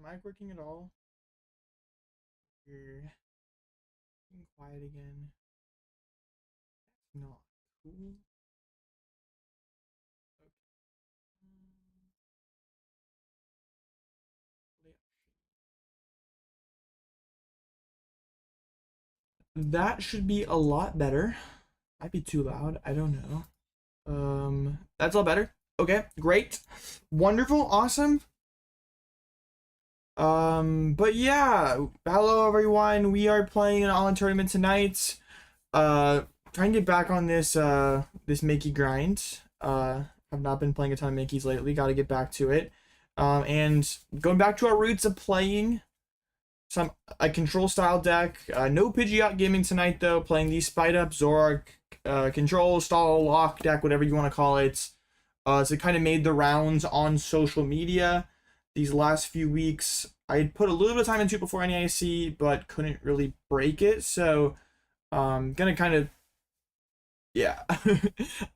my mic working at all? You're being quiet again. That's not cool. That should be a lot better. Might be too loud. I don't know. That's all better. Okay, great. Wonderful, awesome. But yeah, hello everyone. We are playing an all-in tournament tonight. Trying to get back on this this Mickey grind. I've not been playing a ton of Mickeys lately. Got to get back to it. And going back to our roots of playing some a control style deck. No Pidgeot gaming tonight though. Playing the Spidops, Zoroark, control style lock deck, whatever you want to call it. So it kind of made the rounds on social media these last few weeks. I had put a little bit of time into it before NAIC, but couldn't really break it. So gonna kind of, yeah.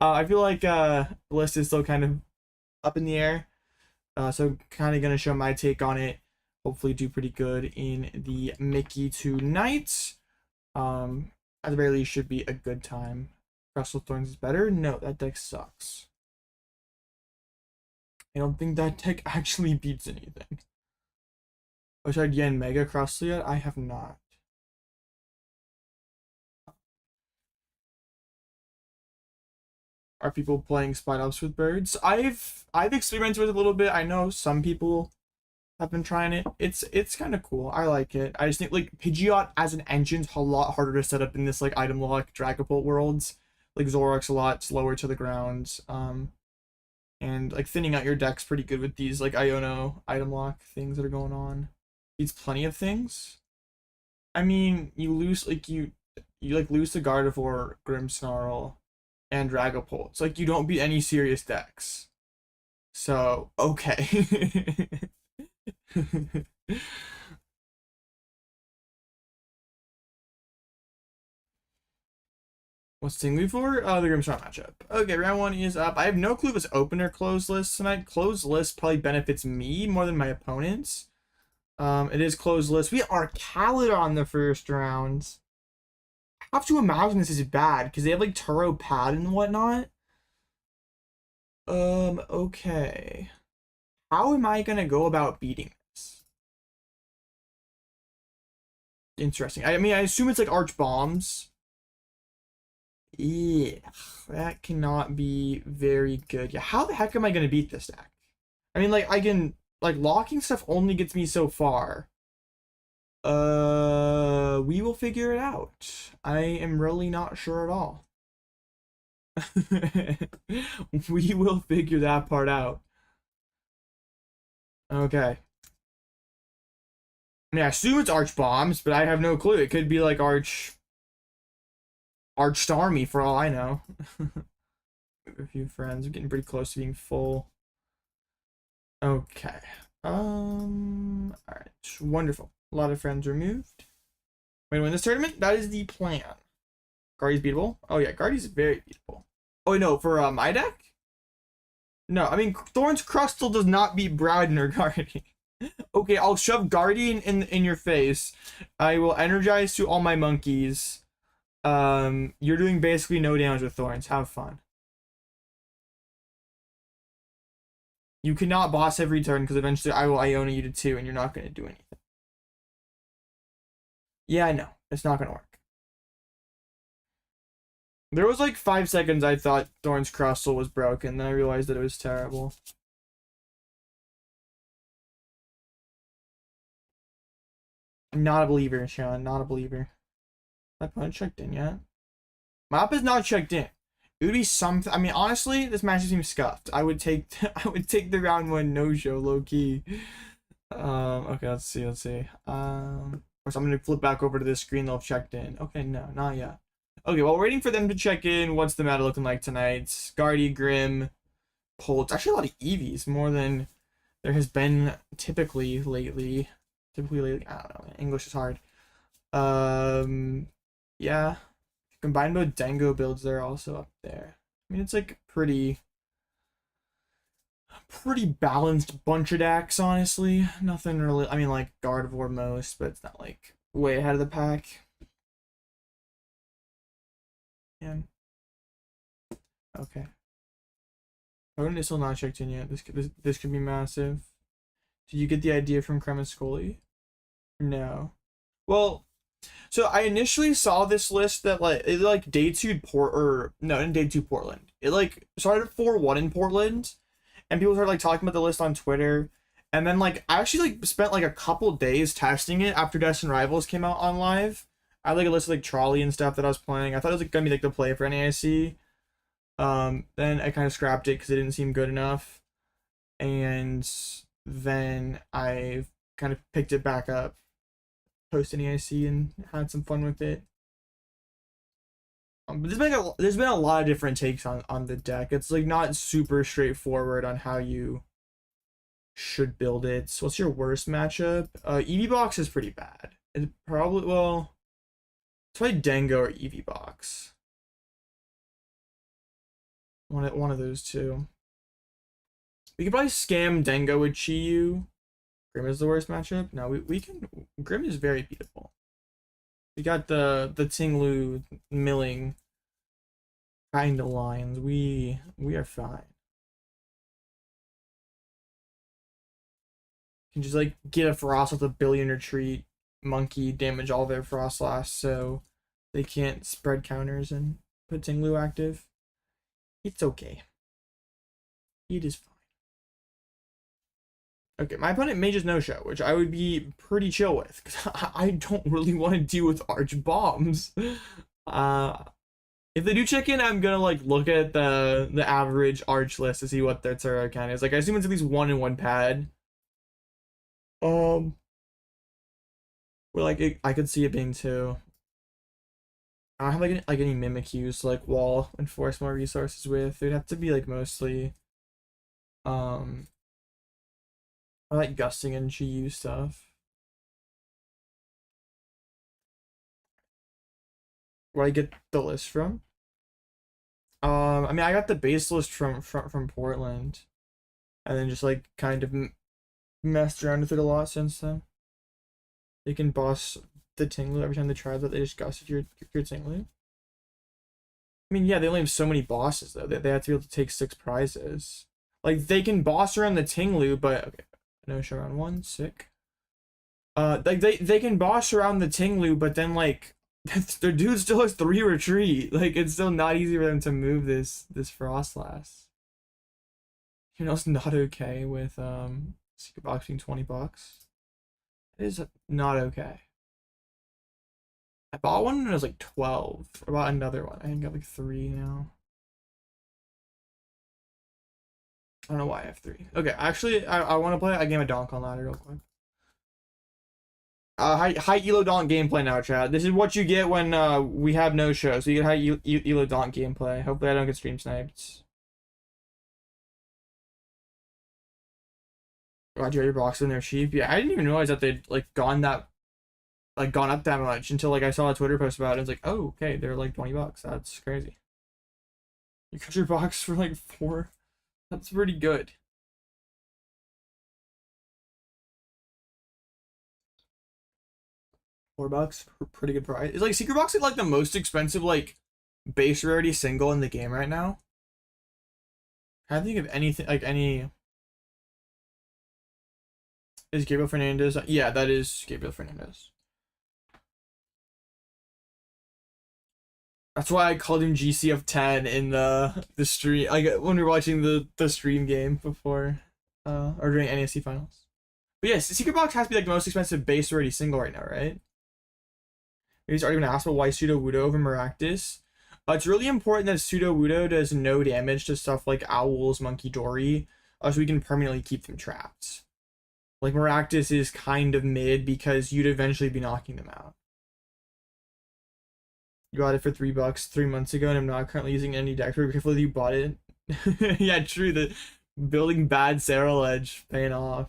I feel like the list is still kind of up in the air. So kind of gonna show my take on it. Hopefully do pretty good in the Mickey tonight. At the very least, should be a good time. Crystal Thorns is better? No, that deck sucks. I don't think that deck actually beats anything. I tried Yen Mega Crustle yet? I have not. Are people playing Spidops with birds? I've experimented with it a little bit. I know some people have been trying it. It's kind of cool. I like it. I just think like Pidgeot as an engine's a lot harder to set up in this like item lock Dragapult worlds. Like Zoroark's a lot slower to the ground. And like thinning out your deck's pretty good with these like Iono item lock things that are going on. Beats plenty of things. I mean, you lose like you like lose to Gardevoir, Grimmsnarl, and Dragapult. It's like you don't beat any serious decks. So okay. What's Ting-Lu for? The Grimmsnarl matchup. Okay, round one is up. I have no clue if it's open or closed list tonight. Closed list probably benefits me more than my opponents. It is closed list. We are Khaled on the first round. I have to imagine this is bad because they have like Tarountula PAL and whatnot. Okay. How am I gonna go about beating this? Interesting. I mean, I assume it's like Arch Bombs. Yeah, that cannot be very good. Yeah, how the heck am I gonna beat this deck? I mean, like, I can, like, locking stuff only gets me so far. We will figure it out. I am really not sure at all. We will figure that part out. Okay. I mean, I assume it's Arch Bombs, but I have no clue. It could be like Arch Starmie for all I know. A few friends. We're getting pretty close to being full. Okay. Alright. Wonderful. A lot of friends removed. Way to win this tournament? That is the plan. Guardy's beatable? Oh yeah, Guardy's very beatable. Oh no, for my deck? No, I mean Thorns Crustle does not beat Brawden or Guardy. Okay, I'll shove Guardian in your face. I will energize to all my monkeys. You're doing basically no damage with Thorns. Have fun. You cannot boss every turn because eventually I will Iono you to 2 and you're not going to do anything. Yeah, I know. It's not going to work. There was like 5 seconds I thought Thorns Crustle was broken, then I realized that it was terrible. I'm not a believer, Sean. Not a believer. My opponent checked in yet? My op is not checked in. It would be something. I mean, honestly, this match seems scuffed. I would take the round 1 no-show low key. Okay, let's see. Of course, I'm gonna flip back over to this screen. They'll have checked in. Okay, no, not yet. Okay, while waiting for them to check in, what's the meta looking like tonight? Guardy, Grim, Polt. Actually, a lot of EVs, more than there has been typically lately. I don't know. English is hard. Yeah. Combined mode Dango builds, they're also up there. I mean, it's like pretty pretty balanced bunch of decks, honestly. Nothing really, I mean, like Gardevoir most, but it's not like way ahead of the pack. Yeah. Okay. Opponent is still not checked in yet. This could be massive. Did you get the idea from Cremascoli? No. Well, so I initially saw this list that like it like day 2 day 2 Portland. It like started 4-1 in Portland, and people started like talking about the list on Twitter. And then like I actually like spent like a couple days testing it after Destin Rivals came out on live. I had like a list of like Trolley and stuff that I was playing. I thought it was like gonna be like the play for NAIC. Then I kind of scrapped it because it didn't seem good enough. And then I kind of picked it back up post NAIC and had some fun with it. But there's been a lot of different takes on the deck. It's like not super straightforward on how you should build it. So what's your worst matchup? Eevee Box is pretty bad. It probably, well, it's probably Dengo or Eevee Box. One of those two. We could probably scam Dengo with Chi-Yu. Grim is the worst matchup. No, we can. Grim is very beatable. We got the Ting-Lu milling kind of lines. We are fine. Can just like get a Frost with a billion retreat, monkey, damage all their Frost last so they can't spread counters and put Ting-Lu active. It's okay. It is fine. Okay, my opponent may just no-show, which I would be pretty chill with, because I don't really want to deal with Arch Bombs. If they do check in, I'm gonna like look at the average Arch list to see what their Zoroark count is. Like I assume it's at least 1 in 1 pad. Well, like I could see it being 2. I don't have like any Mimikyus to like wall and force more resources with. It'd have to be like mostly I like gusting and Chi-Yu stuff. Where I get the list from? I mean I got the base list from Portland, and then just like kind of messed around with it a lot since then. They can boss the Ting-Lu every time they try that. They just gust your Ting-Lu. I mean, yeah, they only have so many bosses though. They have to be able to take 6 prizes. Like they can boss around the Ting-Lu, but okay, no show around 1, sick. Like they can boss around the Ting-Lu, but then like their dude still has 3 retreat. Like it's still not easy for them to move this Frostlass. You know, it's not okay with Secret Box being $20. It is not okay. I bought one and it was like 12. I bought another one. I think I got like 3 now. I don't know why I have 3. Okay, actually, I want to play a game of Donk on ladder real quick. High Elo Donk gameplay now, chat. This is what you get when we have no show. So you get high Elo Donk gameplay. Hopefully I don't get stream sniped. Roger, your box in there cheap. Yeah, I didn't even realize that they'd like gone up that much until like I saw a Twitter post about it. It's like, oh, okay, they're like $20. That's crazy. You cut your box for like 4. That's pretty good. $4, pretty good price. Is like Secret Box like the most expensive like base rarity single in the game right now? I can't think of anything like any. Is Gabriel Fernandez? Yeah, that is Gabriel Fernandez. That's why I called him GC of 10 in the stream, like when we were watching the stream game before, or during NAC finals. But yes, Secret Box has to be like the most expensive base already single right now, right? He's already been asked about why Sudowoodo over Maractus. It's really important that Sudowoodo does no damage to stuff like Owls, Munkidori, so we can permanently keep them trapped. Like Maractus is kind of mid because you'd eventually be knocking them out. You got it for $3 3 months ago, and I'm not currently using any deck. Be careful that you bought it. Yeah, true. The building bad Sarah Edge paying off.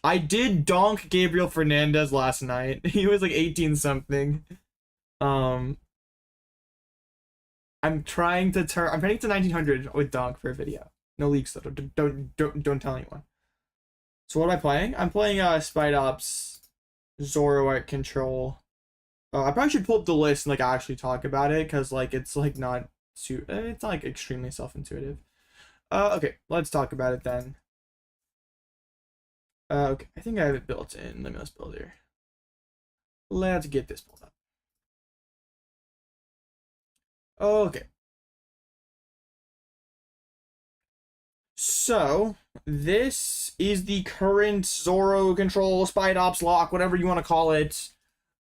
I did donk Gabriel Fernandez last night. He was like 18 something. I'm trying to get to 1900 with donk for a video. No leaks though. Don't tell anyone. So what am I playing? I'm playing Spidops, Zoroark control. I probably should pull up the list and like actually talk about it, because like it's like not it's not like extremely self-intuitive. Okay, let's talk about it then. Okay, I think I have it built in Luminous Builder. Let's get this pulled up. Okay. So, this is the current Zoro control, Spidops lock, whatever you want to call it.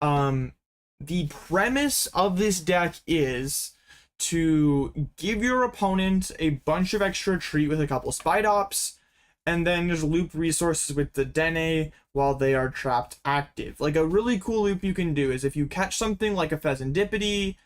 The premise of this deck is to give your opponent a bunch of extra treat with a couple Spidops, and then just loop resources with the Dedenne while they are trapped active. Like, a really cool loop you can do is if you catch something like a Pheasantipity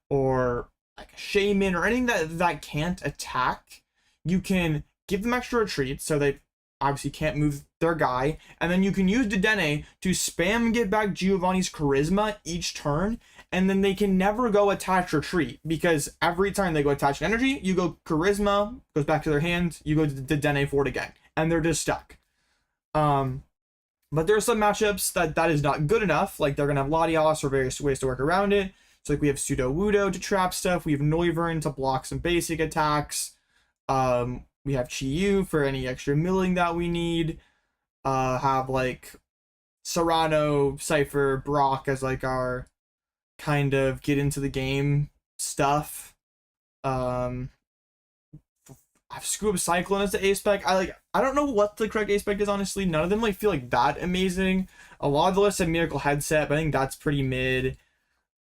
or like a Shaymin or anything that can't attack, you can give them extra retreats so they obviously can't move their guy, and then you can use Dedenne to spam get back Giovanni's Charisma each turn, and then they can never go attach retreat, because every time they go attach energy, you go Charisma, goes back to their hand, you go to Dedenne for it again, and they're just stuck. But there are some matchups that is not good enough, like they're gonna have Latios or various ways to work around it. So like we have Sudowoodo to trap stuff, we have Noivern to block some basic attacks, we have Chi-Yu for any extra milling that we need, have like Cyrano, Cypher, Brock as like our kind of get into the game stuff. I have Scoop Up Cyclone as the A-Spec. I don't know what the correct A-Spec is, honestly. None of them like feel like that amazing. A lot of the lists have Miracle Headset, but I think that's pretty mid.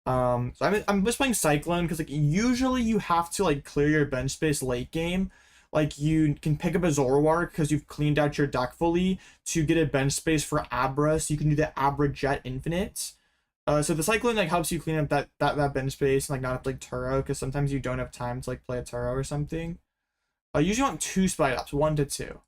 So I'm just playing Cyclone because like usually you have to like clear your bench space late game. Like you can pick up a Zoroark because you've cleaned out your deck fully to get a bench space for Abra, so you can do the Abra Jet Infinite. So the Cyclone like helps you clean up that bench space and like not have to like Turo, because sometimes you don't have time to like play a Turo or something. I usually want 2 Spidops, 1 to 2.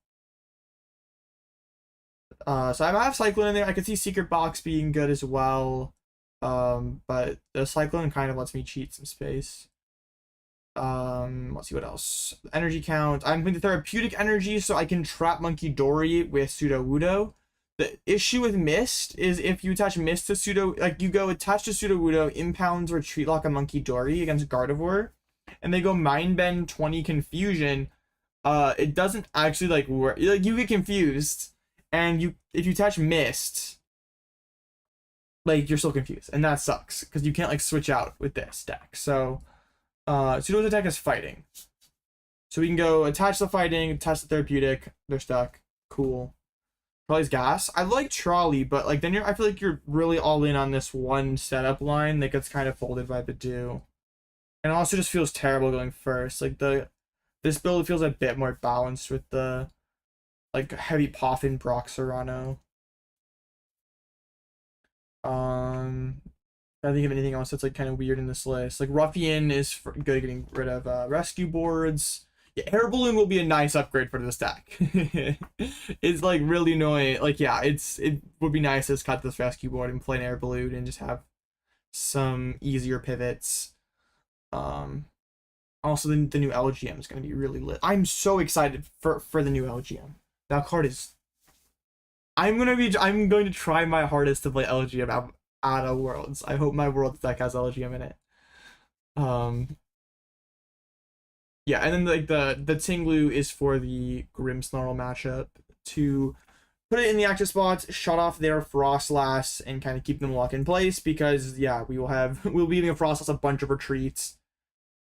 So I have Cyclone in there. I could see Secret Box being good as well. But the Cyclone kind of lets me cheat some space. Let's see what else. Energy count. I'm playing the therapeutic energy so I can trap Munkidori with Sudowoodo. The issue with Mist is if you attach Mist to like you go attach to Sudowoodo, impounds Retreat Lock a Munkidori against Gardevoir, and they go Mind Bend 20 Confusion. It doesn't actually like work. Like you get confused, and if you attach Mist, like you're still confused, and that sucks because you can't like switch out with this deck. So Sudowoodo's attack is fighting, so we can go attach the fighting, attach the therapeutic. They're stuck. Cool. Trolley's gas. I like Trolley, but like then I feel like you're really all in on this one setup line that gets kind of folded by Badoo, and it also just feels terrible going first. Like this build feels a bit more balanced with the like heavy Poffin Brock Cyrano. I think of anything else that's like kind of weird in this list. Like Ruffian is good at getting rid of rescue boards. Yeah, Air Balloon will be a nice upgrade for this deck. It's like really annoying. Like yeah, it would be nice to just cut this rescue board and play an Air Balloon and just have some easier pivots. Also the new LGM is going to be really lit. I'm so excited for the new LGM. That card is. I'm going to try my hardest to play LGM out of Worlds. I hope my Worlds deck has LGM in it. Yeah, and then like the Ting-Lu is for the Grimmsnarl matchup to put it in the active spots, shut off their Frostlass, and kind of keep them locked in place, because yeah, we'll be giving a Frostlass a bunch of retreats,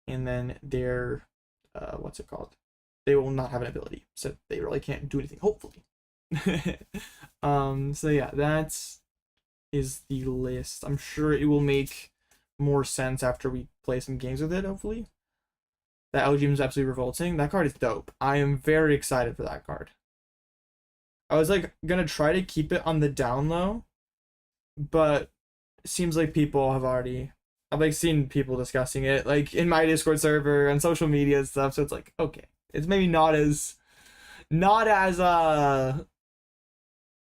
and then their what's it called? They will not have an ability, so they really can't do anything, hopefully. So yeah, that is the list. I'm sure it will make more sense after we play some games with it, hopefully. That LGM is absolutely revolting. That card is dope. I am very excited for that card. I was like gonna try to keep it on the down low, but it seems like people have already I've like seen people discussing it like in my Discord server and social media and stuff, so it's like okay. It's maybe not as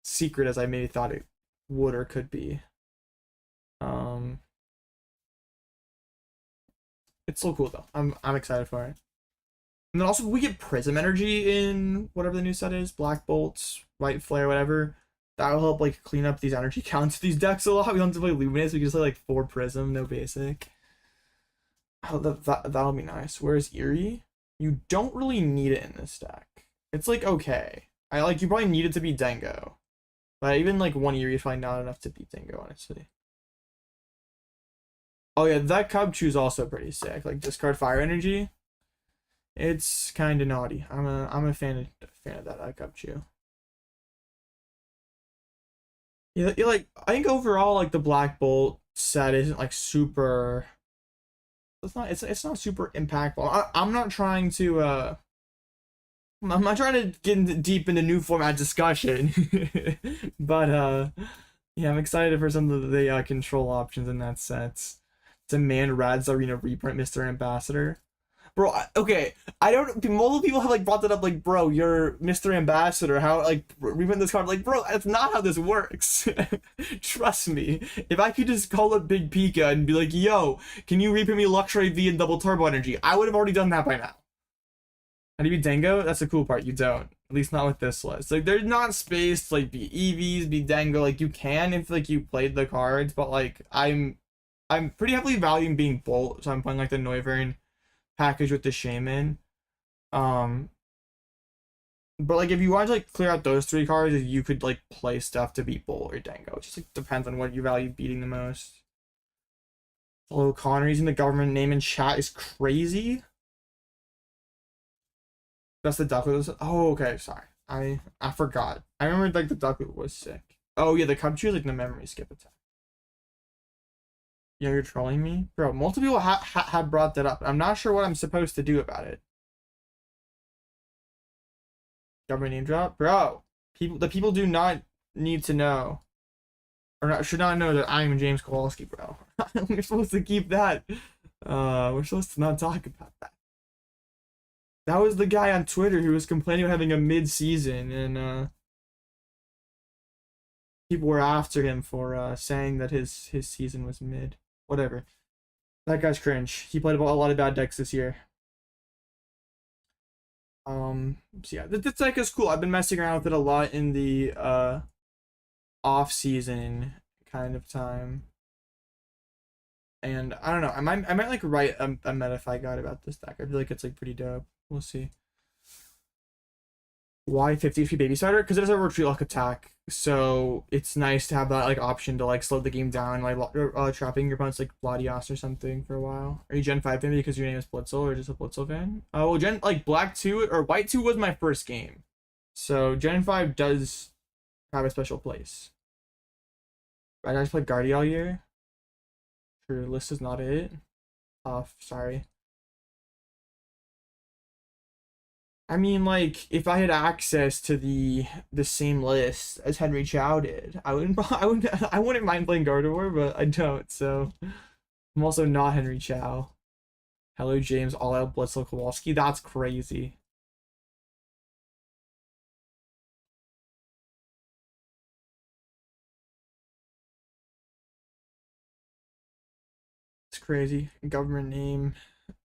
secret as I maybe thought it would or could be. It's so cool though. I'm excited for it. And then also we get Prism Energy in whatever the new set is, Black Bolts, White Flare, whatever. That'll help like clean up these energy counts of these decks a lot. We don't have to play Luminous, we can just play like 4 Prism, no basic. Oh, that'll be nice. Whereas Eerie, you don't really need it in this deck. It's like okay. You probably need it to beat Dengo. But even like 1 Eerie is probably not enough to beat Dengo, honestly. Oh yeah, that Cubchoo is also pretty sick. Like discard Fire Energy. It's kind of naughty. I'm a fan of that Cubchoo. Yeah, like I think overall like the Black Bolt set isn't like super. It's not super impactful. I'm not trying to I'm not trying to get deep into new format discussion, but yeah, I'm excited for some of the control options in that set. Demand Rad's Arena reprint Mr. Ambassador. Bro, okay, I don't. Multiple people have like brought that up, like, bro, you're Mr. Ambassador. How like reprint this card? Like, bro, that's not how this works. Trust me. If I could just call up Big Pika and be like, yo, can you reprint me Luxury V and Double Turbo Energy? I would have already done that by now. How do you beat Dengo? That's the cool part. You don't. At least not with this list. Like, there's not space to like be EVs, be Dengo. Like, you can if like you played the cards, but like I'm pretty heavily valuing being Bolt, so I'm playing like the Noivern package with the Shaymin. But like if you want to like clear out those 3 cards, you could like play stuff to beat Bolt or Dengo. It just like depends on what you value beating the most. Hello Connor, using the government name in chat is crazy. That's the Ducklet. Oh, okay, sorry. I forgot. I remember like the Ducklet was sick. Oh yeah, the Cubchoo is like the memory skip attack. Yeah, you're trolling me? Bro, multiple people have brought that up. I'm not sure what I'm supposed to do about it. Government name drop? Bro, the people do not need to know. Or should not know that I'm James Kowalski, bro. We're supposed to keep that. We're supposed to not talk about that. That was the guy on Twitter who was complaining about having a mid-season, and people were after him for saying that his season was mid. Whatever. That guy's cringe. He played a lot of bad decks this year. So yeah, this deck is cool. I've been messing around with it a lot in the off-season kind of time. And I don't know. I might like write a Metafy guide about this deck. I feel like it's like pretty dope. We'll see. Why 50 HP Baby Starter? Because it has a retreat lock attack, so it's nice to have that like option to like slow the game down, like trapping your opponents like Latias or something for a while. Are you Gen 5 fan because your name is Blitzel or just a Blitzel fan? Oh, well, Gen like Black 2 or White 2 was my first game, so Gen 5 does have a special place. Right, I just played Guardia all year. Your list is not it. Sorry. I mean, like, if I had access to the same list as Henry Chow did, I wouldn't mind playing Gardevoir, but I don't. So I'm also not Henry Chow. Hello, James. All out Blitzel Kowalski. That's crazy. It's crazy. Government name.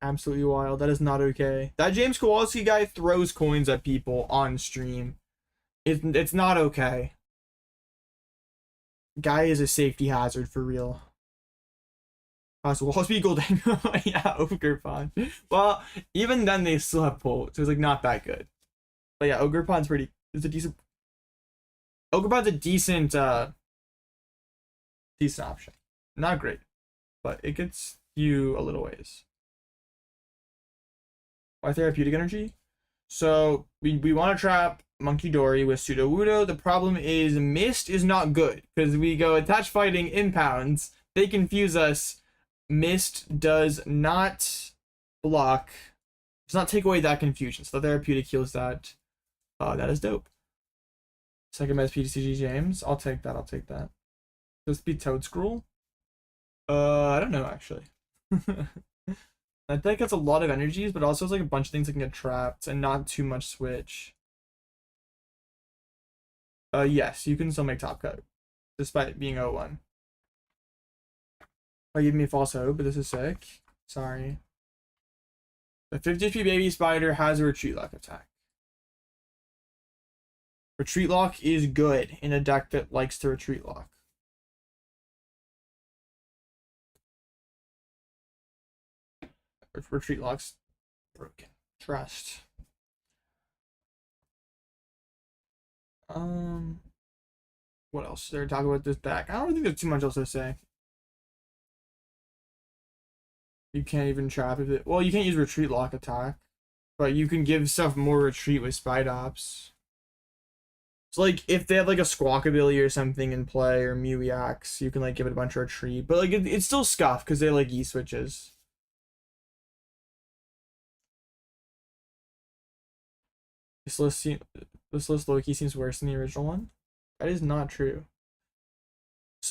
Absolutely wild. That is not okay. That James Kowalski guy throws coins at people on stream. It's not okay. Guy is a safety hazard for real. So Wallaby Golden. Yeah, Ogerpon. Well, even then they still have Bolt, so it's like not that good. But yeah, Ogerpon's pretty. It's a decent. Ogerpon's a decent option. Not great, but it gets you a little ways. Why therapeutic energy? So we want to trap Munkidori with Sudowoodo. The problem is Mist is not good because we go attach fighting impounds. They confuse us. Mist does not block. Does not take away that confusion. So the therapeutic heals that. That is dope. Second best PTCG James. I'll take that. Does this be Toad Scroll? I don't know actually. I think it's a lot of energies, but also it's like a bunch of things that can get trapped and not too much switch. Yes, you can still make top cut despite being 0-1. Oh, you gave me false hope, but this is sick. Sorry. The 50 HP baby spider has a retreat lock attack. Retreat lock is good in a deck that likes to retreat lock. Retreat lock's broken. Trust. What else is there to talk about this deck? I don't think there's too much else to say. You can't even trap if it. Well, you can't use retreat lock attack, but you can give stuff more retreat with Spidops. So like if they have like a Squawkabilly or something in play or Mewiax, you can like give it a bunch of retreat, but like it's still scuffed because they like E-switches. This list low-key seems worse than the original one. That is not true.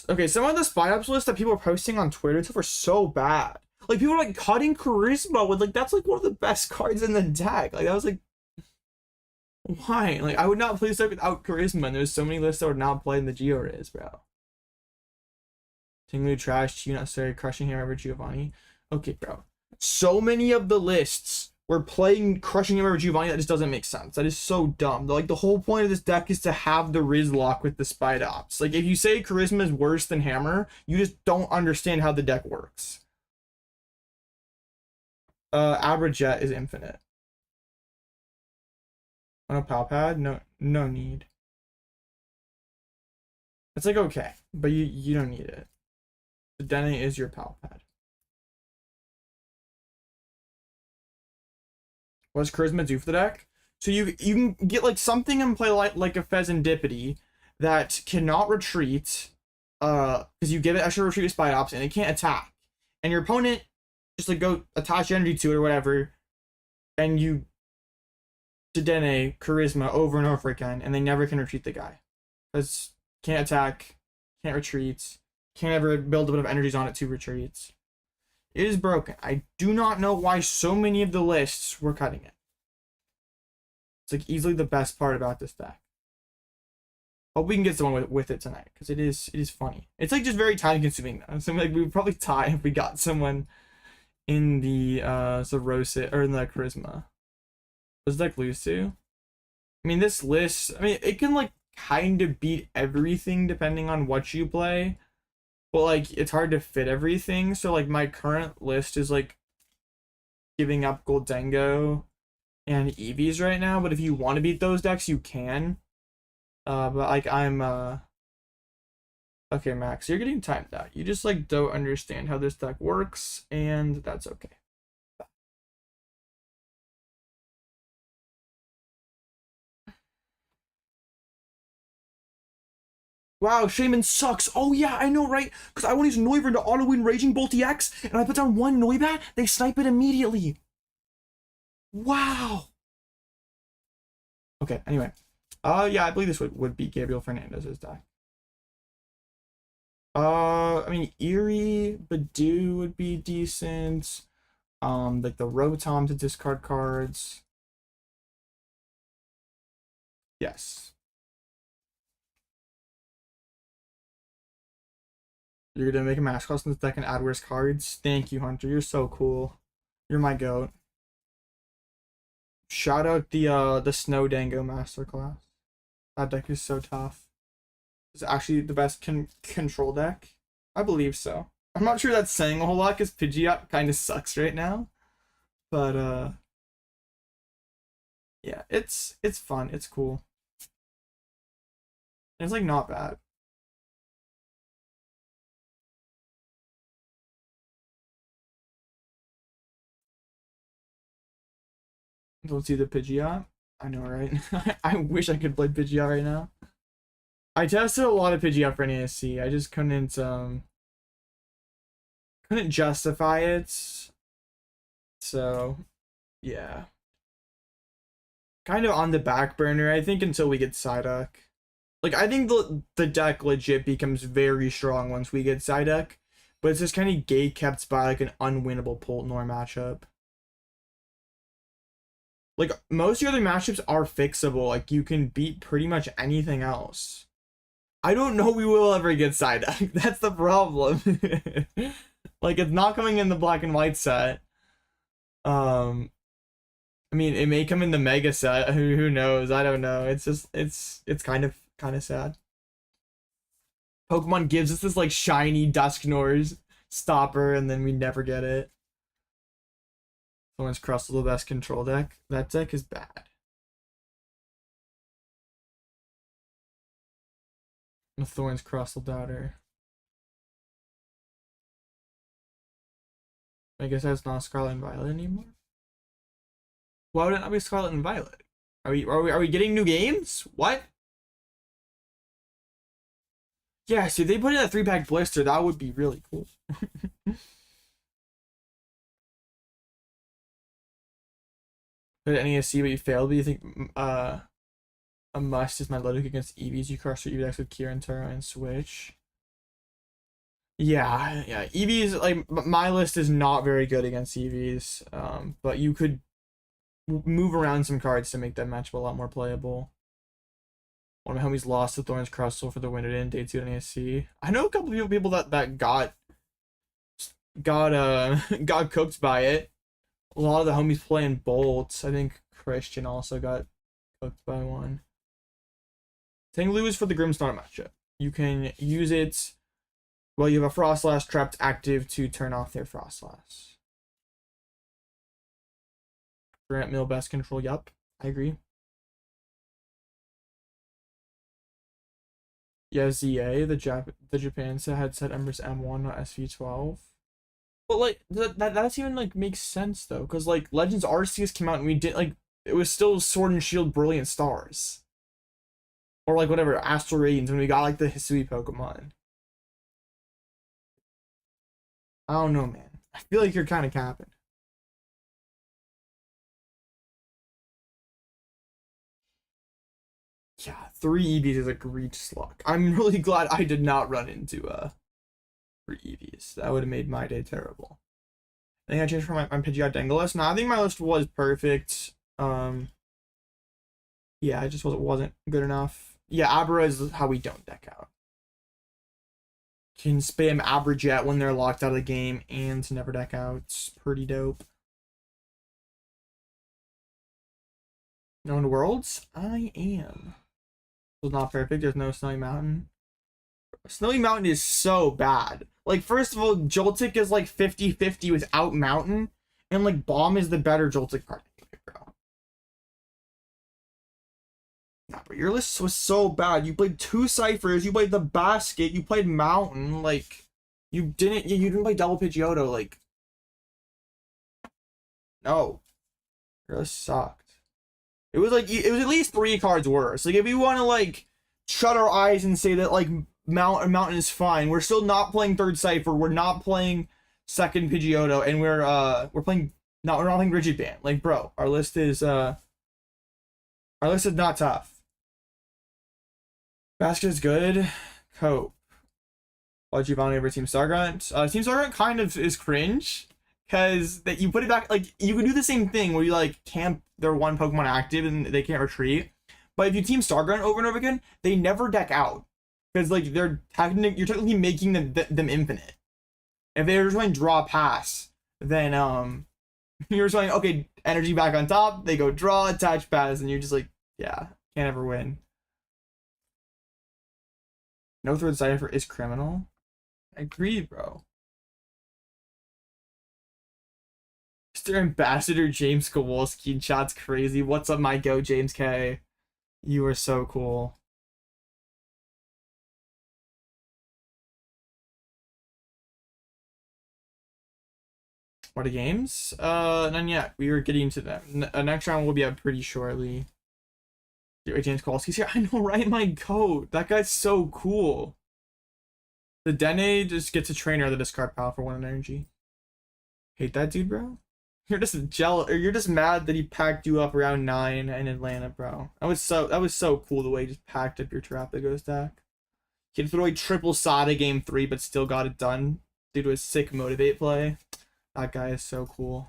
Okay, some of the Spidops lists that people are posting on Twitter and stuff are so bad. Like people are like cutting Charisma with like that's like one of the best cards in the deck. Like that was like why? Like I would not play this deck without Charisma, and there's so many lists that would not play in the Geo-Riz, bro. Ting-Lu trash, you not sorry, crushing hammer Giovanni. Okay, bro. So many of the lists were playing crushing hammer Giovanni that just doesn't make sense. That is so dumb. Like the whole point of this deck is to have the Riz lock with the Spidops. Like if you say Charisma is worse than hammer, you just don't understand how the deck works. Abra Jet is infinite. On a PAL pad? No need. It's like okay, but you don't need it. Dedenne is your PAL pad. What does Charisma do for the deck? So you can get like something in play like a Pheasantipity that cannot retreat, because you give it extra retreat with Spidops and it can't attack, and your opponent just like go attach energy to it or whatever, and you Dedenne Charisma over and over again, and they never can retreat the guy because can't attack, can't retreat, can't ever build a bit of energies on it to retreat. It is broken. I do not know why so many of the lists were cutting it. It's like easily the best part about this deck. Hope we can get someone with it tonight because it is funny. It's like just very time consuming though. So like we would probably tie if we got someone in the Xerosic or in the Charisma. Does the deck lose to? I mean this list, I mean it can like kind of beat everything depending on what you play. But like it's hard to fit everything, so like my current list is like giving up Goldengo and Eevees right now, but if you want to beat those decks you can. But like I'm okay, Max, you're getting timed out. You just like don't understand how this deck works, and that's okay. Wow, Shaymin sucks. Oh yeah, I know, right? Because I want to use Noivern to auto-win Raging Bolt EX, and I put down one Noibat, they snipe it immediately. Wow. Okay, anyway. Yeah, I believe this would be Gabriel Fernandez's deck. I mean, Eerie, Badoo would be decent. Like the Rotom to discard cards. Yes. You're gonna make a match cost in this deck and add worse cards. Thank you, Hunter. You're so cool. You're my goat. Shout out the Snow Dango Masterclass. That deck is so tough. It's actually the best control deck. I believe so. I'm not sure that's saying a whole lot because Pidgeot kind of sucks right now. But yeah, it's fun. It's cool. And it's like not bad. Don't see the Pidgeot. I know, right? I wish I could play Pidgeot right now. I tested a lot of Pidgeot for NASC. I just couldn't justify it. So, yeah. Kind of on the back burner, I think, until we get Psyduck. Like, I think the deck legit becomes very strong once we get Psyduck. But it's just kind of gate-kept by, like, an unwinnable Poltnor matchup. Like, most of the other matchups are fixable. Like, you can beat pretty much anything else. I don't know we will ever get Psyduck. That's the problem. Like, it's not coming in the black and white set. I mean, it may come in the mega set. Who knows? I don't know. It's just it's kind of sad. Pokemon gives us this like shiny Dusknoir's stopper, and then we never get it. Thorns Crustle, the best control deck. That deck is bad. The Thorns Crustle Doubter. I guess that's not Scarlet and Violet anymore. Why would it not be Scarlet and Violet? Are we getting new games? What? Yeah, so if they put in a 3-pack blister, that would be really cool. Put NESC, but you failed. But you think a must is my Ludwig against Eevees. You crush your Eevee with Kieran, Tara, and Switch. Yeah. Eevees, like, my list is not very good against Eevees. But you could move around some cards to make that matchup a lot more playable. One of my homies lost to Thorns Crustle for the win it in day 2 at NESC. I know a couple of people that got cooked by it. A lot of the homies playing Bolts. I think Christian also got cooked by one. Ting-Lu is for the Grimmsnarl matchup. You can use it while you have a Frostlass trapped active to turn off their Frostlass. Grant Mill best control. Yup, I agree. Yeah, ZA, the Japan set had set Empress M1, not SV12. But like that's even like makes sense though, because like Legends Arceus came out and we didn't like it was still Sword and Shield Brilliant Stars. Or like whatever, Astral Radiance when we got like the Hisui Pokemon. I don't know, man. I feel like you're kind of capping. Yeah, 3 Eevees is a egregious luck. I'm really glad I did not run into 3 Eevees. That would have made my day terrible. I think I changed from my Pidgeot Dengue list. No, I think my list was perfect. Yeah, it just wasn't good enough. Yeah, Abra is how we don't deck out. Can spam Abra Jet when they're locked out of the game and never deck out. It's pretty dope. Known Worlds? I am. Was not perfect. There's no Snowy Mountain. Snowy Mountain is so bad. Like, first of all, Joltik is like 50-50 without Mountain, and like Bomb is the better Joltik card anyway, bro. Nah, but your list was so bad. You played 2 Ciphers, you played the Basket, you played Mountain, like you didn't play double Pidgeotto, like no. Your list sucked. It was like it was at least 3 cards worse. Like if you want to like shut our eyes and say that like Mountain is fine, we're still not playing 3rd Cipher. We're not playing 2nd Pidgeotto, and we're not playing Rigid Band. Like bro, our list is not tough. Basket is good. Cope. Giovanni over Team Stargrunt. Team Stargrunt kind of is cringe. Because that you put it back, like, you can do the same thing where you, like, camp their one Pokemon active and they can't retreat. But if you Team Stargrunt over and over again, they never deck out. Because, like, you're technically making them infinite. If they're just going to draw pass, then, you're just going, okay, energy back on top, they go draw, attach, pass, and you're just like, yeah, can't ever win. No 3rd Cipher is criminal. I agree, bro. Mr. Ambassador James Kowalski in chat's crazy. What's up, my go, James K? You are so cool. What are games? None yet. We are getting to them. Next round will be up pretty shortly. James Kowalski's here. I know, right? My goat. That guy's so cool. The Dedenne just gets a trainer of the discard pile for 1 energy. Hate that dude, bro. You're just jealous, or you're just mad that he packed you up around 9 in Atlanta, bro. That was so cool the way he just packed up your Terapagos deck. He had to throw a triple Sada game 3, but still got it done due to a sick motivate play. That guy is so cool.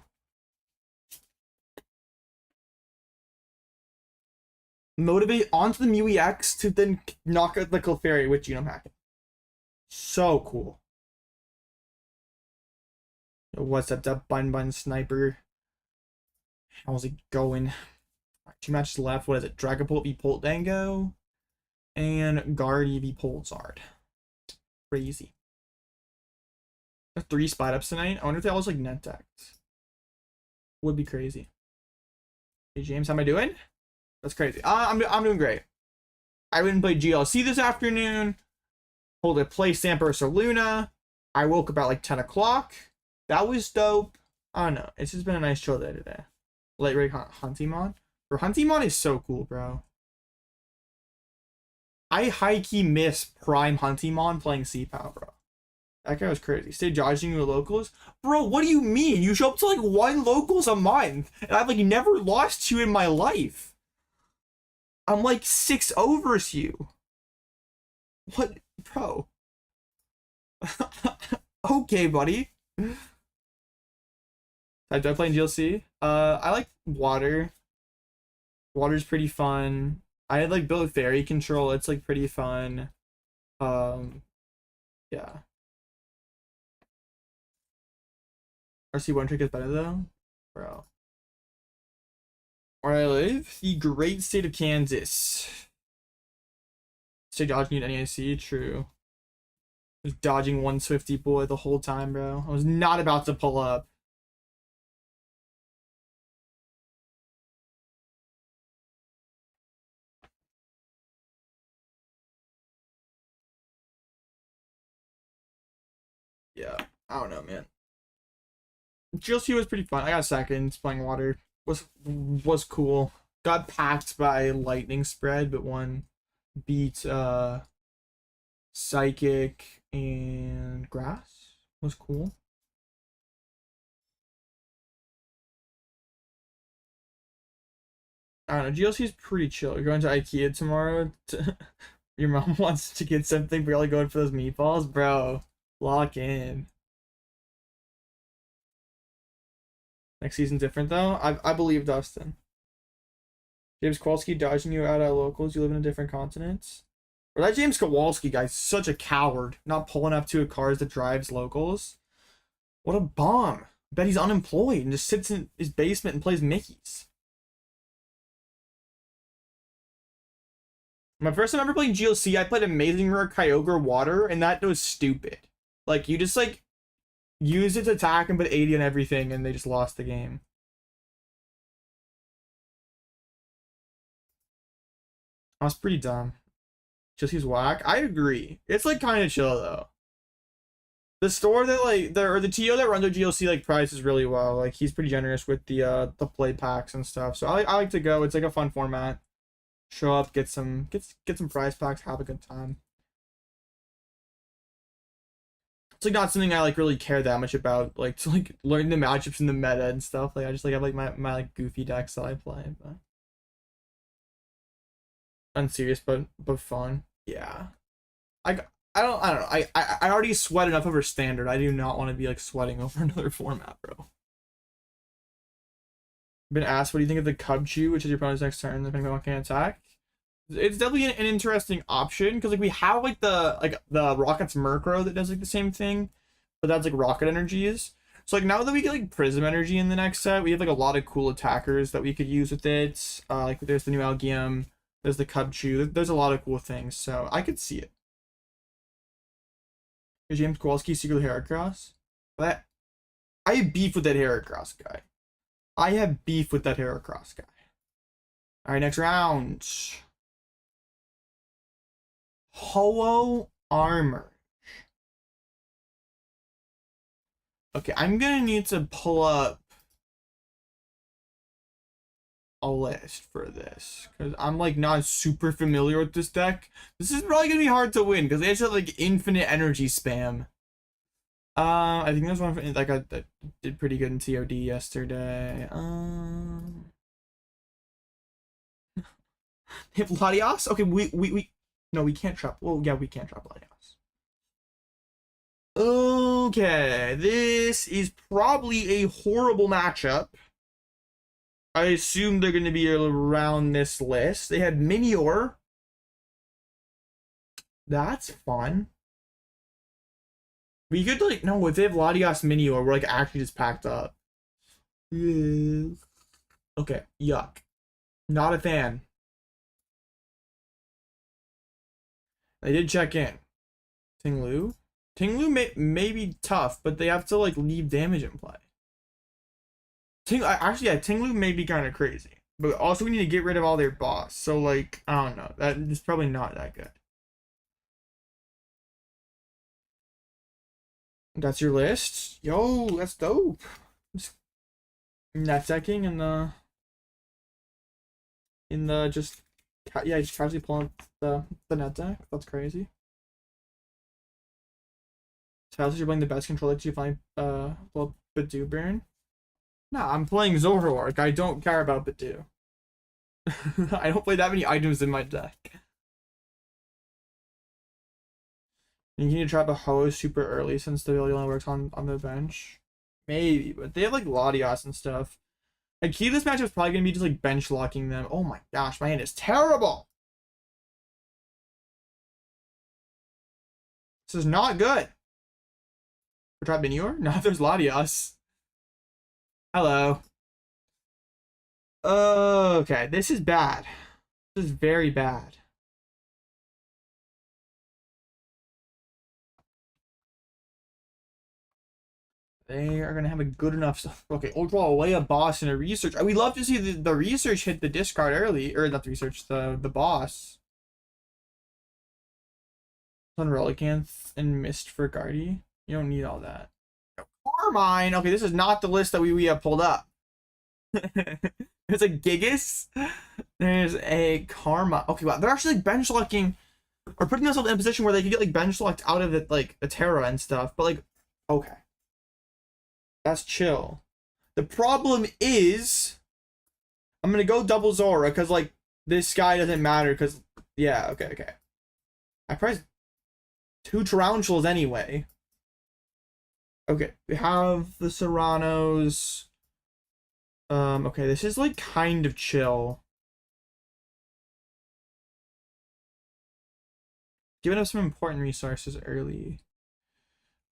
Motivate onto the Mew EX to then knock out the Clefairy with Genome Hacking. So cool. What's up, Bun Sniper? How's it going? Right, 2 matches left. What is it? Dragapult v Poltango and Guardy v Polzard. Crazy. 3 Spidops tonight. I wonder if they all just like net decks. Would be crazy. Hey James, how am I doing? That's crazy. I'm doing great. I went and played GLC this afternoon. Pulled a play Stamper or Luna. I woke up at like 10 o'clock. That was dope. I don't know. It's just been a nice chill day today. Late rate Huntimon. Bro, Huntimon is so cool, bro. I high-key miss Prime Huntimon playing CPAL, bro. That guy was crazy. Stay dodging your locals? Bro, what do you mean? You show up to like 1 locals a month. And I've like never lost you in my life. I'm like 6 overs you. What? Bro. Okay, buddy. I play in GLC. I like water. Water's pretty fun. I had like built fairy control. It's like pretty fun. Yeah. RC1 trick is better though, bro. Where I live, the great state of Kansas. Stay dodging at NAC, true. I was dodging 150 boy the whole time, bro. I was not about to pull up. Yeah, I don't know, man. GLC was pretty fun. I got seconds playing water. Was cool. Got packed by lightning spread, but won. Beat psychic and grass. Was cool. I don't know. GLC is pretty chill. You're going to IKEA tomorrow. Your mom wants to get something, but you're only going for those meatballs, bro. Lock in. Next season different though. I believe Dustin. James Kowalski dodging you out at locals. You live in a different continent. Or that James Kowalski guy's such a coward. Not pulling up to a car that drives locals. What a bomb. I bet he's unemployed and just sits in his basement and plays Mickeys. My first time ever playing GLC, I played Amazing Rare Kyogre Water, and that was stupid. Like, you just, like, use it to attack and put 80 on everything, and they just lost the game. I was pretty dumb. GLC's whack. I agree. It's, like, kind of chill, though. The store that, like, the TO that runs their GLC, like, prices really well. Like, he's pretty generous with the play packs and stuff. So I like to go. It's, like, a fun format. Show up, get some prize packs, have a good time. It's like not something I like really care that much about, like to like learn the matchups in the meta and stuff. Like I just like have like my like goofy decks that I play, but unserious but fun. Yeah. I don't know. I already sweat enough over standard. I do not want to be like sweating over another format, bro. Been asked, what do you think of the Cubchoo, which is your opponent's next turn, depending on what can attack? It's definitely an interesting option because like we have like the Rocket's Murkrow that does like the same thing, but that's like rocket energies. So like now that we get like Prism Energy in the next set, we have like a lot of cool attackers that we could use with it. Like there's the new Algium, there's the Cubchoo, there's a lot of cool things. So I could see it. Is James Kowalski secretly Heracross? But I have beef with that Heracross guy. I have beef with that Heracross guy. All right, next round. Ho-Oh Armor. Okay, I'm gonna need to pull up a list for this because I'm like not super familiar with this deck. This is probably gonna be hard to win because they just have like infinite energy spam. I think there's one that did pretty good in COD yesterday. They have Latias? Okay, no, we can't trap. Well, yeah, we can't trap Latias. Okay, this is probably a horrible matchup. I assume they're going to be around this list. They had Minior. That's fun. We could like, no, if they have Latias Minior, we're like actually just packed up. Yeah. Okay, yuck. Not a fan. They did check in. Ting-Lu? Ting-Lu may be tough, but they have to like leave damage in play. Actually, yeah, Ting-Lu may be kind of crazy. But also we need to get rid of all their boss. So like, I don't know. That is probably not that good. That's your list. Yo, that's dope. Just net decking just casually pulling the net deck. That's crazy. So you're playing the best control deck you find well, Buddy-Burn. Nah, I'm playing Zoroark. I don't care about Buddy. I don't play that many items in my deck. You need to trap a hose super early since the ability only works on the bench. Maybe, but they have like Latias and stuff. Like, key this matchup is probably gonna be just like bench locking them. Oh my gosh, my hand is terrible. This is not good. For trap Minior? No, there's Latias. Hello. Okay, this is bad. This is very bad. They are gonna have a good enough stuff. Okay, Ultra away a boss and a research. We love to see the research hit the discard early, or not the research, the boss. On Relicanth and Mist for Guardy. You don't need all that. Carmine. Okay, this is not the list that we have pulled up. There's a Gigas. There's a Karma. Okay, wow, they're actually like bench locking or putting themselves in a position where they can get like bench locked out of it, like the Terra and stuff. But like, okay. That's chill. The problem is, I'm gonna go double Zora because like this guy doesn't matter because yeah, okay. I priced 2 Tarountulas anyway. Okay, we have the Cyrano's. Okay, this is like kind of chill. Giving up some important resources early.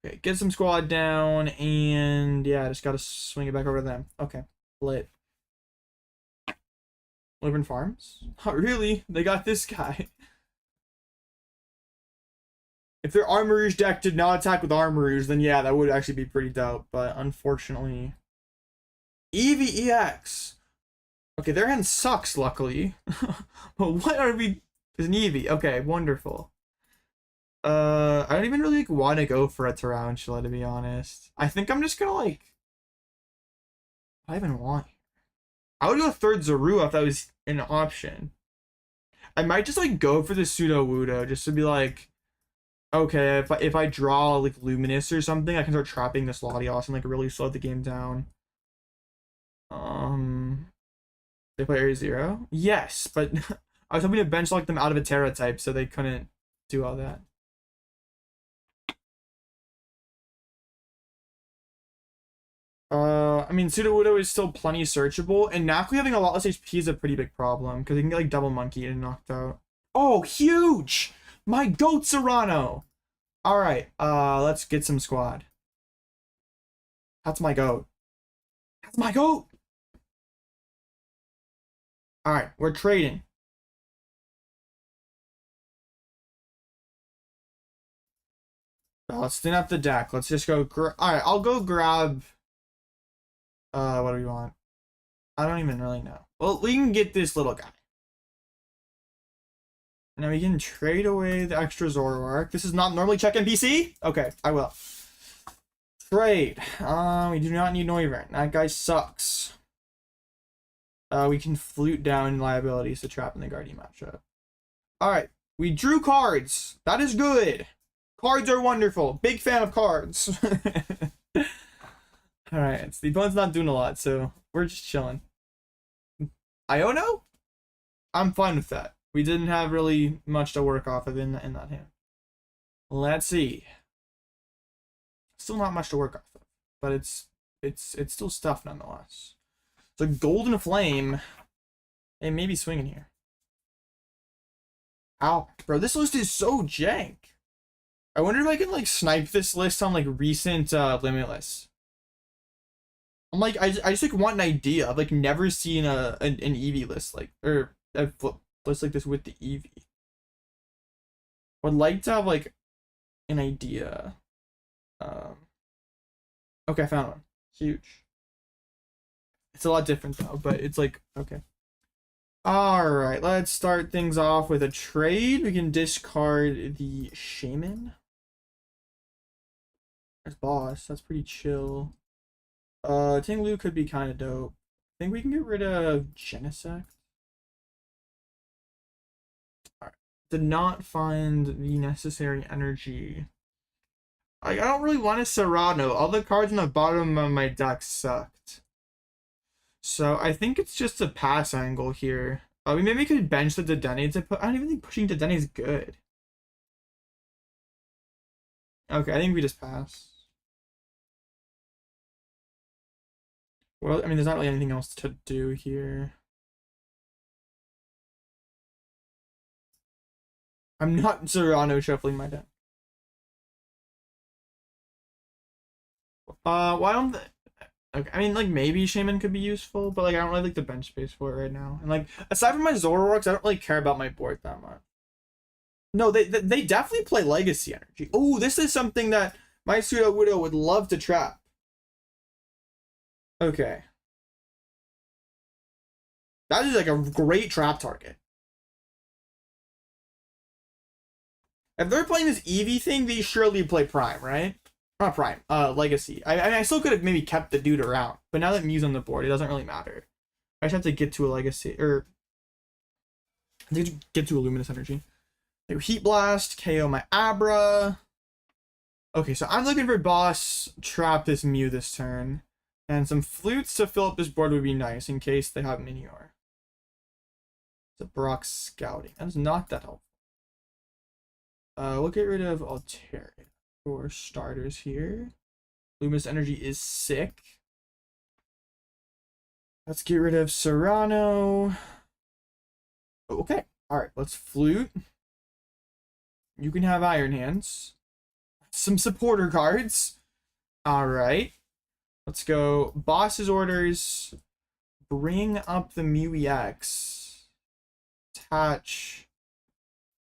Okay, get some squad down, and yeah, just gotta swing it back over to them. Okay, lit. Noivern farms? Oh, really? They got this guy. If their Armourouge deck did not attack with Armourouge, then yeah, that would actually be pretty dope, but unfortunately... EVEX! Okay, their hand sucks, luckily. But what are we... Is an Eevee. Okay, wonderful. I don't even really like, want to go for a Tarountula, to be honest. I think I'm just gonna like... I even want... I would go third Zorua if that was an option. I might just like go for the Sudowoodo just to be like, okay, if I draw like Luminous or something, I can start trapping this Latias and like really slow the game down. They play Area 0? Yes, but I was hoping to bench lock them out of a Terra type, so they couldn't do all that. I mean, Sudowoodo is still plenty searchable, and Nakli having a lot less HP is a pretty big problem, because he can get, like, double monkey and knocked out. Oh, huge! My goat, Cyrano! Alright, let's get some squad. That's my goat. That's my goat! Alright, we're trading. Let's thin up the deck. Let's just go... Alright, I'll go grab... what do we want? I don't even really know. Well, we can get this little guy. Now we can trade away the extra Zoroark. This is not normally check NPC? Okay, I will. Trade. We do not need Noivern. That guy sucks. We can flute down liabilities to trap in the Guardian matchup. Alright, we drew cards. That is good. Cards are wonderful. Big fan of cards. Alright, so the opponent's not doing a lot, so we're just chilling. Iono? I'm fine with that. We didn't have really much to work off of in that hand. Let's see. Still not much to work off of, but it's still stuff nonetheless. So Golden Flame, it may be swinging here. Ow, bro, this list is so jank. I wonder if I can like snipe this list on like recent Limitless. I just like want an idea. I've like never seen an Eevee list like, or a list like this with the Eevee. Would like to have like an idea. Okay, I found one. Huge. It's a lot different though, but it's like, okay. All right, let's start things off with a trade. We can discard the Shaymin. There's boss. That's pretty chill. Ting-Lu could be kind of dope. I think we can get rid of Genesect. All right. Did not find the necessary energy. I don't really want a Cyrano. All the cards on the bottom of my deck sucked. So I think it's just a pass angle here. We maybe could bench the Dedenne to put. I don't even think pushing Dedenne is good. Okay, I think we just pass. Well, I mean, there's not really anything else to do here. I'm not Cyrano shuffling my deck. Why don't the... Okay, I mean, like, maybe Shaymin could be useful, but, like, I don't really like the bench space for it right now. And, like, aside from my Zoroarks, I don't really care about my board that much. No, they definitely play Legacy Energy. Oh, this is something that my Sudowoodo would love to trap. Okay. That is, like, a great trap target. If they're playing this Eevee thing, they surely play Prime, right? Not Prime, Legacy. I mean, I still could have maybe kept the dude around, but now that Mew's on the board, it doesn't really matter. I just have to get to a Legacy, or I need to get to a Luminous Energy. Heat Blast, KO my Abra. Okay, so I'm looking for boss, trap this Mew this turn, and some flutes to fill up this board would be nice in case they have Minior. It's a Brock Scouting. That is not that helpful. We'll get rid of Altaria for starters here. Luminous Energy is sick. Let's get rid of Cyrano. Okay, alright, let's flute. You can have Iron Hands. Some supporter cards. Alright. Let's go boss's orders. Bring up the Mew EX. Attach.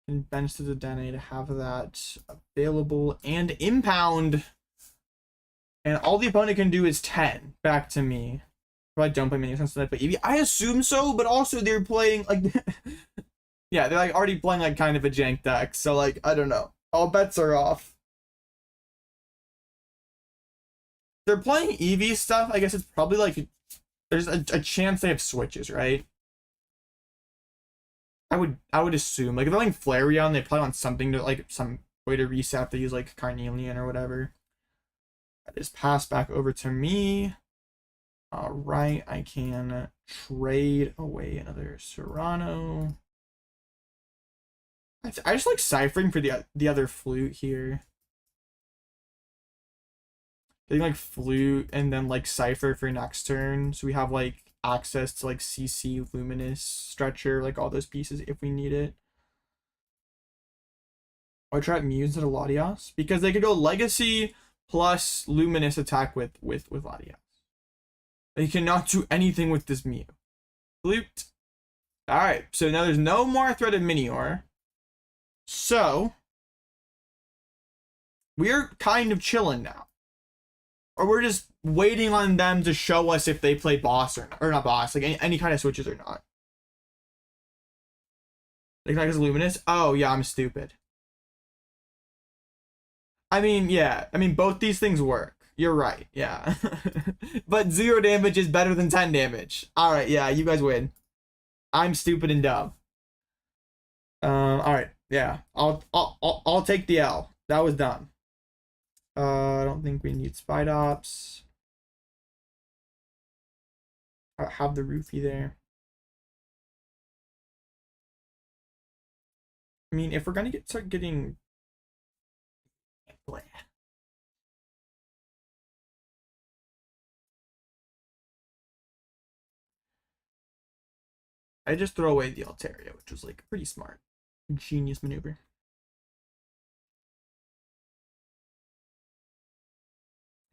And bench to the Dedenne to have that available and impound. And all the opponent can do is 10 back to me. Probably don't play many sense to that, but Eevee. I assume so, but also they're playing like yeah, they're like already playing like kind of a jank deck, so like I don't know. All bets are off. They're playing Eevee stuff, I guess it's probably like there's a chance they have switches, right? I would assume like if they're playing Flareon, they probably want something to like some way to reset. They use like Carnelian or whatever. I just pass back over to me. All right, I can trade away another Cyrano. I just like ciphering for the other flute here. Getting like flute and then like cipher for next turn, so we have like access to like CC, Luminous, Stretcher, like all those pieces if we need it. Or try Mew instead of Latias because they could go Legacy plus Luminous attack with Latias. They cannot do anything with this Mew. Flute. Alright, so now there's no more threat of Minior. So, we're kind of chilling now. Or we're just waiting on them to show us if they play boss or not. Or not boss, like any kind of switches or not. Like Luminous? Oh, yeah, I'm stupid. I mean, yeah. I mean, both these things work. You're right, yeah. But 0 damage is better than 10 damage. Alright, yeah, you guys win. I'm stupid and dumb. Alright, yeah. I'll take the L. That was dumb. I don't think we need Spidops. I have the Ruffian there. I mean, if we're gonna start getting bleh. I just throw away the Altaria, which was like pretty smart. Genius maneuver.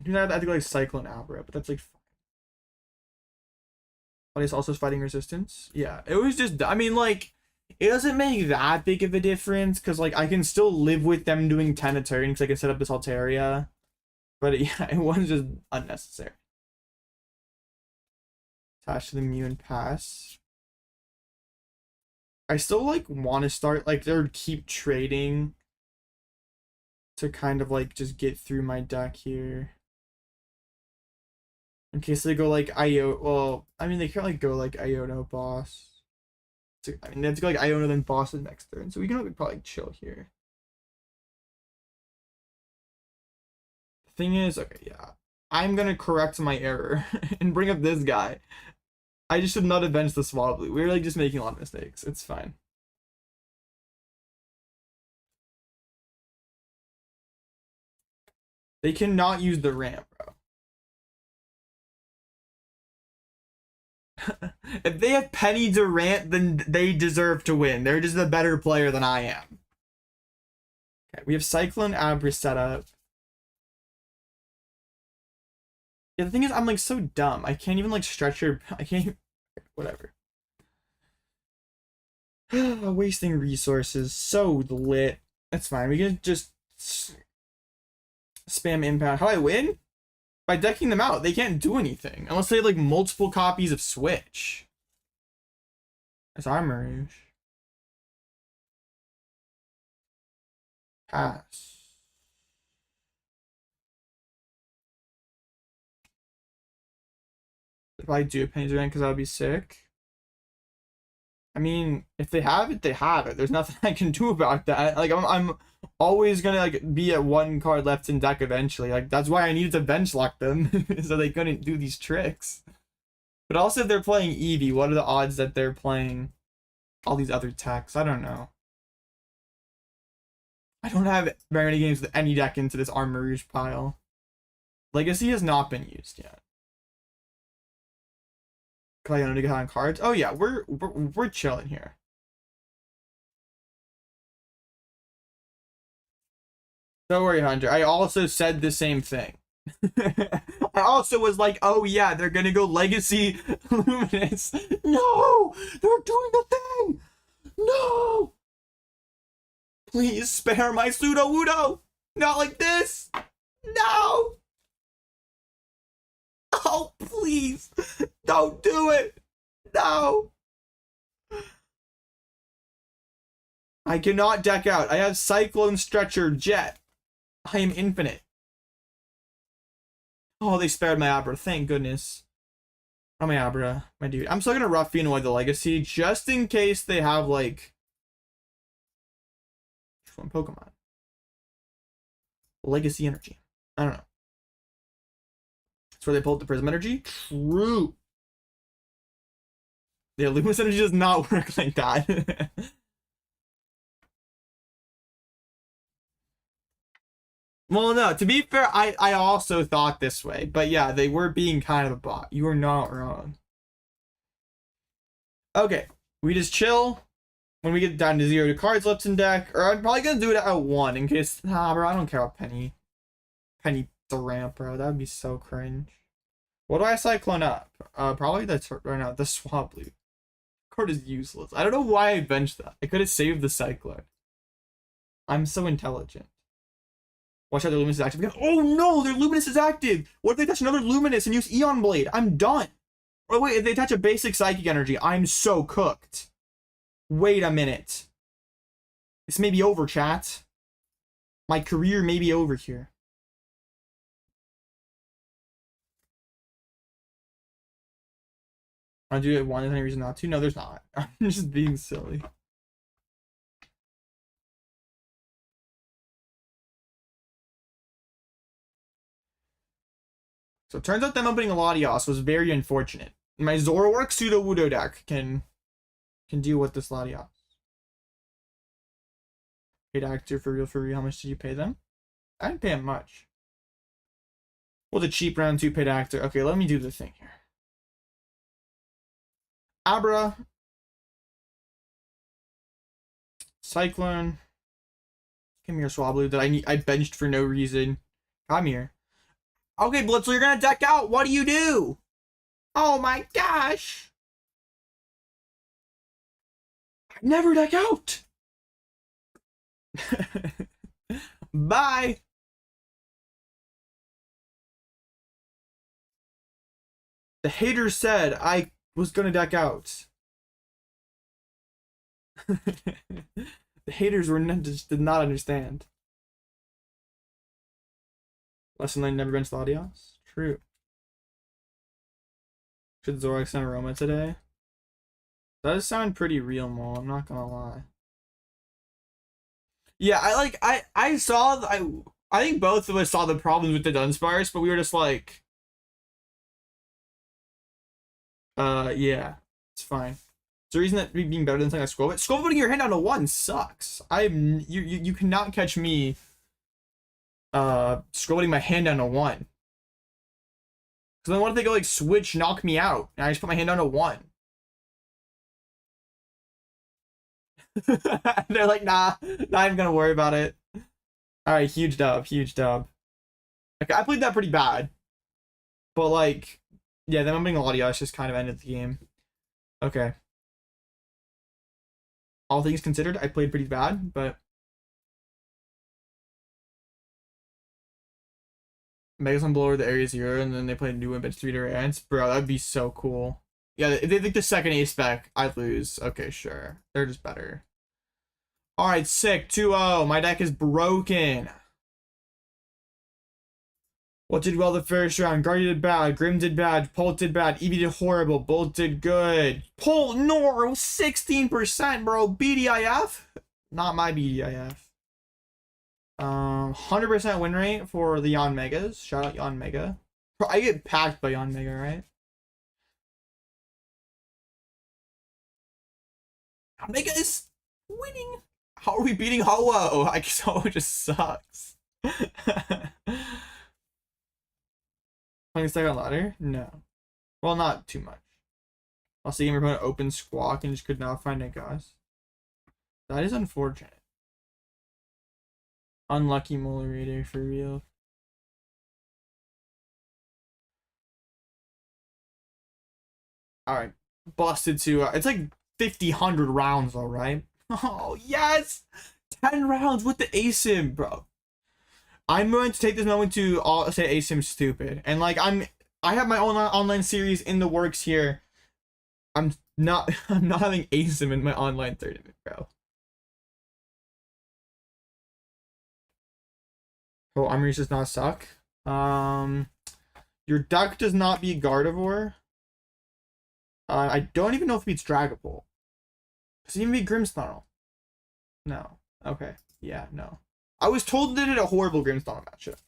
I think like Cyclone Abra, but that's like fine. But it's also fighting resistance. Yeah, it was just, I mean, like, it doesn't make that big of a difference, because, like, I can still live with them doing 10 a turn, because I can set up this Altaria. But, yeah, it was just unnecessary. Attach to the Mew and pass. I still, like, want to start, like, or keep trading to kind of, like, just get through my deck here. In case they go, like, well, I mean, they can't, like, go, like, Iono boss. I mean, they have to go, like, Iono then boss the next turn, so we can, like, probably chill here. The thing is, okay, yeah. I'm gonna correct my error and bring up this guy. I just should not have benched the Swablu. We're, like, just making a lot of mistakes. It's fine. They cannot use the ramp, bro. If they have Penny Durant, then they deserve to win. They're just a better player than I am. Okay, we have Cyclone Abra set up. Yeah, the thing is, I'm, like, so dumb. I can't even, like, stretch your... I can't even... Whatever. Wasting resources. So lit. That's fine. We can just spam impact. How do I win? By decking them out. They can't do anything. Unless they have, like, multiple copies of Switch. That's Armourouge. Pass. If I do a Penny Durant, because that would be sick. I mean, if they have it, they have it. There's nothing I can do about that. Like, I'm always gonna, like, be at one card left in deck eventually. Like, that's why I needed to bench lock them, so they couldn't do these tricks. But also, if they're playing Eevee, what are the odds that they're playing all these other techs? I don't know. I don't have very many games with any deck into this Armourouge pile. Legacy has not been used yet. Iono to get on cards. Oh yeah, we're chilling here. Don't worry, Hunter. I also said the same thing. I also was like, oh yeah, they're gonna go Legacy Luminous. No! They're doing the thing! No! Please spare my Sudowoodo! Not like this! No! Oh, please! Don't do it! No! I cannot deck out. I have Cyclone Stretcher Jet. I am infinite. Oh, they spared my Abra. Thank goodness. Oh, my Abra. My dude. I'm still gonna Ruffian the Legacy just in case they have, like, one Pokemon. Legacy Energy. I don't know. That's where they pulled the Prism Energy? True. Yeah, Luminous Energy does not work like that. Well, no, to be fair, I also thought this way. But yeah, they were being kind of a bot. You are not wrong. Okay, we just chill. When we get down to 0 cards left in deck, or I'm probably gonna do it at 1 in case. Nah, bro, I don't care about Penny the ramp, bro. That would be so cringe. What do I Cyclone up? Probably that's right now. The Swablu card is useless. I don't know why I benched that. I could have saved the Cyclone. I'm so intelligent. Watch out, their Luminous is active again. Oh no, their Luminous is active. What if they touch another Luminous and use Eon Blade? I'm done. Or wait, if they touch a basic Psychic Energy, I'm so cooked. Wait a minute. This may be over, chat. My career may be over here. I do it one. There's any reason not to? No, there's not. I'm just being silly. So it turns out them opening a Latios was very unfortunate. My Zoroark Sudowoodo deck can deal with this Latios. Paid actor for real. How much did you pay them? I didn't pay him much. Well, the cheap round 2 paid actor. Okay, let me do the thing here. Abra. Cyclone. Come here, Swablu, that I benched for no reason. Come here. Okay, Blitzel, you're gonna deck out. What do you do? Oh my gosh. Never deck out. Bye. The hater said I was gonna deck out. The haters just did not understand. Lesson learned: never bench the audios. True. Should Zoroark send Aroma today? That does sound pretty real, Mo. I'm not gonna lie. Yeah, I saw I think both of us saw the problems with the Dunsparce, but we were just like, yeah, it's fine. It's the reason that being better than something like Squirrel. Squirrel putting your hand down to 1 sucks. You cannot catch me scrolling my hand down to 1. So then what if they go like switch, knock me out, and I just put my hand down to 1? They're like, nah, not even gonna worry about it. Alright, huge dub, huge dub. Okay, I played that pretty bad. But like, yeah, them opening audios just kind of ended the game. Okay. All things considered, I played pretty bad, but Megasun blow over the area 0, and then they play new bench 3 to Rants. Bro, that'd be so cool. Yeah, if they think the second A spec, I'd lose. Okay, sure. They're just better. Alright, sick. 2-0. My deck is broken. What did well the first round? Guardian did bad. Grim did bad. Pult did bad. Eevee did horrible. Bolt did good. Pult Nor 16%, bro. BDIF? Not my BDIF. 100% win rate for the Yon Megas. Shout out Yon Mega. I get packed by Yon Mega, right? Yon Mega is winning. How are we beating Ho-Oh? I guess Ho-Oh just sucks. Playing second ladder? No. Well, not too much. I'll see him opponent open Squawk and just could not find a Gus. That is unfortunate. Unlucky Molerator for real. Alright. Busted to it's like 100 rounds though, right? Oh yes! 10 rounds with the ASIM, bro. I'm going to take this moment to all say ASIM stupid. And like I have my own online series in the works here. I'm not having ASIM in my online tournament, bro. Oh, Armory does not suck. Your deck does not beat Gardevoir. I don't even know if it beats Dragapult. Does it even beat Grimmsnarl? No. Okay. Yeah, no. I was told that it did a horrible Grimmsnarl matchup.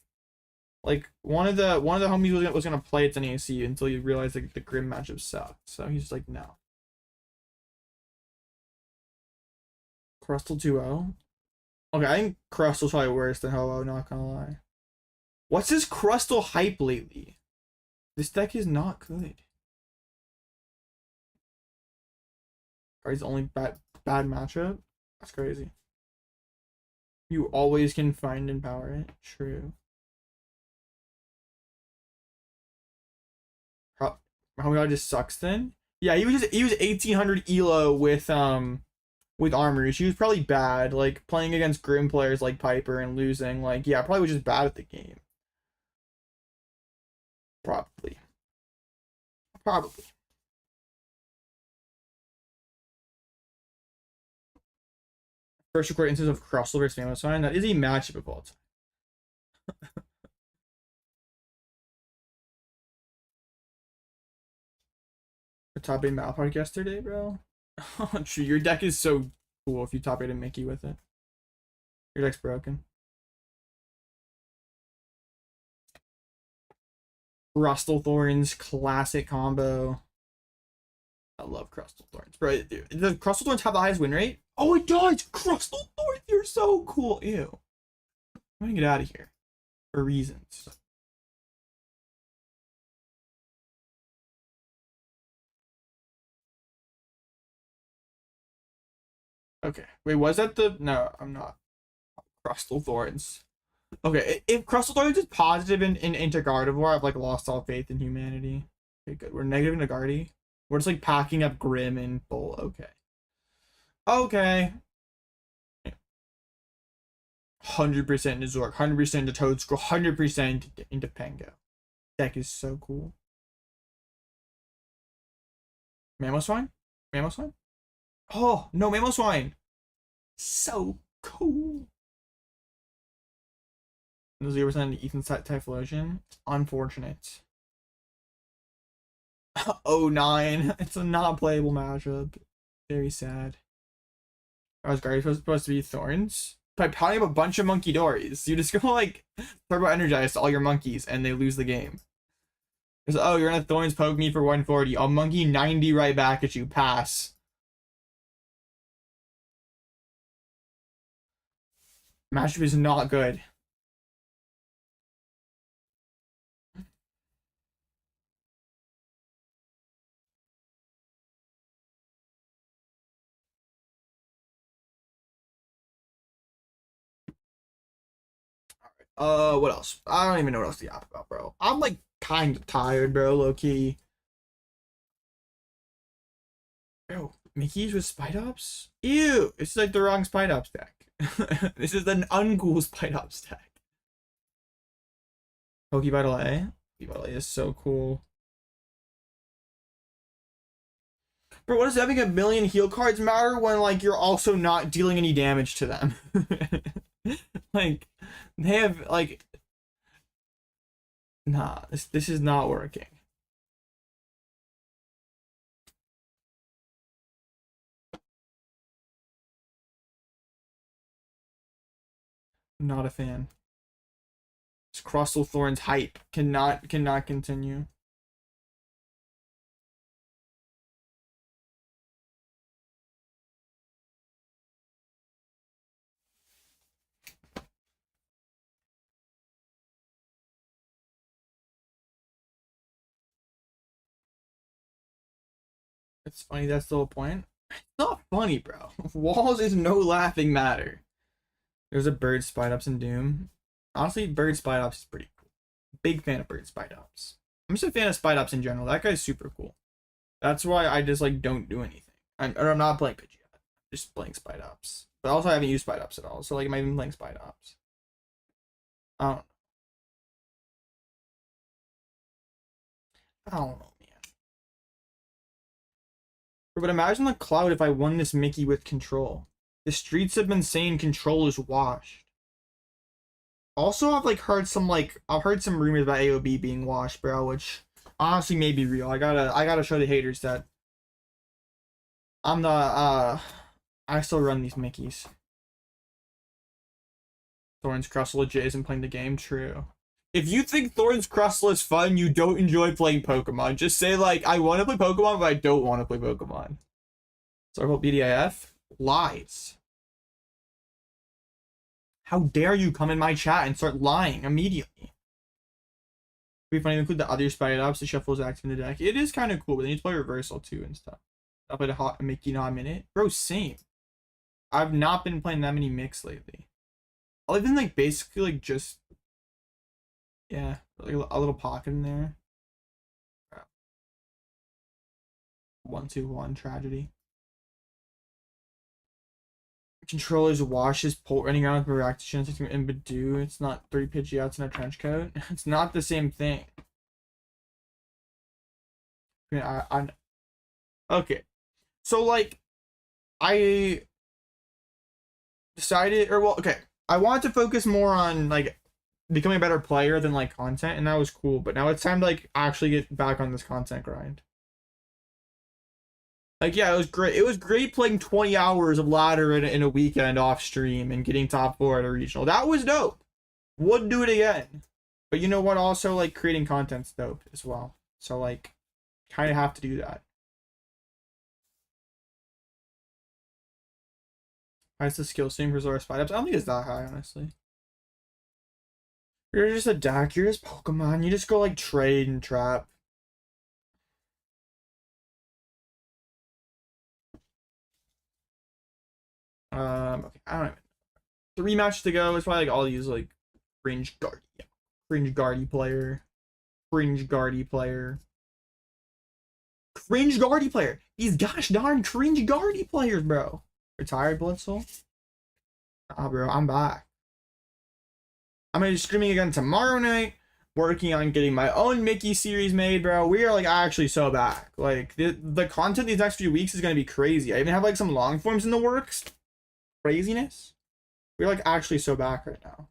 Like one of the homies was gonna play it in AC until you realized like the Grim matchup sucked. So he's like, no. Crustle 2-0. Okay, I think Crustle's probably worse than Ho-Oh, not gonna lie. What's this Crustle hype lately? This deck is not good. He's the only bad matchup? That's crazy. You always can find and power it. True. How God just sucks then? Yeah, he was 1800 elo with Armory. She was probably bad, like playing against Grim players like Piper and losing. Like, yeah, probably was just bad at the game. Probably. First record instance of Crustle versus Mammoth. That is a matchup of all time. The top 8 Malpark yesterday, bro. Oh, true. Your deck is so cool if you top 8 a Mickey with it. Your deck's broken. Crustle Thorns, classic combo. I love Crustle Thorns. Bro, does Crustle Thorns have the highest win rate? Oh, it does! Crustle Thorns, you're so cool. Ew. I'm gonna get out of here. For reasons. Okay. Wait, was that the... No, I'm not. Crustle Thorns. Okay, if Crustle Thorns is positive into Gardevoir, I've like lost all faith in humanity. Okay, good. We're negative into Guardy. We're just like packing up Grim and Bull. Okay. Okay. 100% into Zork, 100% into Toadscroll, 100% into Pango. Deck is so cool. Mamoswine? Mamoswine? Oh, no, Mamoswine! So cool. 0% Ethan Typhlosion. Unfortunate. Oh, 9. It's a not playable matchup. Very sad. I was supposed to be Thorns. By piling up a bunch of Munkidoris, you just go like Turbo Energize to all your monkeys and they lose the game. Because, oh, you're gonna Thorns poke me for 140. I'll monkey 90 right back at you. Pass. Matchup is not good. What else? I don't even know what else to yap about, bro. I'm like kind of tired, bro, low key. Bro, Mickey's with Spidops? Ew! It's like the wrong Spidops deck. This is an uncool Spidops deck. Pokeball A is so cool. Bro, what does having a million heal cards matter when like you're also not dealing any damage to them? Like, they have like, nah, this is not working. Not a fan. This Crustle Thorns hype cannot continue. It's funny, that's the whole point. It's not funny, bro. Walls is no laughing matter. There's a Bird Spidops in Doom. Honestly, Bird Spidops is pretty cool. Big fan of Bird Spidops. I'm just a fan of Spidops in general. That guy's super cool. That's why I just like don't do anything. I'm not playing Pidgeot. I'm just playing Spidops. But also I haven't used Spidops at all. So like am I even playing Spidops? I don't know. I don't know, man. But imagine the cloud if I won this Mickey with control. The streets have been saying control is washed. Also, I've heard some rumors about AOB being washed, bro, which honestly may be real. I gotta show the haters that I'm not I still run these Mickeys. Thorns Crustle legit isn't playing the game. True. If you think Thorns Crustle is fun, you don't enjoy playing Pokemon. Just say like, I want to play Pokemon, but I don't want to play Pokemon. Sorry about BDIF. Lies. How dare you come in my chat and start lying immediately? It'd be funny to include the other Spidops to shuffles active in the deck. It is kind of cool, but they need to play Reversal too and stuff. I played a Mickey not a minute. Bro, same. I've not been playing that many mix lately. I've been like basically like just, yeah, like a little pocket in there. 1-2-1 tragedy. Controllers washes Polt running around with Miraculous and Badoo. It's not 3 Pidgeots in a trench coat. It's not the same thing. Okay. So like I decided, or well, okay, I wanted to focus more on like becoming a better player than like content, and that was cool, but now it's time to like actually get back on this content grind. Like, yeah, it was great. It was great playing 20 hours of ladder in a weekend off stream and getting top 4 at a regional. That was dope. Would do it again. But you know what? Also, like, creating content's dope as well. So, like, kind of have to do that. How's the skill ceiling for Zora Spidops? I don't think it's that high, honestly. You're just a deck. You're just Pokemon. You just go, like, trade and trap. Okay, I don't even. 3 matches to go. It's probably like all these like cringe guardy player. These gosh darn cringe guardy players, bro. Retired Blitzel? Ah, bro, I'm back. I'm gonna be streaming again tomorrow night, working on getting my own Mickey series made, bro. We are like actually so back. Like the content these next few weeks is gonna be crazy. I even have like some long forms in the works. Craziness. We're like actually so back right now.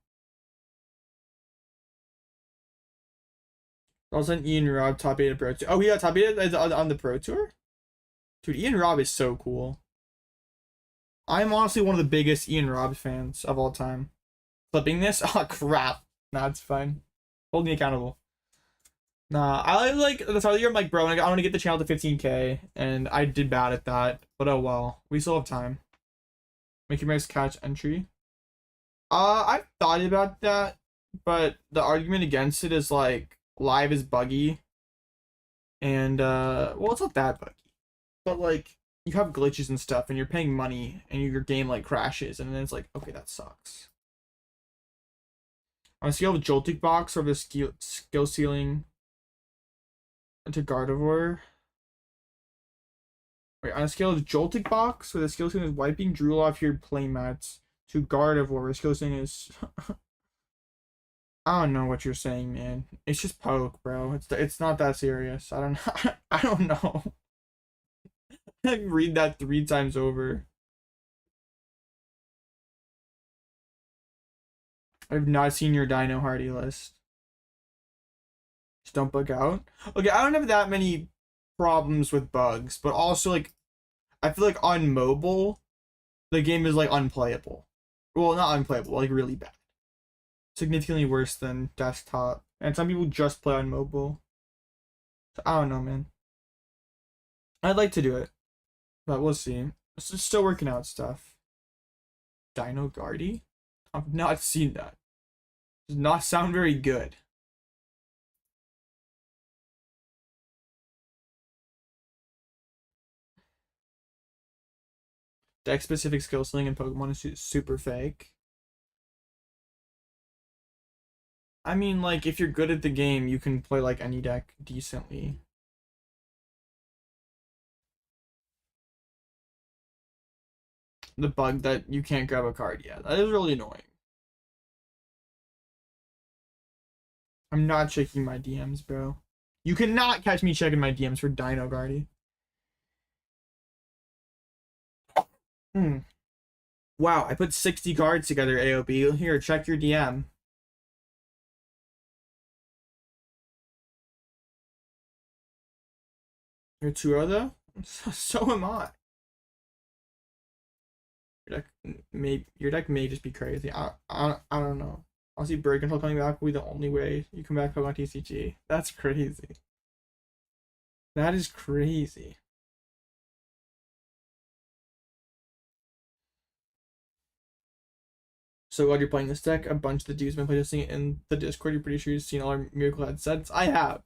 Also, Ian Robb top 8 at Pro Tour. Oh, yeah, top 8 on the Pro Tour? Dude, Ian Robb is so cool. I'm honestly one of the biggest Ian Robb fans of all time. Flipping this? Oh, crap. Nah, it's fine. Hold me accountable. Nah, I like the start of the year, I'm like, bro, I want to get the channel to 15K, and I did bad at that. But oh well. We still have time. Mickey Mouse catch entry. I've thought about that, but the argument against it is like, live is buggy. And, well, it's not that buggy. But, like, you have glitches and stuff, and you're paying money, and your game, like, crashes, and then it's like, okay, that sucks. On a scale of Joltik Box or the skill ceiling to Gardevoir. Wait, on a scale of Joltik Box, where the skill ceiling is wiping drool off your playmats, to Gardevoir, where the skill ceiling is... I don't know what you're saying, man. It's just poke, bro. It's not that serious. I don't know. I read that 3 times over. I've not seen your Dino Hardy list. Just don't bug out. Okay, I don't have that many problems with bugs, but also like I feel like on mobile, the game is like unplayable. Well, not unplayable, like really bad. Significantly worse than desktop. And some people just play on mobile. So I don't know, man. I'd like to do it, but we'll see. It's just still working out stuff. Dino Guardy? I've not seen that. Does not sound very good. Deck specific skill ceiling in Pokemon is super fake. I mean, like, if you're good at the game, you can play, like, any deck decently. The bug that you can't grab a card yet. That is really annoying. I'm not checking my DMs, bro. You cannot catch me checking my DMs for Dino Guardy. Wow, I put 60 cards together, AOB. Here, check your DM. You're 2-0 though? So am I. Your deck may just be crazy. I don't know. Honestly, Bird Control coming back will be the only way you come back Pokemon TCG. That's crazy. That is crazy. So glad you're playing this deck. A bunch of the dudes have been playtesting it in the Discord. You're pretty sure you've seen all our Miracle Head sets. I have.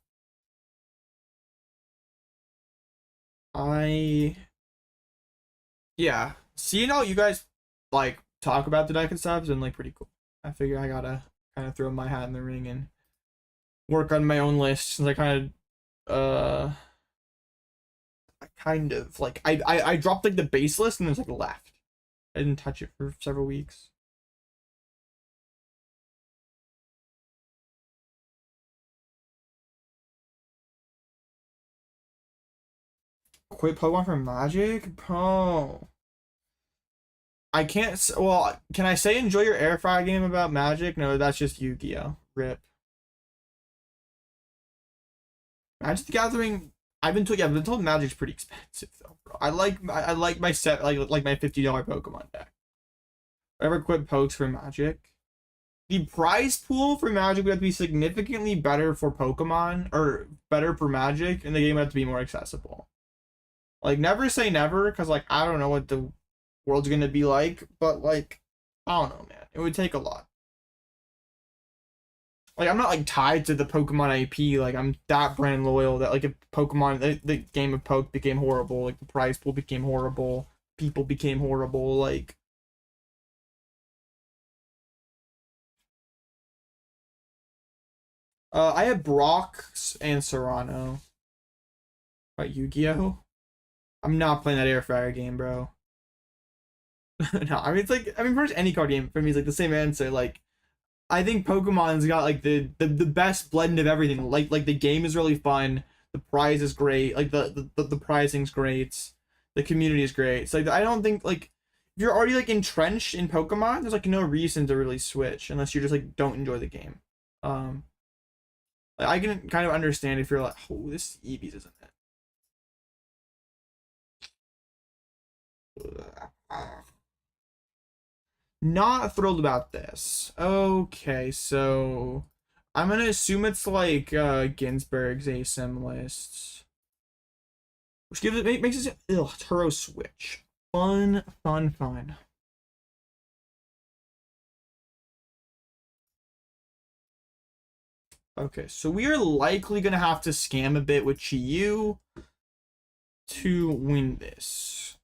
Yeah. Seeing all you guys like talk about the deck and stuff has been like pretty cool. I figure I gotta kind of throw my hat in the ring and work on my own list since I kind of like I dropped like the base list and then it's like left. I didn't touch it for several weeks. Quit Pokemon for Magic? Bro. I can't. Well, can I say enjoy your air fryer game about Magic? No, that's just Yu-Gi-Oh. Rip. Magic the Gathering. I've been told Magic's pretty expensive though, bro. I like my set like my $50 Pokemon deck. If I ever quit pokes for Magic. The prize pool for Magic would have to be significantly better for Pokemon or better for Magic, and the game would have to be more accessible. Like never say never, because like I don't know what the world's gonna be like, but like I don't know, man. It would take a lot. Like I'm not like tied to the Pokemon IP. Like I'm that brand loyal that like if Pokemon the game of Poke became horrible, like the prize pool became horrible, people became horrible, like I have Brock and Cyrano. What, Yu-Gi-Oh? I'm not playing that air fryer game, bro. No, I mean it's like pretty much any card game for me is like the same answer. Like I think Pokemon's got like the best blend of everything. Like the game is really fun, the prize is great, like the prizing's great, the community is great. So like I don't think like if you're already like entrenched in Pokemon, there's like no reason to really switch unless you just like don't enjoy the game. Like, I can kind of understand if you're like, oh, this Eevees isn't it. Not thrilled about this. Okay, so I'm gonna assume it's like Ginsburg's ASIM list, which gives it makes it Turo switch. Fun. Okay, so we are likely gonna have to scam a bit with Chiyu to win this.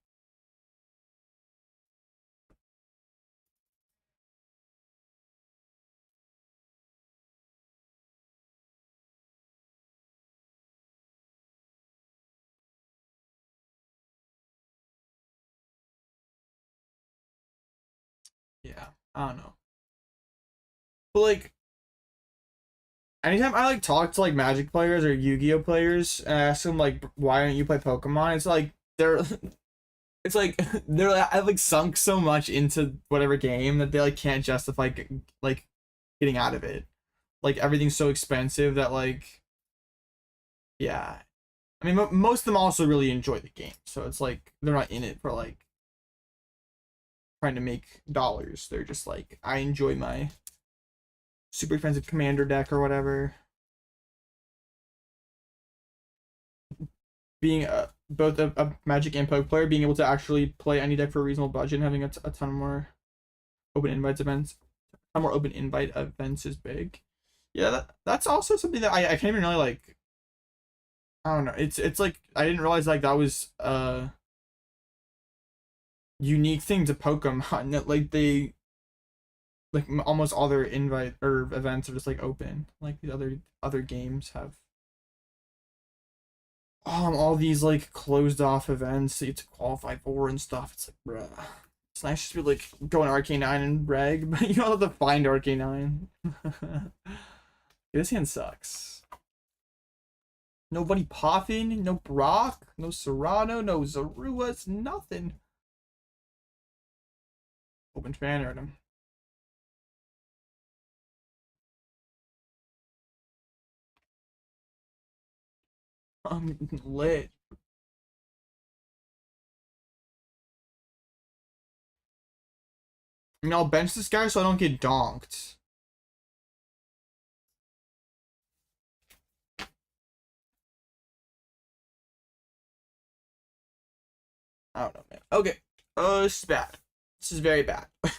Yeah, I don't know. But like anytime I like talk to like Magic players or Yu-Gi-Oh players and I ask them like why don't you play Pokemon, it's like they're it's like they're like, I've like sunk so much into whatever game that they like can't justify like getting out of it. Like everything's so expensive that like yeah. I mean most of them also really enjoy the game, so it's like they're not in it for like trying to make dollars. They're just like I enjoy my super expensive commander deck or whatever. Being both a Magic and Poke player, being able to actually play any deck for a reasonable budget and having a ton more open invite events, is big. Yeah, that's also something that I can't even really like. I don't know. It's like I didn't realize like that was a unique thing to Pokemon. That like they like almost all their invite or events are just like open. Like the other games have all these like closed off events that you have to qualify for and stuff. It's like bruh. It's nice to be like going Arcanine and brag, but you don't have to find Arcanine. This hand sucks. Nobody Poffin, no Brock, no Cyrano, no Zorua, it's nothing. Open fan art him. I'm lit. I mean, I'll bench this guy so I don't get donked. I don't know, man. Okay. This is bad. This is very bad. This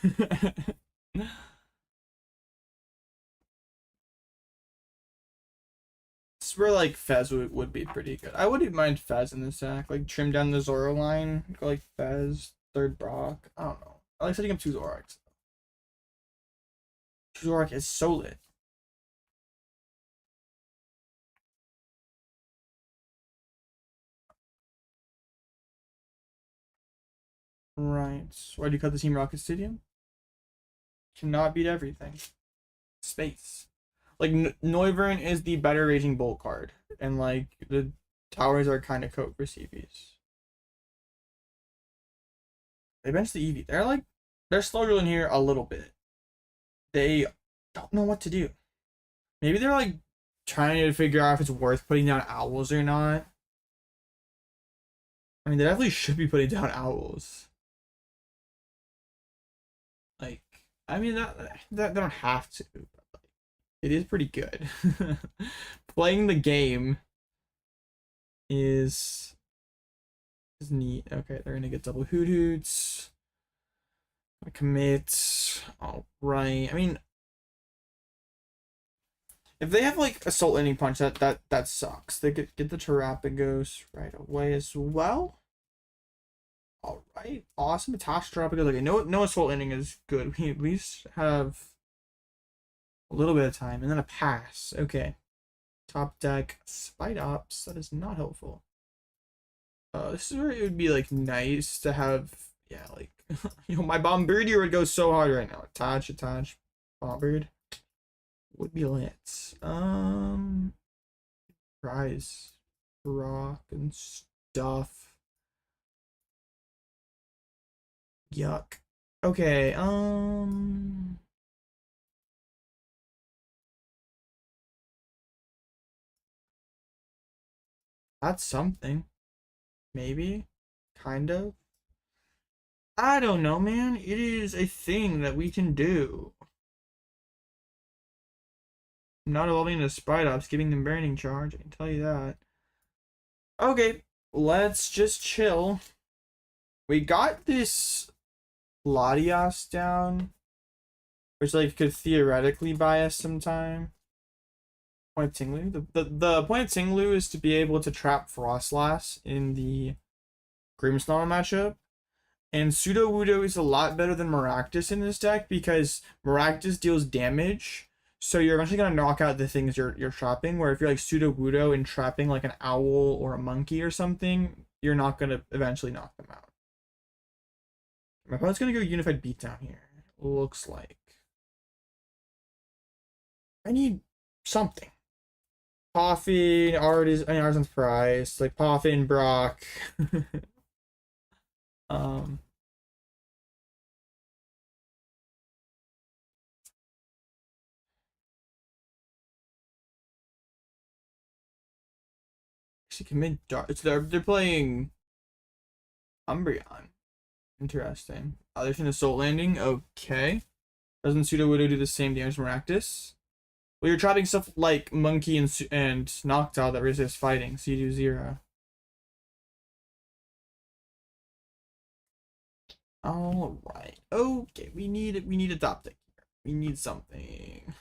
is where like Fez would be pretty good. I wouldn't mind Fez in this deck. Like trim down the Zoro line. Go like Fez, third Brock. I don't know. I like setting up two Zoroarks. Zoroark is so lit. Right. Why do you cut the Team Rocket Stadium? Cannot beat everything. Space. Like Noivern is the better Raging Bolt card, and like the towers are kind of coat for CVs. They bench the Eevee. They're slow rolling here a little bit. They don't know what to do. Maybe they're like trying to figure out if it's worth putting down owls or not. I mean, they definitely should be putting down owls. Like, I mean that they don't have to. But like, it is pretty good. Playing the game is neat. Okay, they're gonna get double hoots. Commit. All right. I mean, if they have like Assault Ending Punch, that sucks. They could get the Terrapagos right away as well. All right, awesome. Attach Terrapagos. Okay, no Assault Ending is good. We at least have a little bit of time, and then a pass. Okay. Top deck Spidops. That is not helpful. This is where it would be like nice to have Yeah, like, my Bombardier would go so hard right now. Attach, Bombard would be lit. Prize, rock and stuff. Yuck. Okay, that's something. Maybe. Kind of. I don't know, man. It is a thing that we can do. I'm not evolving into Spidops, giving them burning charge. I can tell you that. Okay, let's just chill. We got this Latias down, which like could theoretically buy us some time. Point of Ting-Lu. The point of Ting-Lu is to be able to trap Frostlass in the Grimmsnarl matchup. And Sudowoodo is a lot better than Maractus in this deck because Maractus deals damage. So you're eventually gonna knock out the things you're trapping. Where if you're like Sudowoodo and trapping like an owl or a monkey or something, you're not gonna eventually knock them out. My opponent's gonna go Unified Beatdown here. Looks like. I need something. Poffin, Artazon's Price, like Poffin, Brock. She commit dark. They're playing Umbreon. Interesting. They're in the Soul Landing. Okay. Doesn't Sudowoodo do the same damage as Maractus? Well, you're trapping stuff like Monkey and Noctowl that resist fighting, so you do 0. All right. Okay, we need a top deck here. We need something.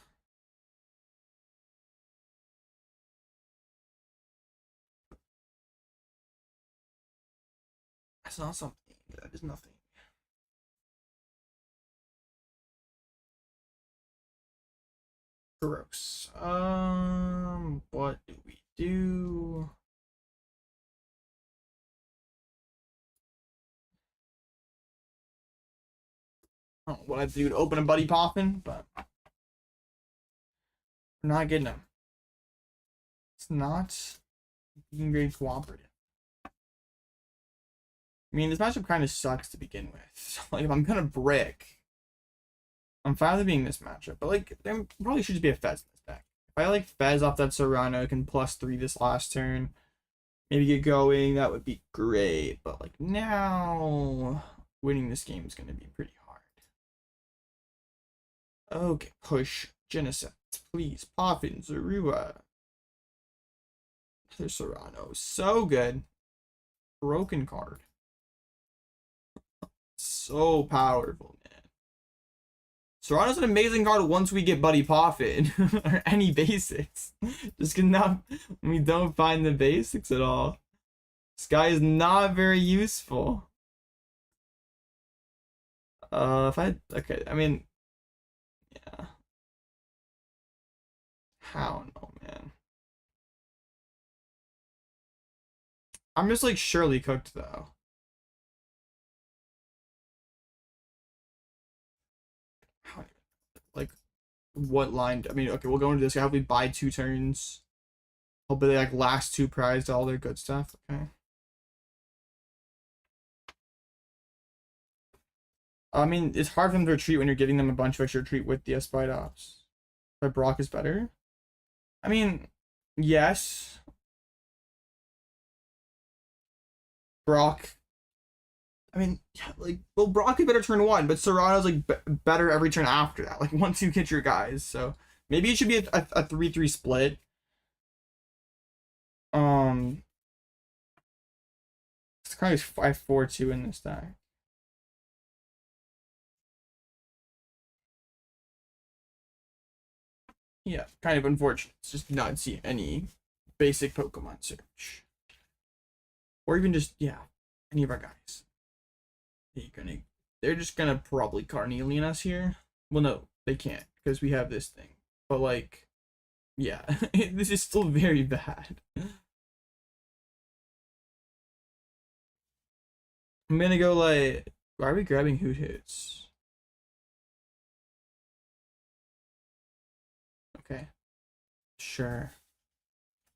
That's not something. That is nothing. Gross. What do we do? I don't know what I have to do to open a Buddy Poffin, but we're not getting him. It's not being very cooperative. I mean, this matchup kind of sucks to begin with. So, like, if I'm gonna brick, I'm fine with being this matchup. But, like, there probably should just be a Fez in this deck. If I, like, Fez off that Cyrano, can +3 this last turn, maybe get going, that would be great. But, like, now, winning this game is going to be pretty hard. Okay, push. Genesect, please. Poffin, Zorua. There's Cyrano. So good. Broken card. So powerful, man. Cyrano's an amazing card once we get Buddy Poffin or any basics. Just cannot, we don't find the basics at all. This guy is not very useful. Okay, I mean, yeah. How no, man. I'm just like surely cooked though. Like, what line? I mean, okay, we'll go into this. How we buy 2 turns. Hopefully, like last 2 prized all their good stuff. Okay. I mean, it's hard for them to retreat when you're giving them a bunch of extra retreat with the Spidops. But Brock is better. I mean, yes. Brock. I mean, yeah, like, well, Brock is better turn 1, but Cyrano's like better every turn after that. Like, once you get your guys, so maybe it should be a 3-3 split. It's kind of 5-4-2 in this deck. Yeah, kind of unfortunate. It's just not see any basic Pokemon search. Or even just, yeah, any of our guys. They're just gonna probably Carnelian us here. Well, no, they can't, because we have this thing. But, like, yeah, this is still very bad. I'm gonna go, like, Why are we grabbing Hoot Hoots? Okay. Sure.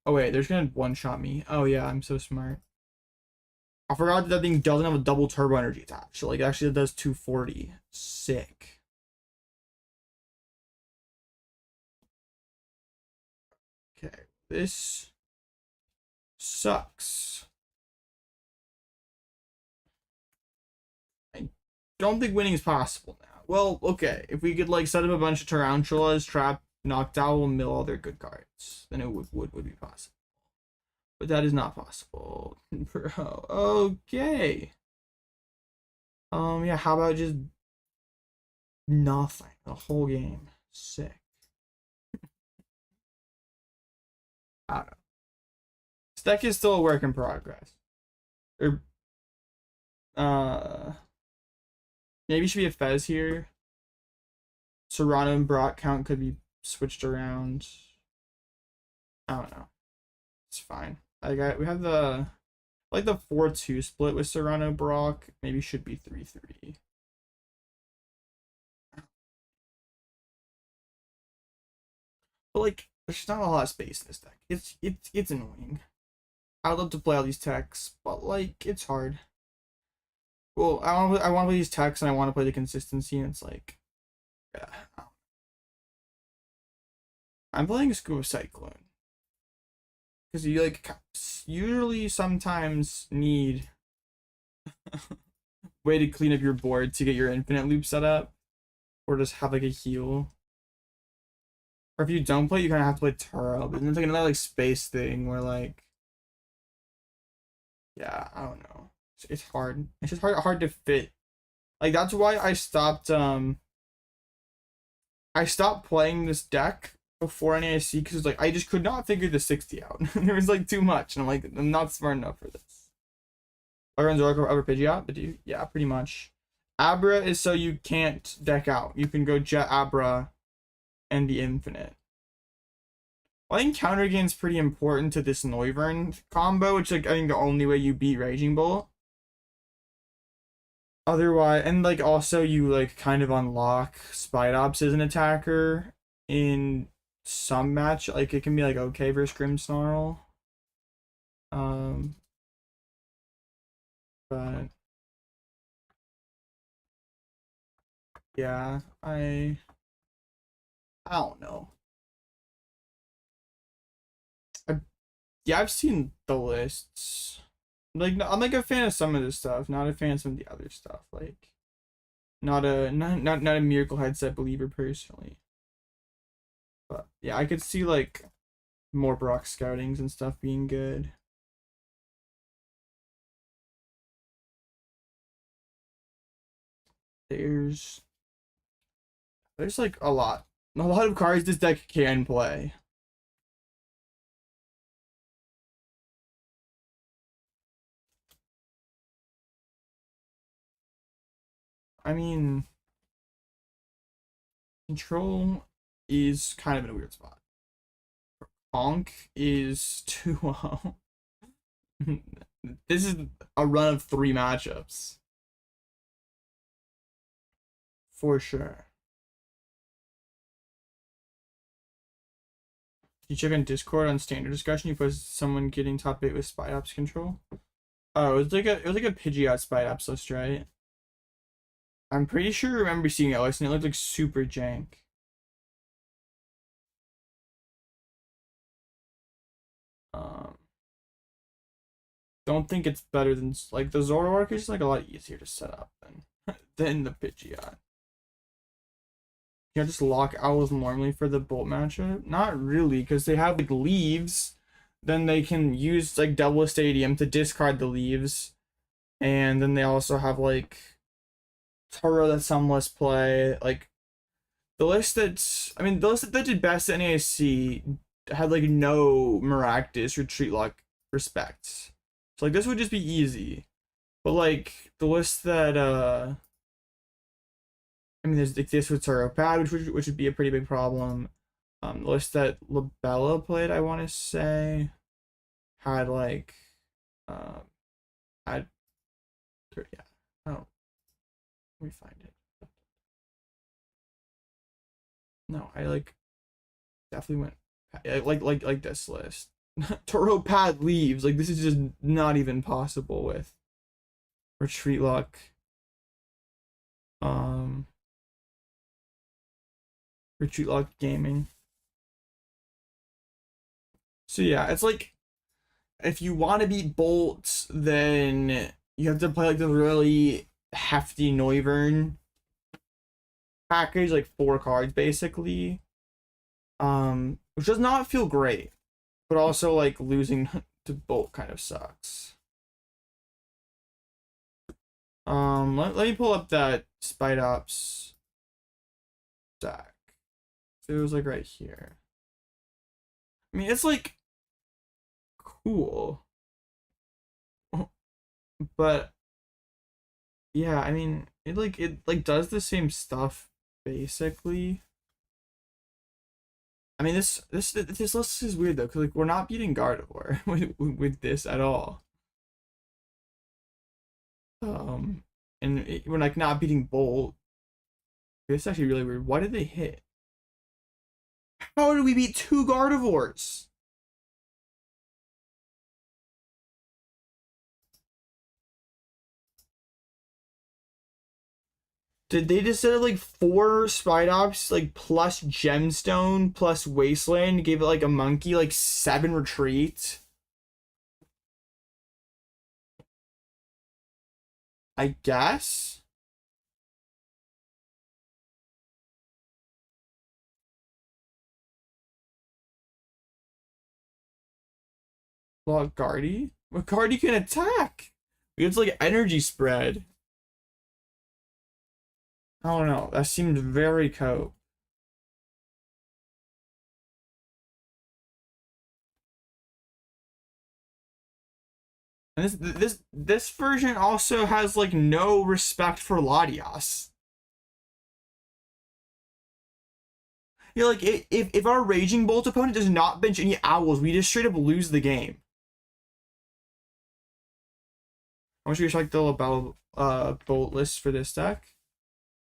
Oh wait, there's gonna one-shot me. Oh yeah, I'm so smart. I forgot that thing doesn't have a double turbo energy attached. So like actually it does 240. Sick. Okay, this sucks. I don't think winning is possible now. Well, okay, if we could like set up a bunch of Tarountulas, trap Noctowl, and mill all their good cards, then it would be possible. But that is not possible, bro. Okay. Yeah, how about just nothing the whole game? Sick. I don't know. This deck is still a work in progress. Or, maybe should be a Fez here. Cyrano and Brock count could be switched around. I don't know. It's fine. We have the like the 4-2 split with Cyrano Brock. Maybe should be 3-3. But like, there's just not a lot of space in this deck. It's annoying. I'd love to play all these techs, but like it's hard. Well, I want to play these techs and I want to play the consistency, and it's like, yeah. I'm playing a Scoop Up Cyclone because you like usually sometimes need way to clean up your board to get your infinite loop set up, or just have like a heal. Or if you don't play, you kind of have to play Taro, but then it's like another like space thing where like, yeah, I don't know. It's hard. It's just hard to fit. Like that's why I stopped playing this deck before NAIC because like I just could not figure the 60 out. There was like too much, and I'm like, I'm not smart enough for this. I run Zoroark over Pidgeot, but yeah, pretty much. Abra is so you can't deck out. You can go Jet Abra and be infinite. I think Counter Gain is pretty important to this Noivern combo, which like I think the only way you beat Raging Bolt. Otherwise, and like also you like kind of unlock Spidops as an attacker in some match. Like it can be like okay versus Grimmsnarl. But yeah, I don't know. Yeah, I've seen the lists. Like I'm like a fan of some of this stuff, not a fan of some of the other stuff. Like not a Miracle Headset believer personally. But yeah, I could see like more Brock scoutings and stuff being good. There's like a lot of cards this deck can play. I mean, control is kind of in a weird spot. Honk is too low. This is a run of 3 matchups. For sure. You check on Discord on standard discussion, you put someone getting top 8 with Spidops control. Oh, it was like a Pidgeot Spidops list, right? I'm pretty sure I remember seeing it list and it looked like super jank. Don't think it's better than like the Zoroark is just like a lot easier to set up than the Pidgeot. You just lock owls normally for the Bolt matchup? Not really, because they have like leaves. Then they can use like double stadium to discard the leaves. And then they also have like Taro that some lists play. Like the list that's the list that did best at NAIC had like no Maractus retreat lock respects. So like this would just be easy. But like the list that there's like this with Iono PAL, which would be a pretty big problem. The list that Labella played, I want to say, had like, yeah, oh, Let me find it. No, I like definitely went like this list. Tarountula PAL leaves. Like, this is just not even possible with Retreat Lock. Retreat Lock Gaming. So yeah, it's like, if you want to beat Bolt, then you have to play like the really hefty Noivern package, like 4 cards basically. Which does not feel great, but also like losing to Bolt kind of sucks. Let me pull up that Spidops deck. So it was like right here. I mean, it's like cool, but yeah, I mean, it does the same stuff basically. I mean, this list is weird though, because like we're not beating Gardevoir with this at all. And we're like not beating Bolt. It's actually really weird. Why did they hit? How did we beat 2 Gardevoirs? Did they just set up like 4 Spidops, like plus Gemstone plus Wasteland, gave it like a monkey, like 7 retreat? I guess. Well, Guardy? Well, Guardy can attack. We have like energy spread. I don't know. That seemed very cope. And this version also has like no respect for Latias. Yeah, like if our Raging Bolt opponent does not bench any owls, we just straight up lose the game. I want you to check the Labella Bolt list for this deck.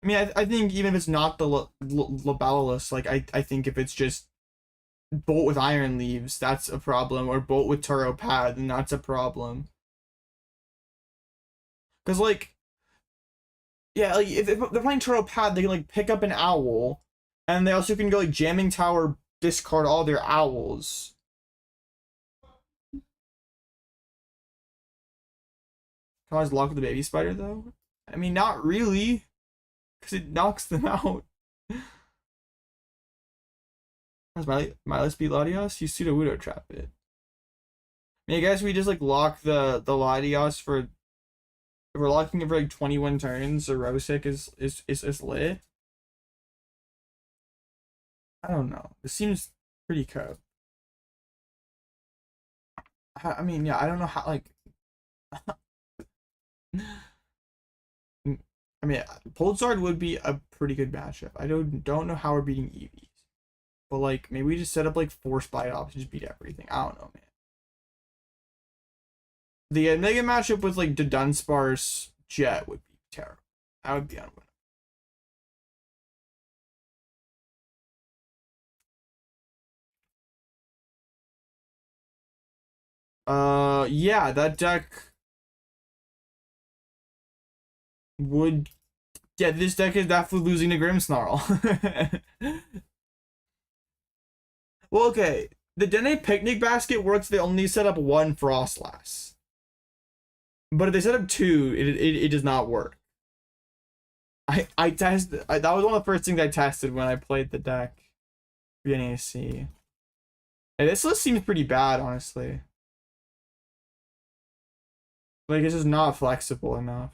I mean, I think even if it's not the Labella list, like I think if it's just Bolt with Iron Leaves, that's a problem, or Bolt with Tarountula PAL, then that's a problem. Because like, yeah, like if they're playing Tarountula PAL, they can like pick up an owl, and they also can go like Jamming Tower, discard all their owls. Can I always lock with the baby spider though? I mean, not really, because it knocks them out. Has Milas beat Latias? You Sudowoodo trap it. I mean, I guess we just like lock the Latias for, if we're locking it for like 21 turns. Xerosic is lit. I don't know. This seems pretty cope. I mean, yeah, I don't know how like. I mean, Poltzard would be a pretty good matchup. I don't know how we're beating Eevees. But like, maybe we just set up like 4 Spidops and just beat everything. I don't know, man. The mega matchup with like the Dunsparce Jet would be terrible. That would be unwinnable. Yeah, that deck would. Yeah, this deck is definitely losing to Grimmsnarl. Well, okay. The Dedenne Picnic Basket works. They only set up 1 Frostlass. But if they set up 2, it does not work. That was one of the first things I tested when I played the deck. NAC. And this list seems pretty bad, honestly. Like, it's just not flexible enough.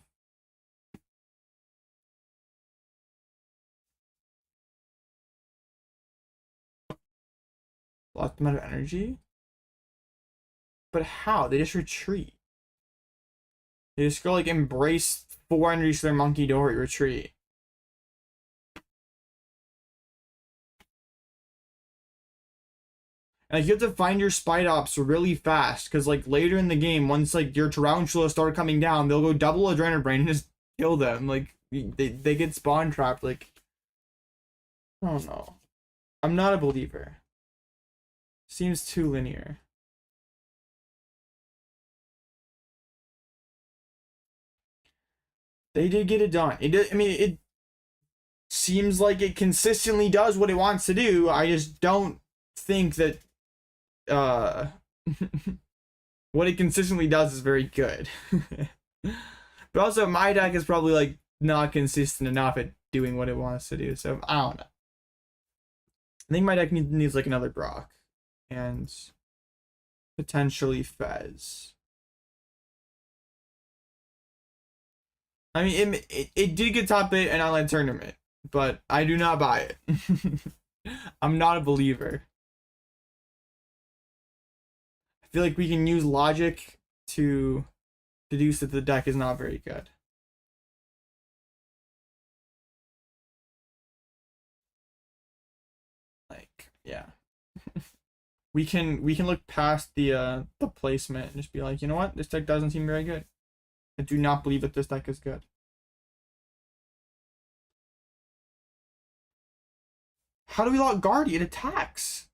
Lost amount of energy? But how? They just retreat. They just go like embrace 4 energy to their Munkidori retreat. And like, you have to find your Spidops really fast, because like later in the game, once like your Tarountula start coming down, they'll go double Adrenaline Brain and just kill them. Like, they get spawn trapped. Like, I don't know. I'm not a believer. Seems too linear. They did get it done. It did, I mean, it seems like it consistently does what it wants to do. I just don't think that what it consistently does is very good. But also my deck is probably like not consistent enough at doing what it wants to do. So I don't know. I think my deck needs like another Brock and potentially Fez. I mean, it did get top 8 in online tournament, but I do not buy it. I'm not a believer. I feel like we can use logic to deduce that the deck is not very good. Like, yeah. we can look past the placement and just be like, you know what? This deck doesn't seem very good. I do not believe that this deck is good. How do we lock Guardy? It attacks.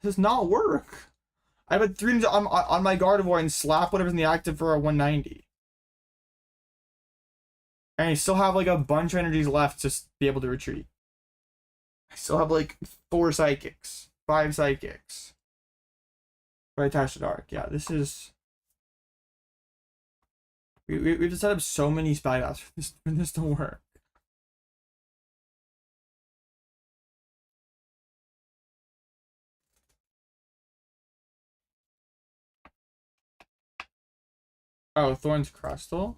This does not work. I have a 3 on my Gardevoir and slap whatever's in the active for a 190. And I still have like a bunch of energies left to be able to retreat. I still have like 4 psychics, 5 psychics. Right, attached to Dark. Yeah, this is. We have to set up so many Spidops for this to work. Oh, Thorn's Crustle.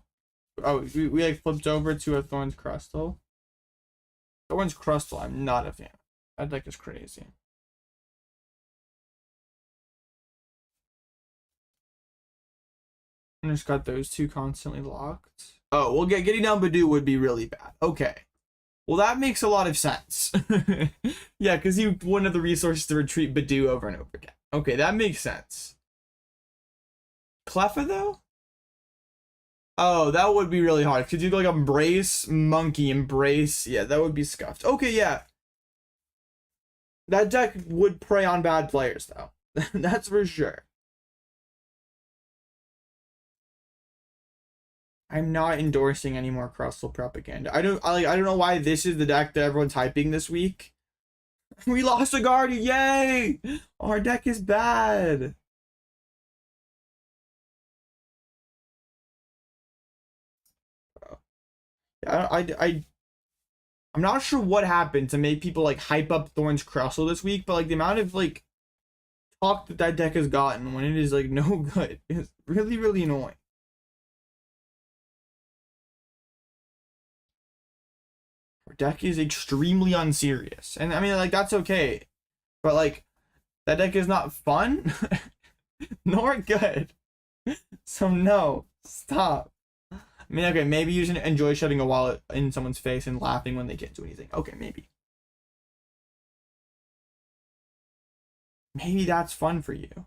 Oh, we like flipped over to a Thorn's Crustle. Thorn's Crustle, I'm not a fan. That deck is crazy. I just got those 2 constantly locked. Oh, well, getting down Badoo would be really bad. Okay. Well, that makes a lot of sense. Yeah, because you wouldn't have the resources to retreat Badoo over and over again. Okay, that makes sense. Cleffa, though? Oh, that would be really hard. Could you like Embrace, Monkey, Embrace? Yeah, that would be scuffed. Okay, yeah. That deck would prey on bad players, though. That's for sure. I'm not endorsing any more Crustle propaganda. I don't know why this is the deck that everyone's hyping this week. We lost a Guardian, yay! Our deck is bad. I'm not sure what happened to make people like hype up Thorn's Crustle this week, but like the amount of like talk that deck has gotten when it is like no good is really, really annoying. Our deck is extremely unserious, and I mean like that's okay, but like that deck is not fun nor good. So no, stop. I mean, okay, maybe you should enjoy shutting a wallet in someone's face and laughing when they can't do anything. Okay, maybe. Maybe that's fun for you.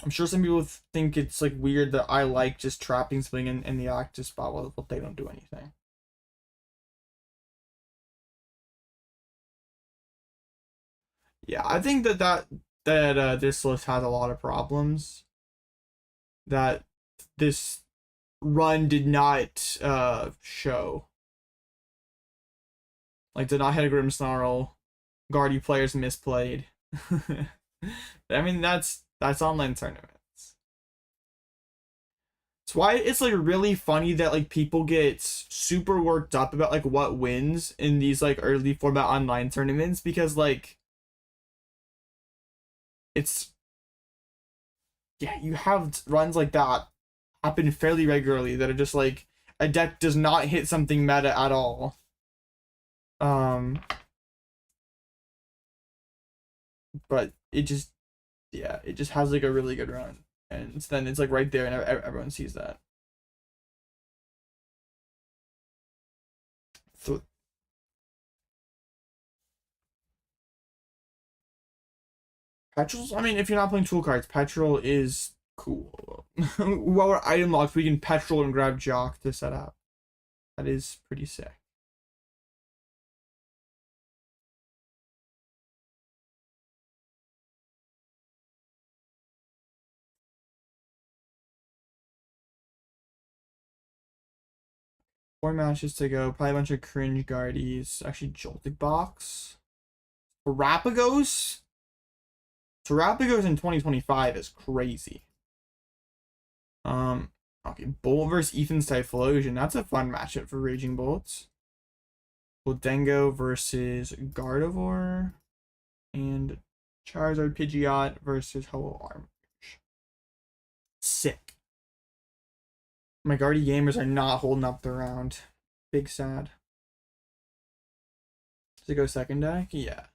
I'm sure some people think it's like weird that I like just trapping something in the active spot while they don't do anything. Yeah, I think that this list has a lot of problems. That this run did not show. Like did not hit a Grimmsnarl. Guardy players misplayed. I mean that's online tournaments. It's why it's like really funny that like people get super worked up about like what wins in these like early format online tournaments, because like it's, yeah, you have runs like that happen fairly regularly that are just like a deck does not hit something meta at all. But it just, yeah, it just has like a really good run, and then it's like right there and everyone sees that. So Petrol's, I mean, if you're not playing tool cards, Petrol is cool. While we're item locked, we can petrol and grab Jock to set up. That is pretty sick. Four matches to go. Probably a bunch of cringe guardies. Actually, Joltik box. Terrapagos? Terrapagos in 2025 is crazy. Okay, Bolt versus Ethan's Typhlosion. That's a fun matchup for Raging Bolts. Boldengo versus Gardevoir. And Charizard Pidgeot versus Ho-Oh Armage. Sick. My Guardy gamers are not holding up the round. Big sad. Does it go second deck? Yeah.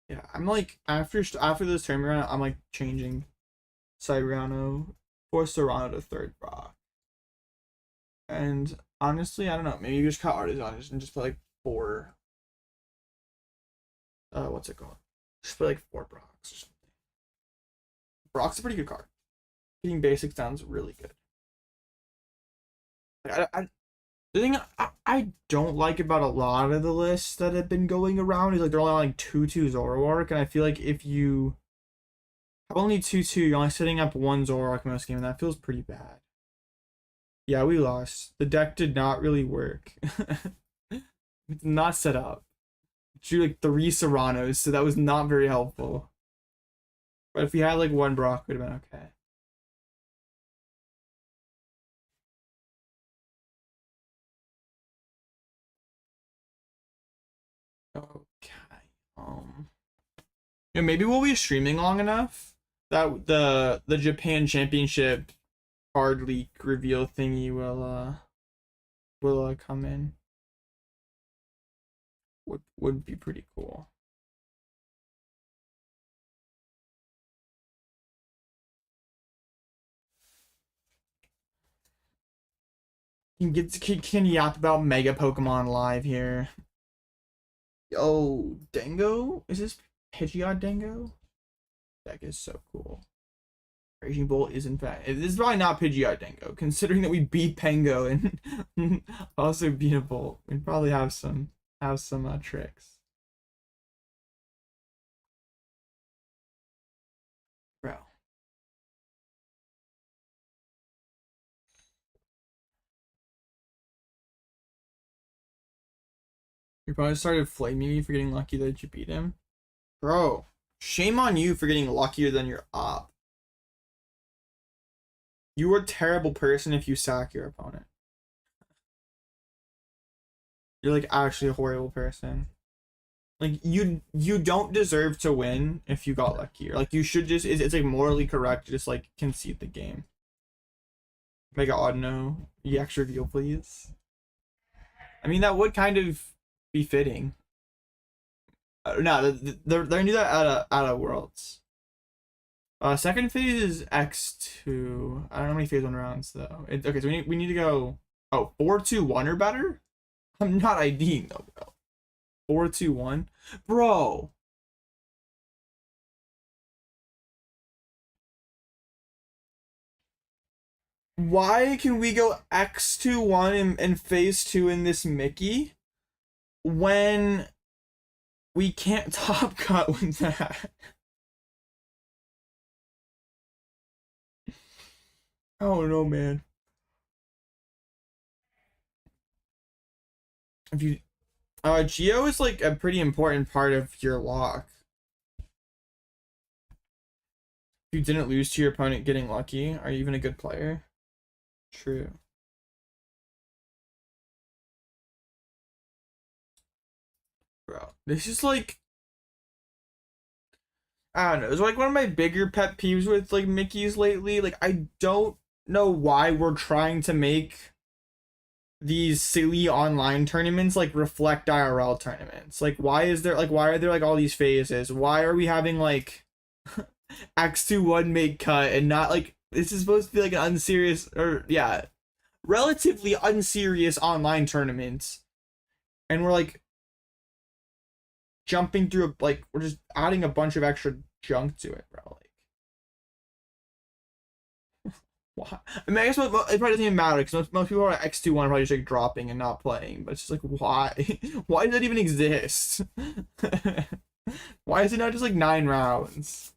Yeah, I'm like after this tournament round, I'm like changing Cyrano for Serrano to third Brock. And honestly, I don't know. Maybe you just cut Artazon and just play like 4. What's it called? Just play like 4 Brocks or something. Brock's a pretty good card. Getting basic sounds really good. The thing I don't like about a lot of the lists that have been going around is like they're only like 2/2 Zoroark, and I feel like if you have only 2/2, you're only setting up 1 Zoroark most game, and that feels pretty bad. Yeah, we lost. The deck did not really work. It's not set up. It drew like 3 Serranos, so that was not very helpful. But if we had like 1 Brock, it would have been okay. Okay. Yeah, maybe we'll be streaming long enough that the Japan Championship card leak reveal thingy will come in. Would be pretty cool. Can yap about Mega Pokemon live here. Oh, Dango? Is this Pidgeot Dango? Deck is so cool. Raging Bolt is in fact. This is probably not Pidgeot Dango, considering that we beat Pango and also beat a Bolt. We probably have some tricks. Bro. You probably started flaming me for getting lucky that you beat him. Bro, shame on you for getting luckier than your op. You are a terrible person if you sack your opponent. You're like actually a horrible person. Like you don't deserve to win if you got luckier. Like you should just it's like morally correct to just like concede the game. Mega Audino, EX reveal please. I mean that would kind of be fitting. No, they're gonna do that out of Worlds. Second phase is X2. I don't know how many phase 1 rounds though. Okay, so we need to go 4-2-1 or better. I'm not IDing though, bro. 4-2-1, bro. Why can we go X2-1 and phase 2 in this Mickey when we can't top cut with that? Oh no, man. If you Geo is like a pretty important part of your lock. If you didn't lose to your opponent getting lucky, are you even a good player? True. Bro, this is like I don't know. It's like one of my bigger pet peeves with like Mickey's lately. Like I don't know why we're trying to make these silly online tournaments like reflect IRL tournaments. Like why are there like all these phases? Why are we having like X2-1 make cut and not like this is supposed to be like an unserious or yeah, relatively unserious online tournament. And we're like jumping through like we're just adding a bunch of extra junk to it, bro. Like, why? I mean, I guess it probably doesn't even matter because most people are at X21 probably just like dropping and not playing. But it's just like, why? Why does that even exist? Why is it not just like 9 rounds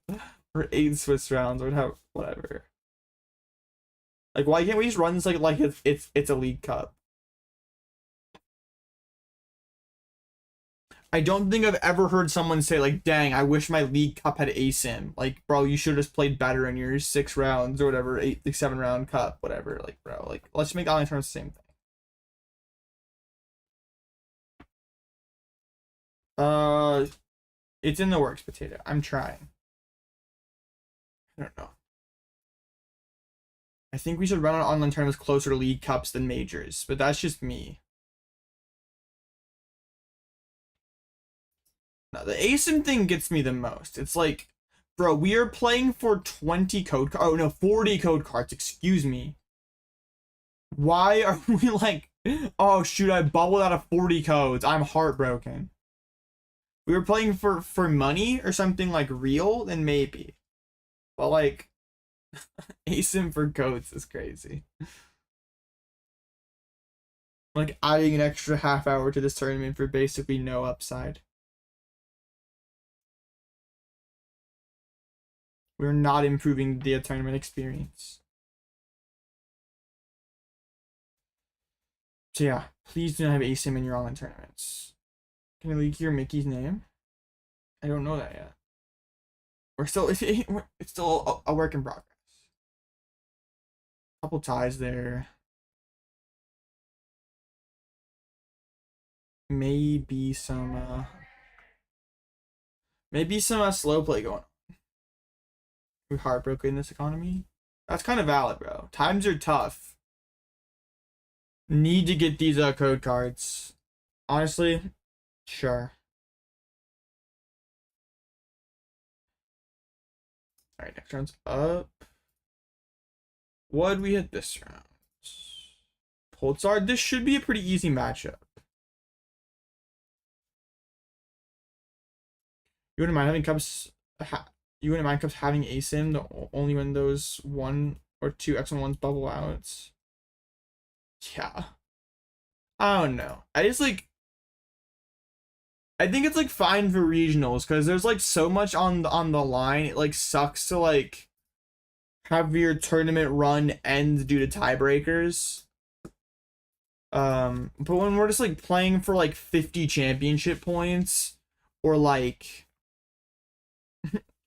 or 8 Swiss rounds or whatever? Like, why can't we just run this like it's a League Cup? I don't think I've ever heard someone say like, dang, I wish my League Cup had ASIM. Like, bro, you should have just played better in your 6 rounds or whatever, 7 round cup, whatever. Like, bro, like, let's make the online tournaments the same thing. It's in the works, Potato. I'm trying. I don't know. I think we should run on online tournaments closer to League Cups than Majors, but that's just me. No, the ASIM thing gets me the most. It's like, bro, we are playing for 20 code cards. Oh, no, 40 code cards. Excuse me. Why are we like, oh, shoot, I bubbled out of 40 codes. I'm heartbroken. We were playing for money or something like real, then maybe. But like, ASIM for codes is crazy. Like adding an extra half hour to this tournament for basically no upside. We're not improving the tournament experience. So yeah, please do not have ASIM in your online tournaments. Can I leak your Mickey's name? I don't know that yet. It's still a work in progress. Couple ties there. Maybe some slow play going on. We're heartbroken in this economy. That's kind of valid, bro. Times are tough. Need to get these code cards. Honestly, sure. Alright, next round's up. What'd we hit this round? Poltzar. This should be a pretty easy matchup. You wouldn't mind having cups. You wouldn't mind cups having ASIM only when those 1 or 2 X1s bubble out. Yeah. I don't know. I think it's like fine for regionals because there's like so much on the line. It like sucks to like have your tournament run end due to tiebreakers. But when we're just like playing for like 50 championship points or like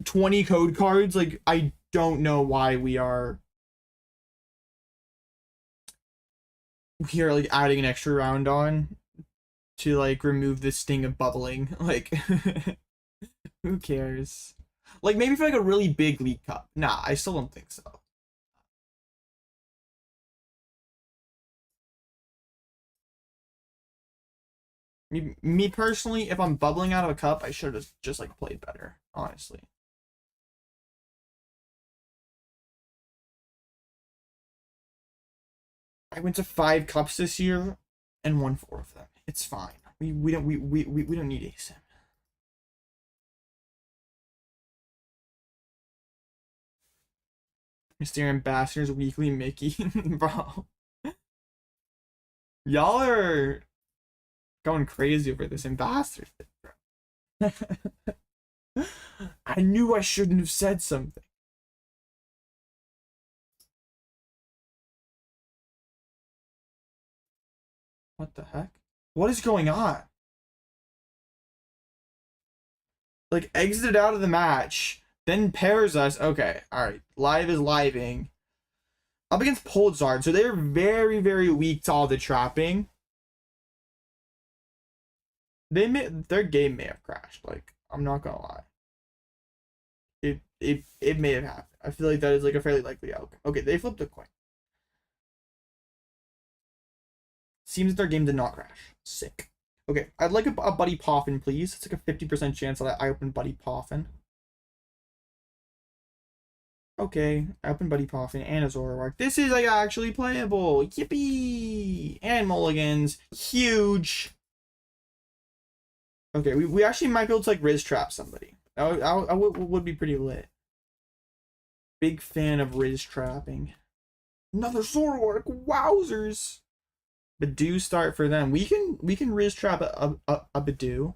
20 code cards, like I don't know why we are like adding an extra round on to like remove the sting of bubbling. Like who cares? Like maybe for like a really big League Cup. Nah, I still don't think so. Me personally, if I'm bubbling out of a cup, I should have just like played better, honestly. I went to 5 cups this year and won 4 of them. It's fine. We don't need ASIM. Mr. Ambassador's Weekly Mickey. Bro. Y'all are going crazy over this ambassador thing, bro. I knew I shouldn't have said something. What the heck? What is going on? Like, exited out of the match, then pairs us. Okay, alright. Live is living. Up against Poltzar, so they're very, very weak to all the trapping. Their game may have crashed, like, I'm not gonna lie. It may have happened. I feel like that is like a fairly likely outcome. Okay, they flipped a coin. Seems that their game did not crash. Sick. Okay, I'd like a Buddy Poffin, please. It's like a 50% chance that I open Buddy Poffin. Okay, I open Buddy Poffin and a Zoroark. This is like actually playable. Yippee! And mulligans. Huge. Okay, we actually might be able to like Riz Trap somebody. I would be pretty lit. Big fan of Riz Trapping. Another Zoroark, wowzers! Badoo start for them. We can Riz Trap a Badoo.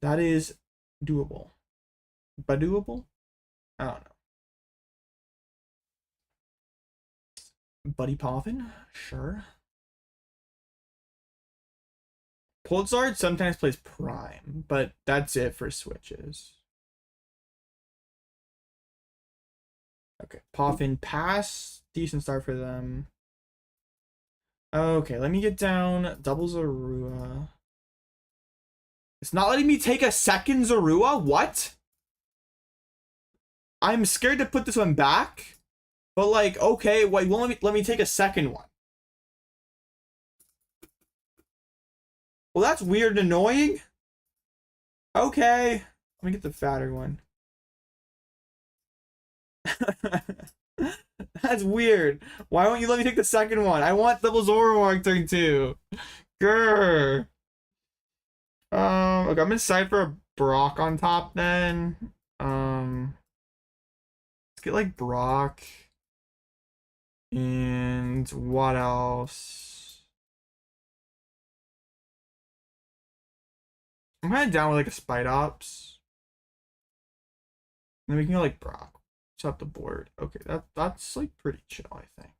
That is doable. Badooable? I don't know. Buddy Poffin? Sure. Poltzard sometimes plays Prime, but that's it for switches. Okay, Poffin pass. Decent start for them. Okay, let me get down. Double Zorua. It's not letting me take a second Zorua? What? I'm scared to put this one back. But like, okay, wait, well, let me take a second one. Well, that's weird and annoying. Okay. Let me get the fatter one. That's weird. Why won't you let me take the second one? I want double Zoroark turn 2. Grr. Okay, I'm excited for a Brock on top then. Let's get like Brock. And what else? I'm kind of down with like a Spidops. Then we can go like Brock. Up the board. Okay, that's like pretty chill, I think.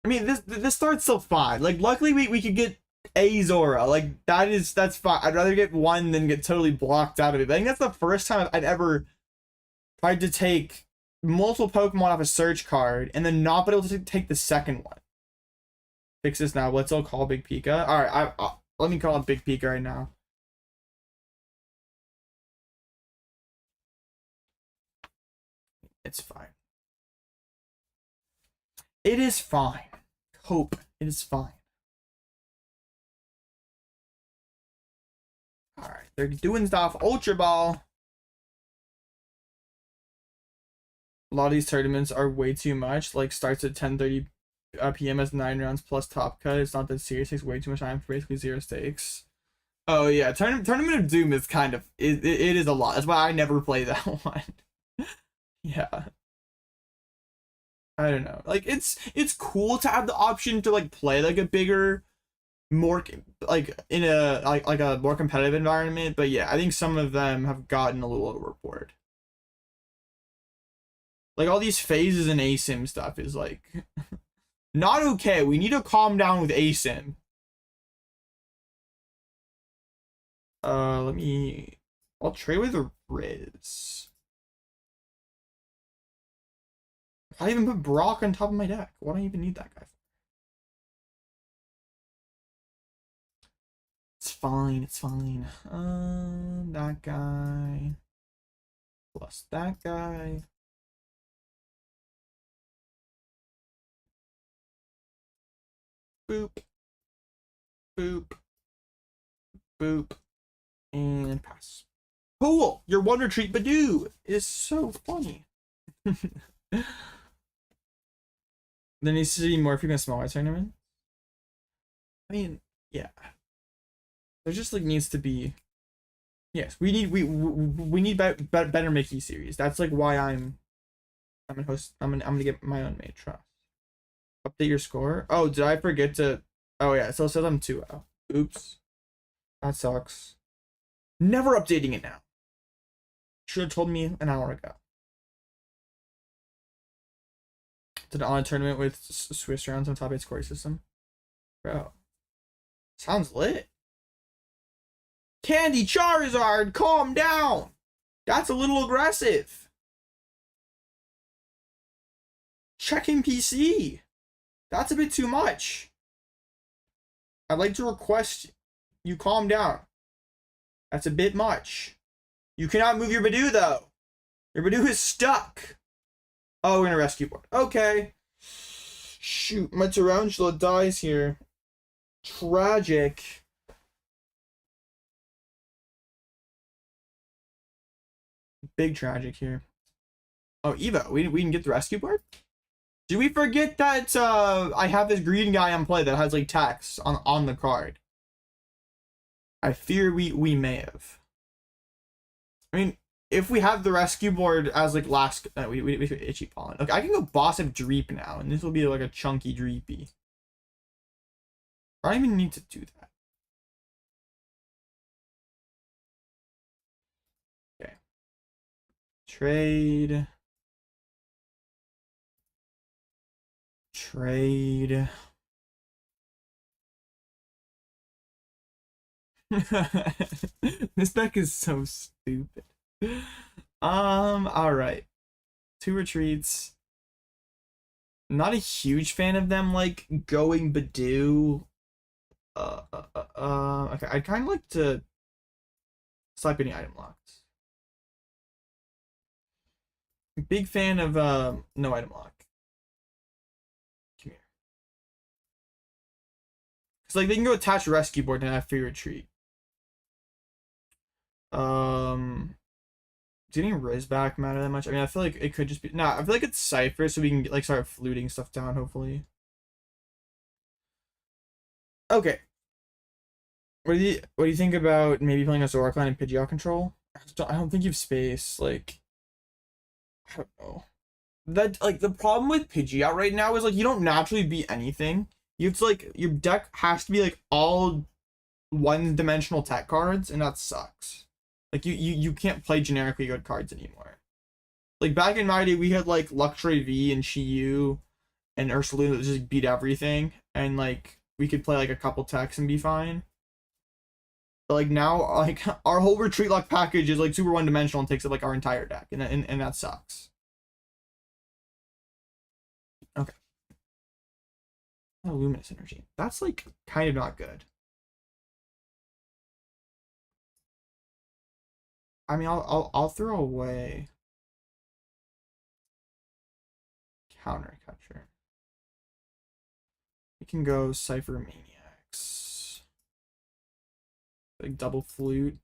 I mean, this start's still fine. Like, luckily we could get a Zora. Like, that's fine. I'd rather get one than get totally blocked out of it. But I think that's the first time I'd ever tried to take multiple Pokemon off a search card and then not be able to take the second one. Fix this now. Let's all call Big Pika. All right, let me call it Big Pika right now. It's fine. It is fine. Hope it is fine. Alright, they're doing stuff. Ultra Ball. A lot of these tournaments are way too much. Like, starts at 10:30 p.m. as 9 rounds plus top cut. It's not that serious. It takes way too much time for basically 0 stakes. Oh, yeah. Tournament of Doom is kind of... It is a lot. That's why I never play that one. Yeah. I don't know. Like, it's cool to have the option to like play like a bigger, more like in a like a more competitive environment, but yeah, I think some of them have gotten a little overboard. Like all these phases and ASIM stuff is like not okay. We need to calm down with ASIM. I'll trade with a Riz. I even put Brock on top of my deck. Why do I even need that guy for? It's fine, it's fine. That guy. Plus that guy. Boop. Boop. Boop. And pass. Cool! Your one retreat Badoo is so funny. There needs to be more frequent smaller tournament. I mean, yeah. There just like needs to be. Yes, we need better Mickey series. That's like why I'm a host. I'm gonna get my own made trust. Update your score. Oh, did I forget to? Oh yeah, so it says I'm 2-0. Oops, that sucks. Never updating it now. Should have told me an hour ago. Did on a tournament with Swiss rounds on top 8 scoring system. Bro. Sounds lit. Candy Charizard, calm down. That's a little aggressive. Checking PC. That's a bit too much. I'd like to request you calm down. That's a bit much. You cannot move your Badoo though. Your Badoo is stuck. Oh, we're gonna rescue board. Okay. Shoot, my Tarountula dies here. Tragic. Big tragic here. Oh, Evo. We can get the rescue board? Did we forget that I have this green guy on play that has like text on the card? I fear we may have. I mean, if we have the rescue board as like last, we itchy pollen. Okay, I can go boss of Dreep now, and this will be like a chunky Dreepy. I don't even need to do that. Okay. Trade. This deck is so stupid. All right. 2 retreats. Not a huge fan of them like going Badoo. Okay, I'd kind of like to select any item locks. Big fan of no item lock. Come here. Cause like they can go attach rescue board and have free retreat. Didn't Riz back matter that much? I mean, I feel like it could just be I feel like it's Cypher, so we can like start fluting stuff down hopefully. Okay. What do you think about maybe playing a Zoroark line and Pidgeot control? I don't think you have space. Like, I don't know. That like the problem with Pidgeot right now is like you don't naturally beat anything. You have to like your deck has to be like all one-dimensional tech cards, and that sucks. Like you can't play generically good cards anymore. Like back in my day, we had like Luxray V and Shiyu and Ursaluna that just beat everything, and like we could play like a couple techs and be fine. But like now, like our whole retreat lock package is like super one-dimensional and takes up like our entire deck, and that sucks. Okay. Oh, Luminous Energy. That's like kind of not good. I mean, I'll throw away Counter Catcher. We can go Ciphermaniacs. Like double flute.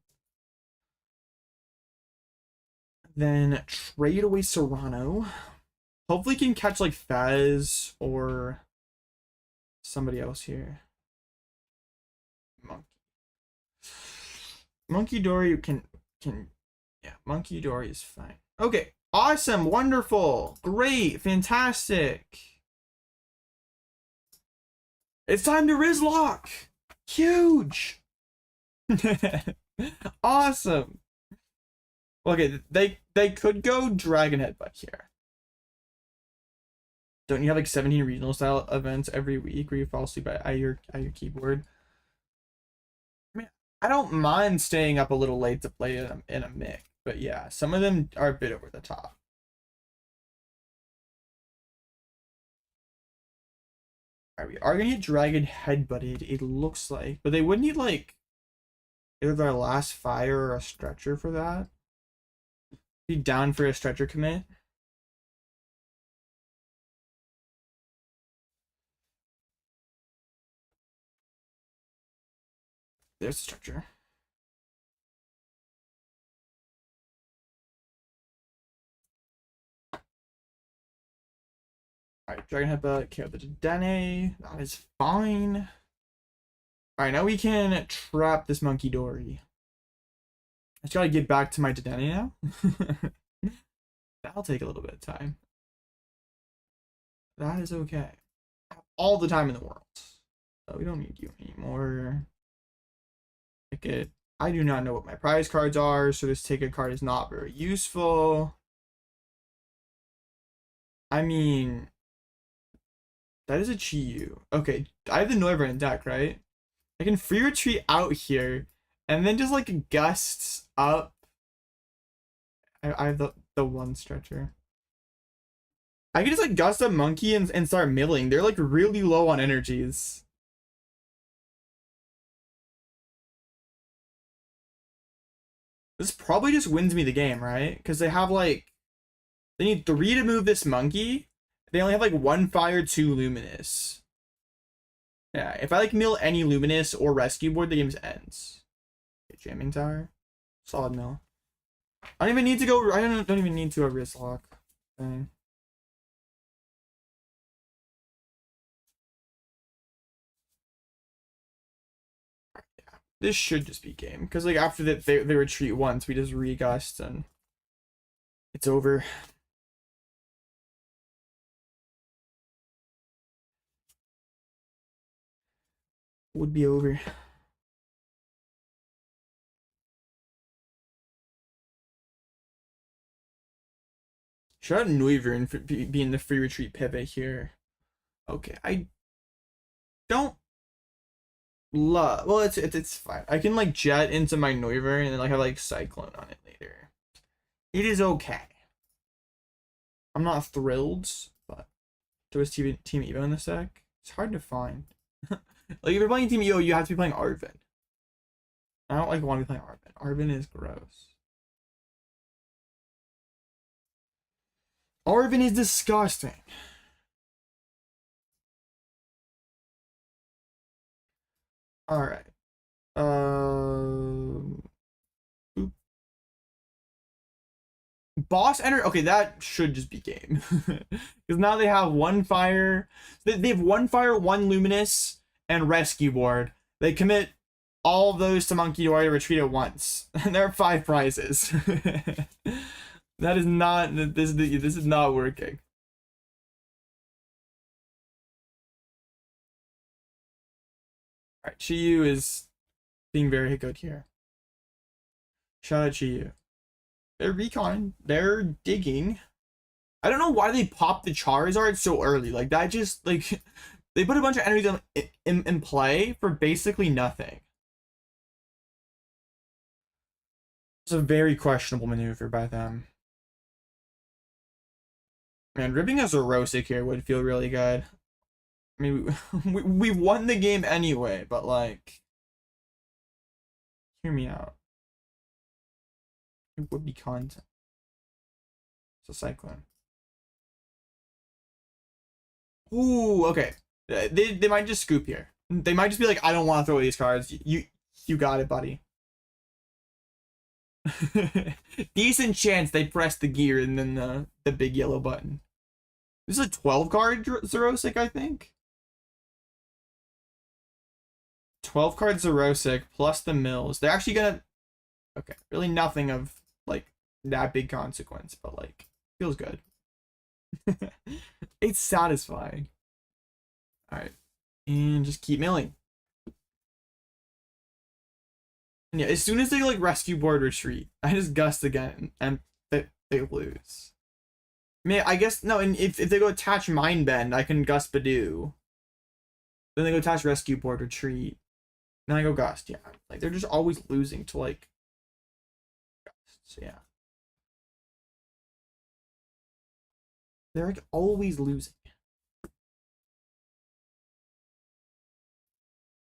Then trade away Cyrano. Hopefully can catch like Fez or somebody else here. Munkidori can yeah, Munkidori is fine. Okay, awesome, wonderful, great, fantastic. It's time to Rizlock. Huge. Awesome. Okay, they could go Dragon Headbutt here. Don't you have like 17 regional style events every week where you fall asleep at your keyboard? I mean, I don't mind staying up a little late to play in a mix, but yeah, some of them are a bit over the top. Alright, we are gonna get Dragon Headbutted, it looks like, but they would need like either their last fire or a stretcher for that. Be down for a stretcher commit. There's the stretcher. Alright, Dragon Headbutt, KO the Dedenne. That is fine. Alright, now we can trap this Munkidori. I just gotta get back to my Dedenne now. That'll take a little bit of time. That is okay. I have all the time in the world. So we don't need you anymore. Ticket. I do not know what my prize cards are, so this ticket card is not very useful. I mean, that is a Chiyu. Okay, I have the Noivern deck, right? I can free retreat out here, and then just like gusts up. I have the one stretcher. I can just like gust up Monkey and start milling. They're like really low on energies. This probably just wins me the game, right? Because they have like they need 3 to move this monkey. They only have like 1 fire, 2 luminous. Yeah, if I like mill any luminous or rescue board, the game ends. Okay, jamming tower. Solid mill. I don't even need to go. I don't even need to a wrist lock thing. This should just be game. Because, like, after that, they retreat once, we just regust and it's over. Would be over. Shout out Noivern for being the free retreat pivot here. Okay, I don't love. Well, it's fine. I can like jet into my Noivern and then like have like Cyclone on it later. It is okay. I'm not thrilled, but there was Team Evo in this deck. It's hard to find. Like if you're playing Team Evo, you have to be playing Arvin. I don't like want to be playing Arvin. Arvin is gross. Arvin is disgusting. All right. Boss Energy. Okay, that should just be game. Because now they have one fire. They have one fire, one luminous, and rescue board. They commit all of those to Munkidori to retreat at once. And there are 5 prizes. That is not. This is not working. All right, Chiyu is being very good here. Shout out Chiyu. They're recon. They're digging. I don't know why they popped the Charizard so early. Like that just like they put a bunch of energy in play for basically nothing. It's a very questionable maneuver by them. Man, ripping a Xerosic here would feel really good. I mean, we won the game anyway, but like, hear me out. It would be content. It's a Cyclone. Ooh, okay. They might just scoop here. They might just be like, I don't want to throw away these cards. You got it, buddy. Decent chance they press the gear and then the big yellow button. This is a 12 card Xerosic, I think. 12 card Xerosic plus the mills. They're actually gonna. Okay, really nothing of like that big consequence, but like feels good. It's satisfying. All right, and just keep milling. And yeah, as soon as they like rescue board retreat, I just gust again and they lose. I mean, I guess no, and if they go attach Mind Bend, I can gust Badoo. Then they go attach rescue board retreat. Then I go gust, yeah. Like they're just always losing to like gusts, yeah. They're like always losing.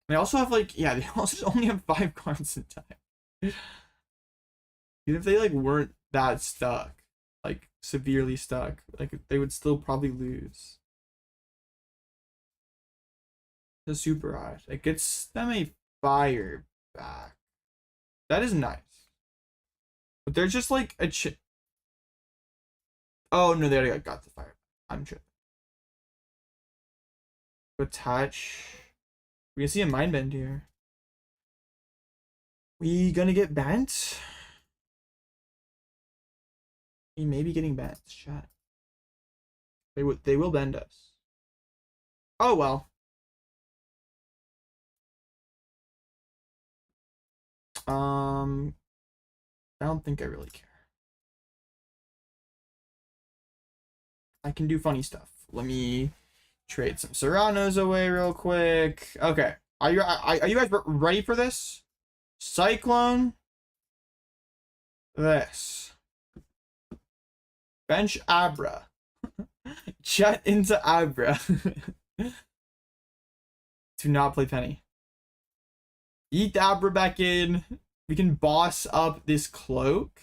They also have like, yeah, they also only have 5 cards in time. Even if they like weren't that stuck, like severely stuck, like they would still probably lose. The super odd. It gets them a fire back. That is nice. But they're just like a oh no, they already got the fire. I'm tripping. Attach. We can see a Mind Bend here. We gonna get bent? We may be getting bent. Shut. They will bend us. Oh well. I don't think I really care. I can do funny stuff. Let me trade some Cyranos away real quick. Okay. Are you guys ready for this? Cyclone. This. Bench Abra. Jet into Abra. Do not play Penny. Eat the Abra back in. We can boss up this cloak.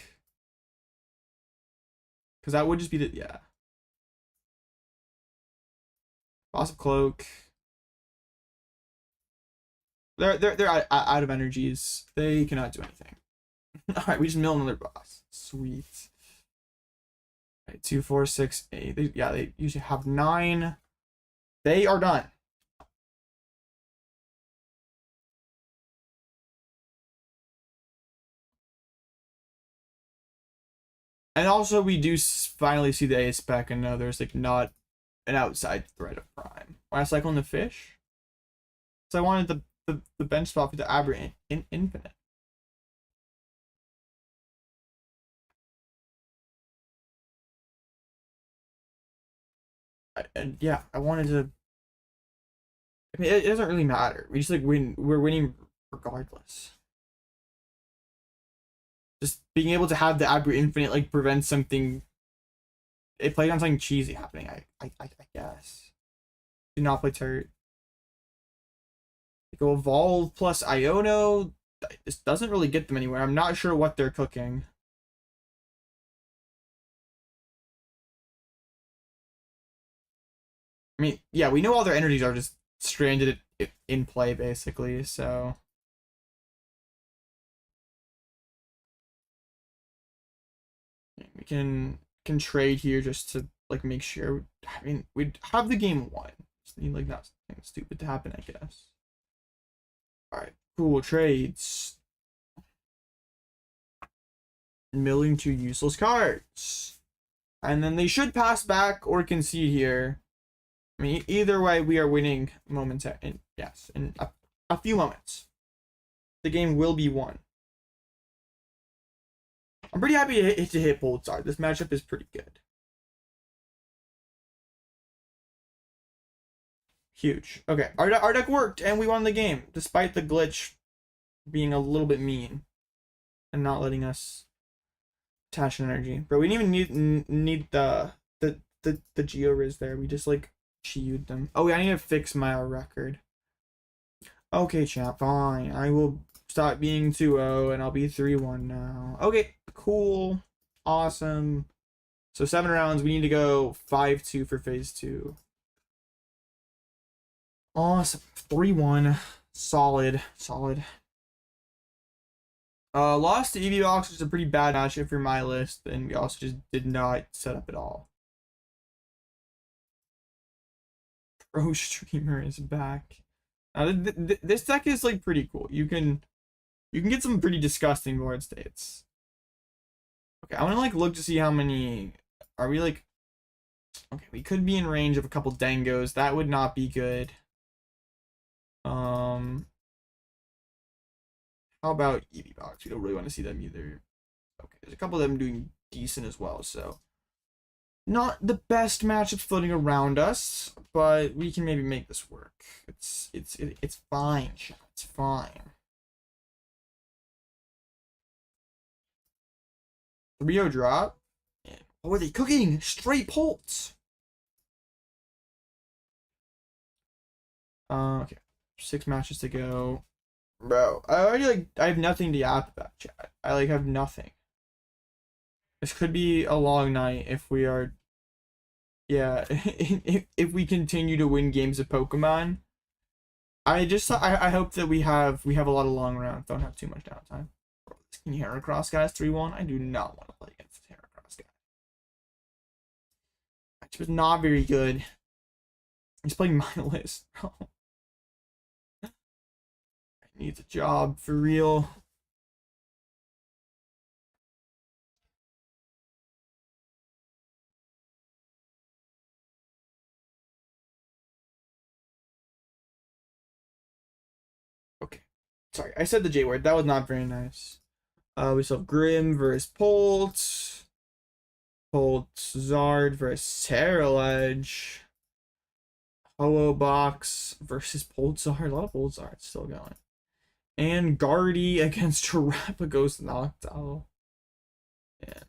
Because that would just be the, yeah. Boss up cloak. They're out of energies. They cannot do anything. Alright, we just mill another boss. Sweet. Alright, 2, 4, 6, 8. They usually have 9. They are done. And also, we do finally see the A spec, and no, there's like not an outside threat of Prime. When I cycle in the fish, so I wanted the bench spot for the Abra Infinite. And yeah, I wanted to. I mean, it doesn't really matter. We just like win. We're winning regardless. Just being able to have the Abra Infinite like prevents something. It plays on something cheesy happening. I guess. Do not play turret. Go evolve plus Iono. This doesn't really get them anywhere. I'm not sure what they're cooking. I mean, yeah, we know all their energies are just stranded in play, basically, so... We can trade here just to, like, make sure... I mean, we'd have the game won. Just need, like, not something stupid to happen, I guess. Alright, cool, trades. Milling 2 useless cards. And then they should pass back or concede here. I mean, either way, we are winning momentarily. Yes, in a few moments. The game will be won. I'm pretty happy to hit Boltzard. This matchup is pretty good. Huge. Okay, our deck worked, and we won the game, despite the glitch being a little bit mean and not letting us attach energy. Bro, we didn't even need the Geo-Riz there. We just, like, Chi-Yu'd them. Oh, I need to fix my record. Okay, chat, fine. I will stop being 2-0, and I'll be 3-1 now. Okay, cool. Awesome. So 7 rounds. We need to go 5-2 for phase 2. Awesome. 3-1. Solid. Lost to EVBox, which is a pretty bad matchup for my list, and we also just did not set up at all. Pro Streamer is back. This deck is like pretty cool. You can get some pretty disgusting board states. Okay, I want to like look to see how many are we like. Okay, we could be in range of a couple Dangos. That would not be good. How about EVBox? We don't really want to see them either. Okay, there's a couple of them doing decent as well, so not the best matchups floating around us, but we can maybe make this work. It's fine, chat. It's fine. 3-0 drop. What are they cooking? Straight Pulse. Okay. 6 matches to go. Bro, I already like I have nothing to yap about, chat. I like have nothing. This could be a long night if we are, yeah, if we continue to win games of Pokemon. I hope that we have a lot of long rounds. Don't have too much downtime. Can you Heracross guys 3-1? I do not want to play against Heracross guy. Which was not very good. He's playing my list, bro. Needs a job for real. Okay. Sorry, I said the J word. That was not very nice. We still have Grim versus Polt. Zard versus Terralege. Box versus Poltzard. A lot of Poltzard still going. And Guardy against Terrapagos Noctowl. Yeah.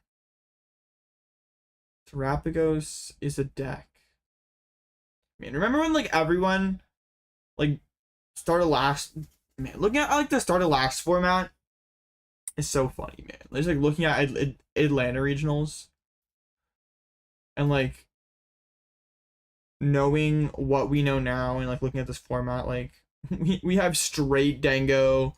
Terrapagos is a deck. Man, remember when like everyone like started last, man, looking at like the start of last format is so funny, man. Just like looking at Atlanta regionals and like knowing what we know now and like looking at this format, like we have straight Dango,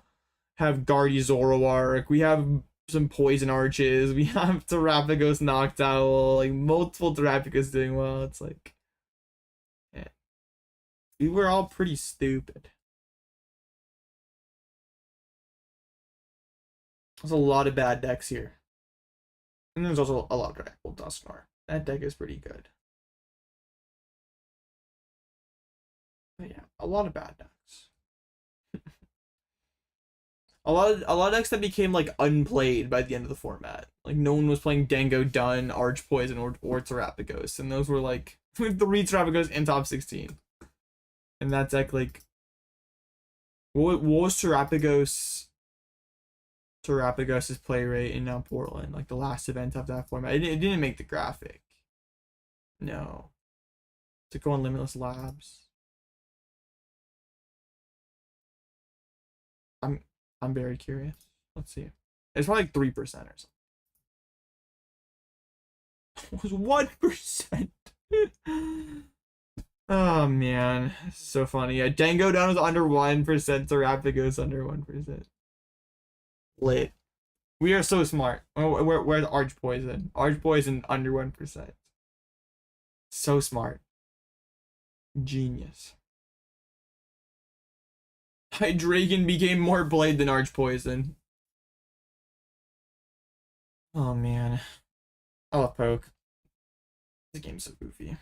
have Guardy Zoroark, we have some Poison Arches, we have Terrapagos Noctowl, like multiple Terrapagos doing well. It's like, yeah, we were all pretty stupid. There's a lot of bad decks here. And there's also a lot of Dragon Dusknoir. That deck is pretty good. But yeah, a lot of bad decks. a lot of decks that became like unplayed by the end of the format. Like no one was playing Dango Dun, Arch Poison, or Terapagos, and those were like 3 Terapagos in top 16. And that deck, like, what was Terapagos's play rate in Portland, like the last event of that format? It didn't make the graphic. No. To go on Limitless Labs. I'm very curious. Let's see. It's probably like 3% or something. It was 1%. Oh man, so funny. Yeah, Dango Down was under 1%, Terapagos under 1%. Lit. We are so smart. Where's Arch Poison? Arch Poison under 1%. So smart. Genius. Hydreigon became more Blade than Arch Poison. Oh man. I love Poke. This game's so goofy.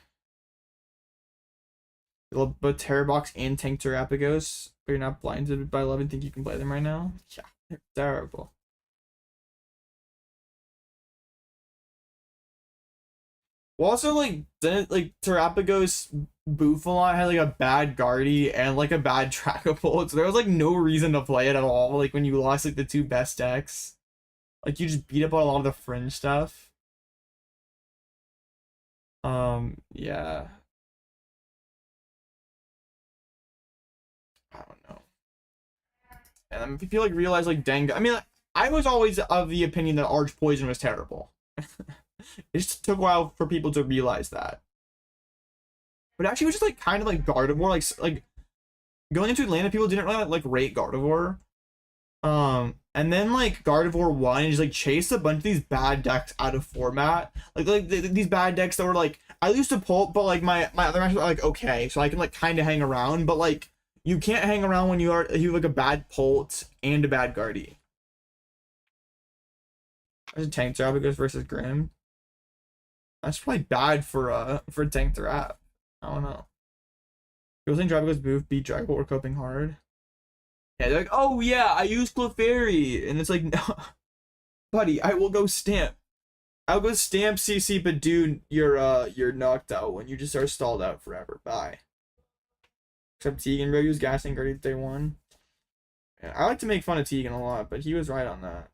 Both Terrabox and Tank Terapagos, but you're not blinded by love and think you can play them right now? Yeah, they're terrible. Well, also, like, didn't, like, Terapagos Bouffalon had, like, a bad Guardy and, like, a bad Trackable, so there was, like, no reason to play it at all, like, when you lost, like, the 2 best decks. Like, you just beat up on a lot of the fringe stuff. Yeah. I don't know. And if you like realize like Dango, I mean, like, I was always of the opinion that Arch Poison was terrible. It just took a while for people to realize that. But actually, it was just like kind of like Gardevoir, like going into Atlanta, people didn't really like rate Gardevoir. And then like Gardevoir won and just like chased a bunch of these bad decks out of format. Like these bad decks that were like, I used to pull, but like my other matches are like okay, so I can like kind of hang around, but like you can't hang around when you have like a bad Pult and a bad Guardy. There's a Tank Terapagos versus Grim. That's probably bad for Tank Terap. I don't know. People think Terapagos move beat Dragon Ball or coping hard. Yeah, they're like, oh yeah, I use Clefairy, and it's like, no, buddy, I will go stamp. I'll go stamp CC, but dude, you're knocked out when you just are stalled out forever. Bye. Except Tegan, bro, use Gassing Guardian day 1. Yeah, I like to make fun of Tegan a lot, but he was right on that.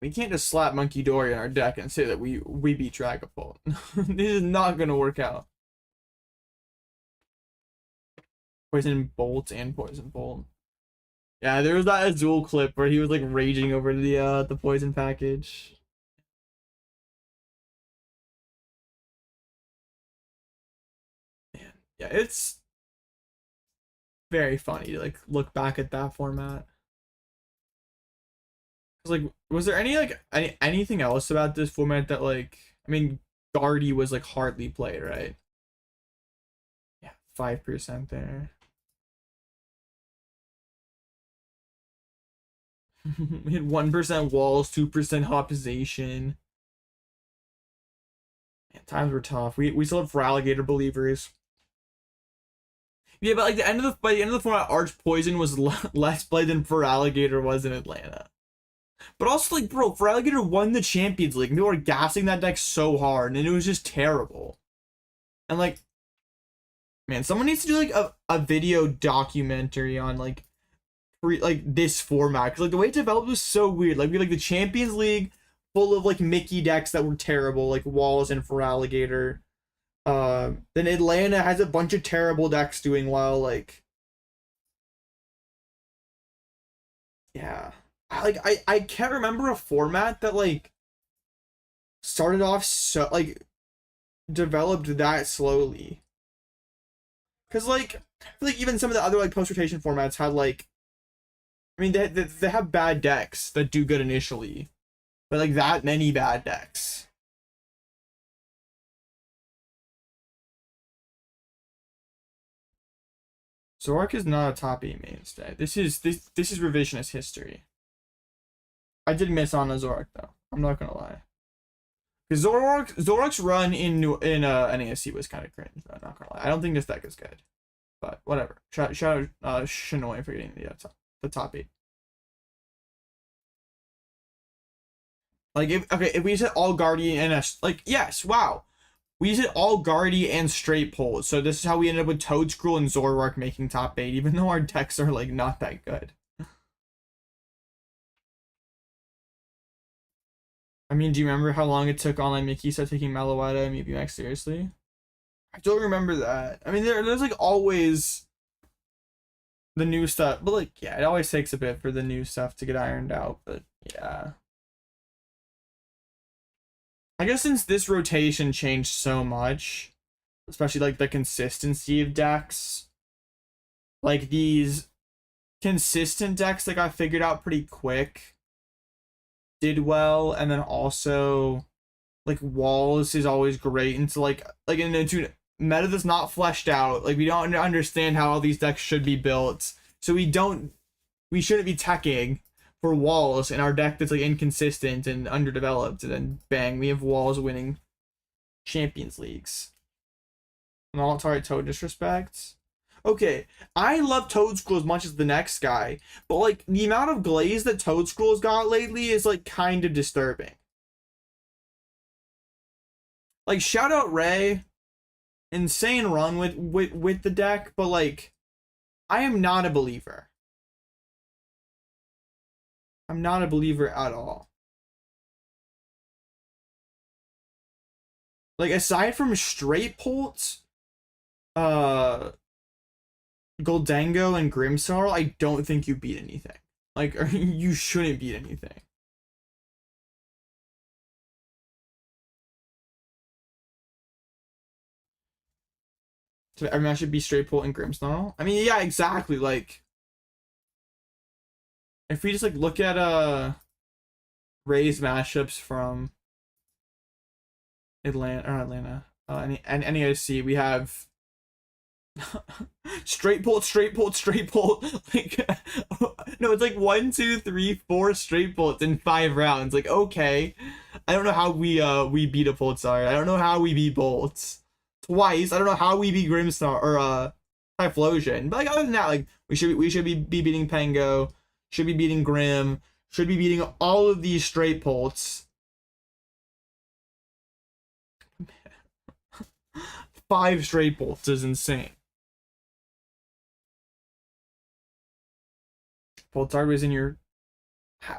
We can't just slap Munkidori in our deck and say that we beat Dragapult. This is not gonna work out. Poison Bolt and Poison Bolt. Yeah, there was that Azul clip where he was like raging over the poison package. Man, yeah, it's very funny to like look back at that format. Like, was there anything else about this format that like, I mean, Guardy was like hardly played, right? Yeah, 5% there. We had 1% walls, 2% optimization. Man, times were tough. We still have Feraligatr believers. Yeah, but like by the end of the format, Arch Poison was less played than Feraligatr was in Atlanta. But also, like, bro, Feraligatr won the Champions League. People were gassing that deck so hard, and it was just terrible. And, like, man, someone needs to do, like, a video documentary on, like, this format. Because, like, the way it developed was so weird. Like, we had, like, the Champions League full of, like, Mickey decks that were terrible, like Walls and Feraligatr. Then Atlanta has a bunch of terrible decks doing well, like... Yeah. I can't remember a format that like started off so like developed that slowly. Cause like even some of the other like post rotation formats had like, I mean they have bad decks that do good initially, but like that many bad decks. Zoroark is not a top 8 mainstay. This is revisionist history. I did miss on a Zoroark though. I'm not gonna lie. Because Zoroark's run in NASC was kind of cringe. I'm not gonna lie. I don't think this deck is good. But whatever. Shout out Shinoi for getting the top 8. Like if we said all Guardian and like yes, wow. We said all Guardy and straight pulls. So this is how we ended up with Toedscruel and Zoroark making top 8, even though our decks are like not that good. I mean, do you remember how long it took Online Mickey started taking Meloetta and Mewtwo Max seriously? I don't remember that. I mean, there's like always the new stuff, but like yeah, it always takes a bit for the new stuff to get ironed out. But yeah, I guess since this rotation changed so much, especially like the consistency of decks, like these consistent decks that got figured out pretty quick did well, and then also like Walls is always great into like into meta that's not fleshed out. Like we don't understand how all these decks should be built, so we shouldn't be teching for Walls in our deck that's like inconsistent and underdeveloped, and then bang, we have Walls winning Champions Leagues. And Altaria Toad disrespect. Okay, I love Toedscruel as much as the next guy, but like the amount of glaze that Toedscruel's got lately is like kind of disturbing. Like shout out Ray, insane run with the deck, but like I am not a believer. I'm not a believer at all. Like aside from straight Pults, Goldango and Grimmsnarl, I don't think you beat anything. Like, you shouldn't beat anything. So, I mean, I should be straight Pult and Grimmsnarl. I mean, yeah, exactly. Like, if we just like look at Ray's mashups from Atlanta, and NAIC, we have straight Pult, straight Pult, straight Pult. Like, no, it's like 1, 2, 3, 4 straight Pults in 5 rounds. Like, okay, I don't know how we beat a Pulsar. I don't know how we beat Bolts twice. I don't know how we beat Grimmsnar or Typhlosion. But like other than that, like we should be beating Pango, should be beating Grim, should be beating all of these straight Pults. 5 straight Pults is insane. Pulsar was in your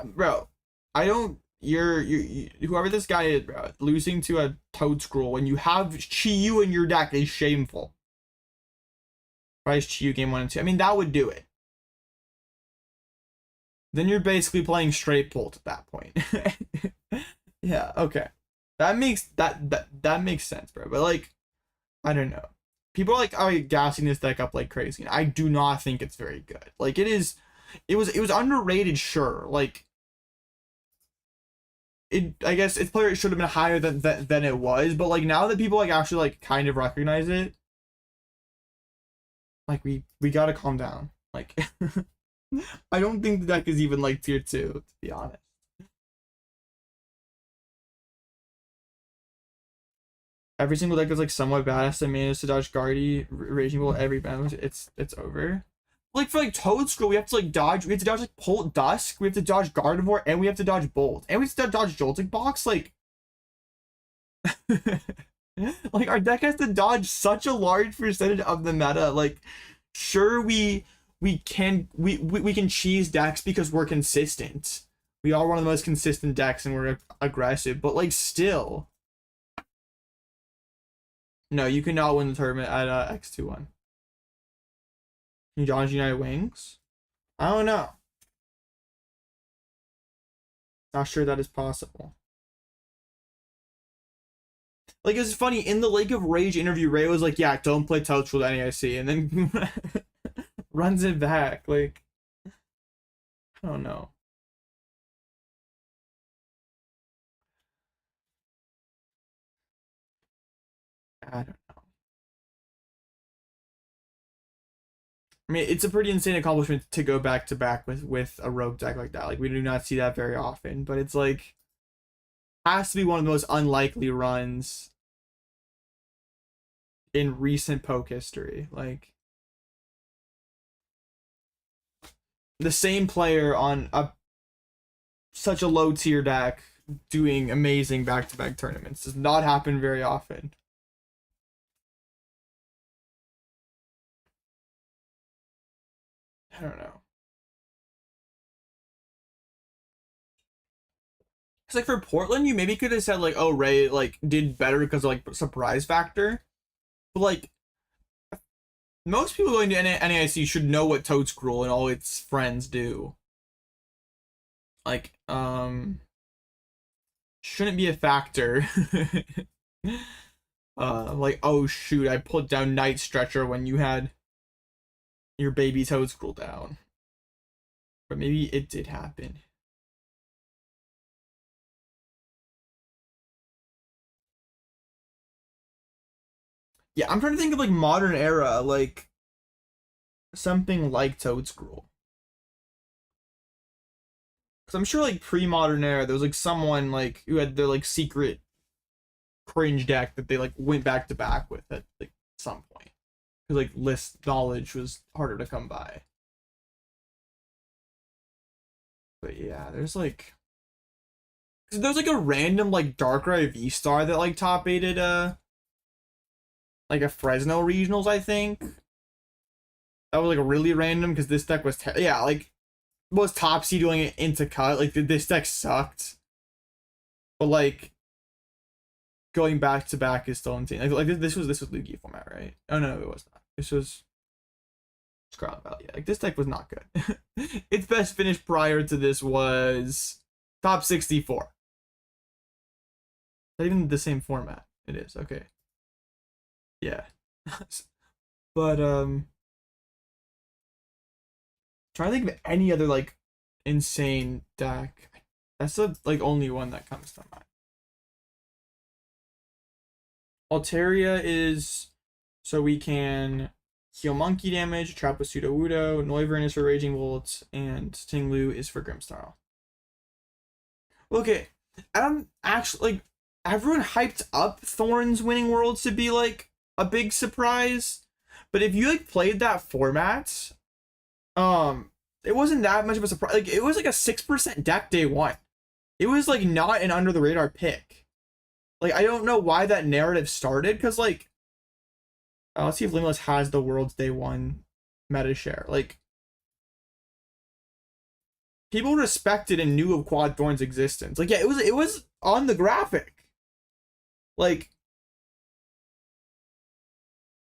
bro. I don't. You're whoever this guy is, bro. Losing to a Toedscruel when you have Chi-Yu in your deck is shameful. Price Chi-Yu game 1 and 2. I mean, that would do it. Then you're basically playing straight Pult at that point. Yeah, okay. That makes sense, bro. But like, I don't know. People are like gassing this deck up like crazy. I do not think it's very good. Like it was underrated, sure. Like I guess its player should have been higher than it was, but like now that people like actually like kind of recognize it, like we gotta calm down. Like I don't think the deck is even like tier 2, to be honest. Every single deck is like somewhat badass and manages to dodge Guardy, Raging Bull every balance. It's over. Like for like Toedscruel, we have to like dodge. We have to dodge like Pult Dusk. We have to dodge Gardevoir, and we have to dodge Bolt, and we have to dodge Jolting Box. Like, like our deck has to dodge such a large percentage of the meta. Like, sure we can cheese decks because we're consistent. We are one of the most consistent decks, and we're aggressive. But like, still, no, you cannot win the tournament at X2-1. Can you dodge United Wings? I don't know. Not sure that is possible. Like, it's funny, in the Lake of Rage interview, Ray was like, yeah, don't play Tarountula NAIC, and then runs it back. Like, I don't know. I don't know. I mean, it's a pretty insane accomplishment to go back to back with a rogue deck like that. Like, we do not see that very often, but it's like has to be one of the most unlikely runs in recent poke history. Like, the same player on such a low tier deck doing amazing back-to-back tournaments does not happen very often. I don't know. It's like for Portland, you maybe could have said like, oh, Ray like did better because of like surprise factor, but like most people going to NAIC should know what Toadscruel and all its friends do. Like, shouldn't be a factor. Like, oh shoot, I pulled down Night Stretcher when you had your baby Toadscruel down. But maybe it did happen. Yeah, I'm trying to think of like modern era, like something like Toadscruel. Cause I'm sure like pre-modern era, there was like someone like who had their like secret cringe deck that they like went back to back with at like some point. Cause like list knowledge was harder to come by. But yeah, there's like a random like Darkrai V-Star that like top 8'd like a Fresno regionals, I think. That was like really random because this deck was yeah, like was Topsy doing it into cut. Like this deck sucked. But like going back to back is still insane. Like this was Lugia format, right? Oh no, it was not. This was Scarlet Valley. Like this deck was not good. Its best finish prior to this was top 64. Not even the same format. It is, okay. Yeah. But trying to think of any other like insane deck. That's the like only one that comes to mind. Altaria is so we can heal monkey damage, trap with Sudowoodo, Noivern is for Raging Volt, and Ting-Lu is for Grimmsnarl. Okay, I'm actually like everyone hyped up Thorns winning Worlds to be like a big surprise, but if you like played that format, it wasn't that much of a surprise. Like it was like a 6% deck day one. It was like not an under the radar pick. Like I don't know why that narrative started because like let's see if Limitless has the World's day one meta share. Like people respected and knew of Quad Thorn's existence. Like yeah, it was on the graphic. Like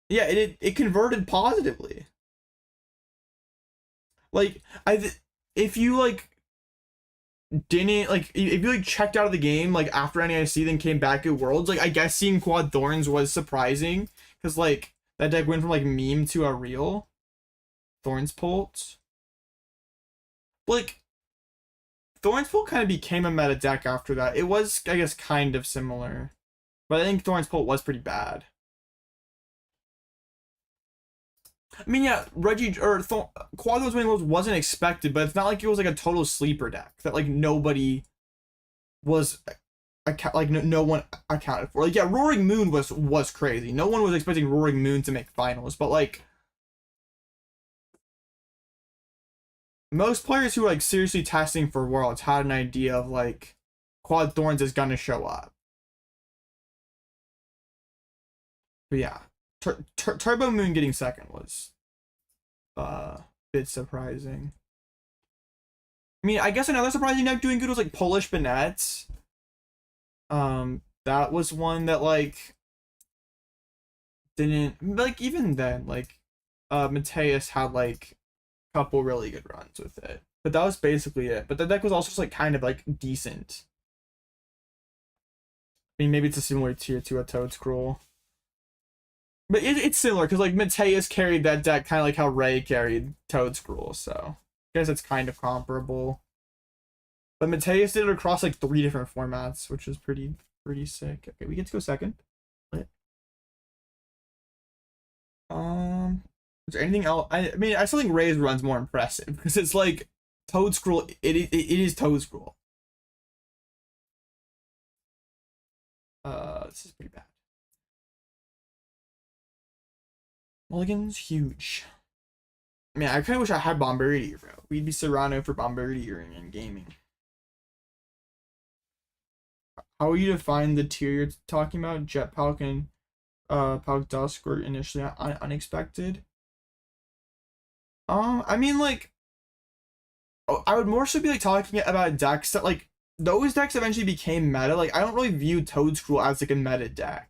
yeah, it converted positively. Like if you like didn't like if you like checked out of the game like after NAIC then came back at Worlds, like I guess seeing Quad Thorns was surprising because like that deck went from like meme to a real Thorns Pult. Like Thorns Pult kind of became a meta deck after that. It was I guess kind of similar, but I think Thorns Pult was pretty bad. I mean, yeah, Quad Thorns winning Worlds wasn't expected, but it's not like it was like a total sleeper deck that like nobody was like no one accounted for. Like yeah, Roaring Moon was crazy. No one was expecting Roaring Moon to make finals, but like most players who were like seriously testing for Worlds had an idea of like Quad Thorns is gonna show up. But yeah. Turbo Moon getting second was a bit surprising. I mean, I guess another surprising deck doing good was like Polish Banette. That was one that like didn't like even then like Mateus had like a couple really good runs with it. But that was basically it. But the deck was also just like kind of like decent. I mean maybe it's a similar tier to a Toadscruel. But it's similar because like Mateus carried that deck kind of like how Ray carried Toadscruel, so I guess it's kind of comparable. But Mateus did it across like 3 different formats, which is pretty sick. Okay, we get to go second. Is there anything else? I mean, I still think Ray's run's more impressive because it's like Toedscruel. It is Toedscruel. This is pretty bad. Mulligan's huge. I mean, I kind of wish I had Bombardier, bro. We'd be Cyrano for Bombardier in gaming. How would you define the tier you're talking about? Jet Palk and Palk Dusk were initially unexpected. I mean, like, I would more so be like talking about decks that like those decks eventually became meta. Like, I don't really view Toedscruel as like a meta deck.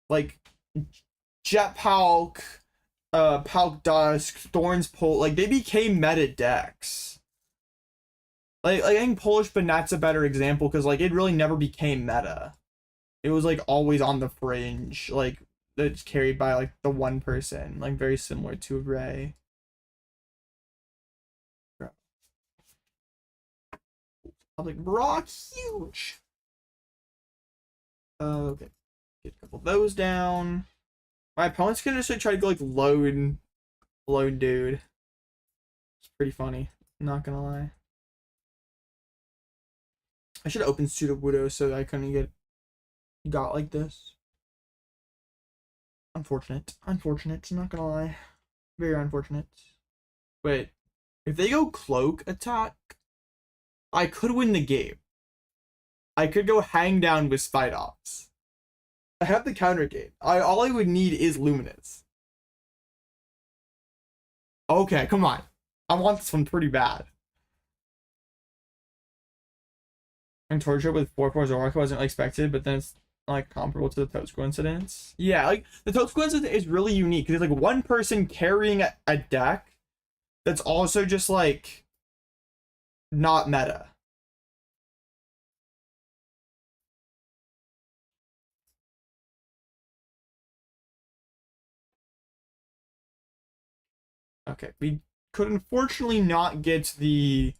Like Jet Palk, Palk Dusk, Thorns Pole, like they became meta decks. Like I think Polish Banet's a better example because like it really never became meta. It was like always on the fringe, like it's carried by like the one person, like very similar to Ray. Like Brock, huge. Okay, get a couple of those down. My opponent's gonna just like, try to go like lone dude. It's pretty funny. Not gonna lie. I should have opened Sudowoodo so that I couldn't got like this. Unfortunate. Unfortunate. Not gonna lie. Very unfortunate. Wait, if they go cloak attack, I could win the game. I could go hang down with Spidops. I have the counter game. All I would need is Luminous. Okay, come on. I want this one pretty bad. And Torture with 4/4 Zoroark wasn't expected, but then it's like comparable to the Toedscruel incidents. Yeah, like the Toedscruel incident is really unique because it's like one person carrying a deck that's also just like not meta. Okay, we could unfortunately not get the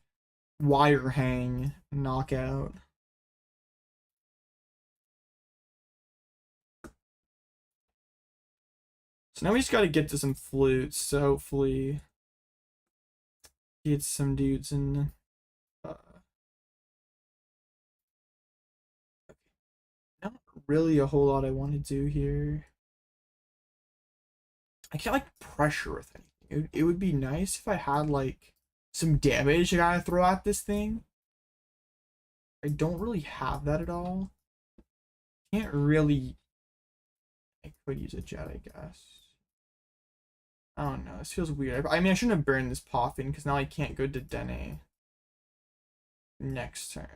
wire hang knockout. So now we just got to get to some flutes, so hopefully get some dudes in. Not really a whole lot I want to do here. I can't like pressure with anything. It would be nice if I had like some damage I gotta throw at this thing. I don't really have that at all. Can't really. I could use a jet, I guess. I don't know. This feels weird. I mean, I shouldn't have burned this Poffin because now I can't go to Dedenne next turn.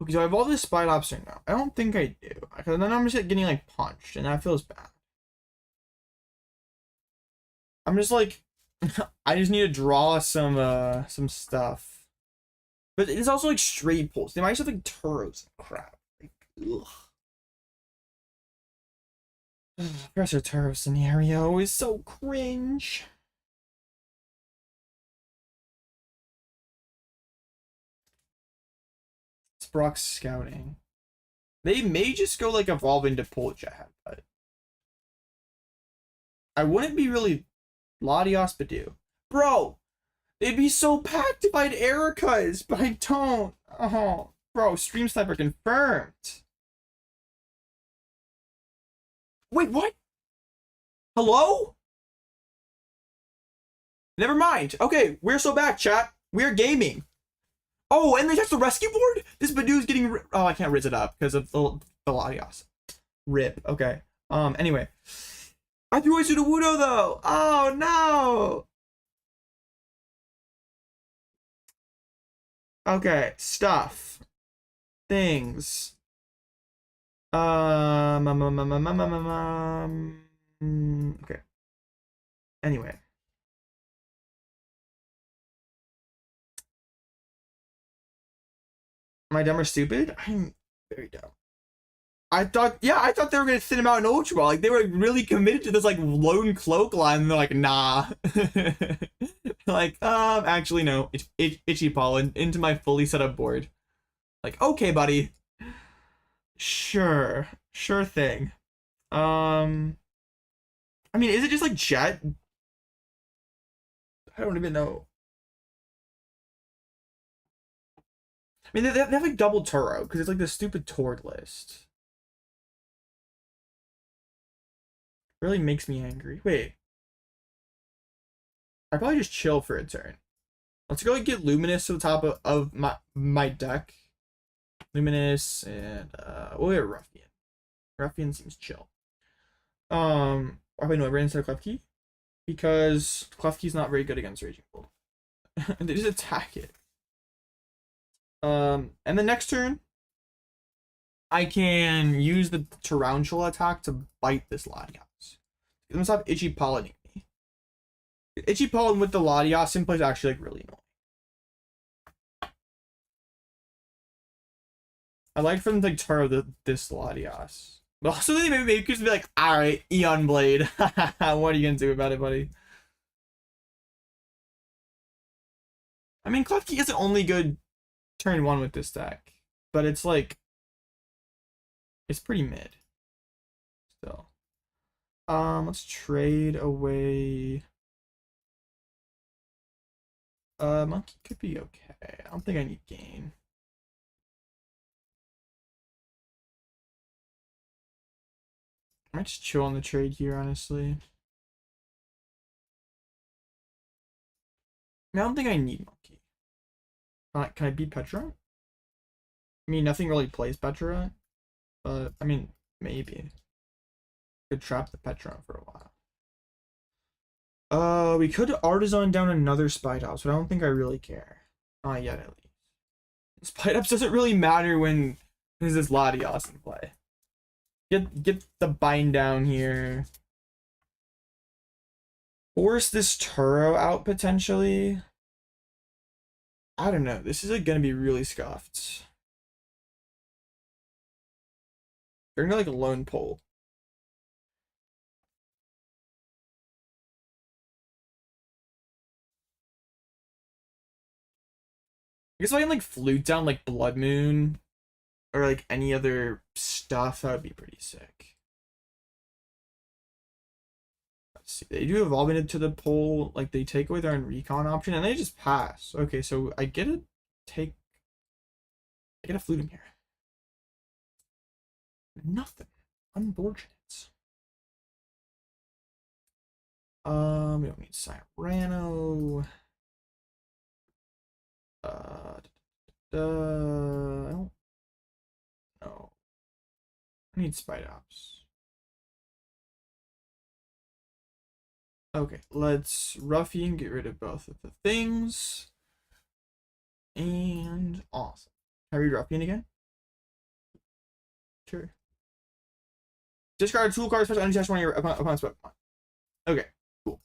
Okay, so I have all this Spidops right now. I don't think I do. Because then I'm just like, getting like punched, and that feels bad. I'm just like, I just need to draw some stuff. But it's also like straight pulls. They might just have like Turos and crap. Like, ugh. Pressure Turo scenario is so cringe. Brock's scouting. They may just go like evolve into Poljet, but I wouldn't be really Latios Badu. Bro, they'd be so packed if I had Erika's, but I don't. Oh, bro, Stream Sniper confirmed. Wait, what? Hello? Never mind. Okay, we're so back, chat. We're gaming. Oh, and they touched the rescue board? This Badu's getting... Oh, I can't rizz it up because of the Latios. Rip. Okay. Anyway. I threw away Sudowoodo, though. Oh, no. Okay. Stuff. Things. Okay. Anyway. Am I dumb or stupid? I'm very dumb. I thought they were gonna thin him out in Ultra Ball. Like they were really committed to this like lone cloak line. And they're like, nah. Like, actually no. It's Itchy Paul into my fully set up board. Like, okay, buddy. Sure. Sure thing. I mean, is it just like Jet? I don't even know. I mean, they have like double Turo because it's like the stupid Tord list. Really makes me angry. Wait. I probably just chill for a turn. Let's go like get Luminous to the top of my deck. Luminous and we'll get Ruffian. Ruffian seems chill. Probably Noivern instead of Klefki. Because Klefki's not very good against Raging Bolt. They just attack it. And the next turn, I can use the Tarountula attack to bite this Latias. I'm gonna stop Itchy Pollinating me. Itchy Pollen with the Latias in place is actually like really annoying. I like from like Taro this Latias. But also they maybe could be like, alright, Eon Blade. What are you gonna do about it, buddy? I mean, Klefki isn't only good turn 1 with this deck, but it's like it's pretty mid still. Let's trade away. Monkey could be okay. I don't think I need gain. I might just chill on the trade here, honestly. I don't think I need Monkey. Can I beat Petra? I mean, nothing really plays Petra, but I mean, maybe. Could trap the Petra for a while. We could Artazon down another Spidops, but I don't think I really care. Not yet, at least. Spidops doesn't really matter when there's this Latias in play. Get the bind down here. Force this Turo out potentially. I don't know. This is gonna be really scuffed. They're gonna like a lone pole. I guess if I can like flute down like Blood Moon or like any other stuff, that would be pretty sick. Let's see. They do evolve into the pole, like they take away their own recon option and they just pass. Okay, so I get a flute in here. Nothing. Unfortunate. We don't need Cyrano. I don't know. I need Spidops. Okay, let's Ruffian, get rid of both of the things. And awesome. Can I read Ruffian again? Sure. Discard a tool card, special energy test one of your opponent's Pokemon. Okay, cool.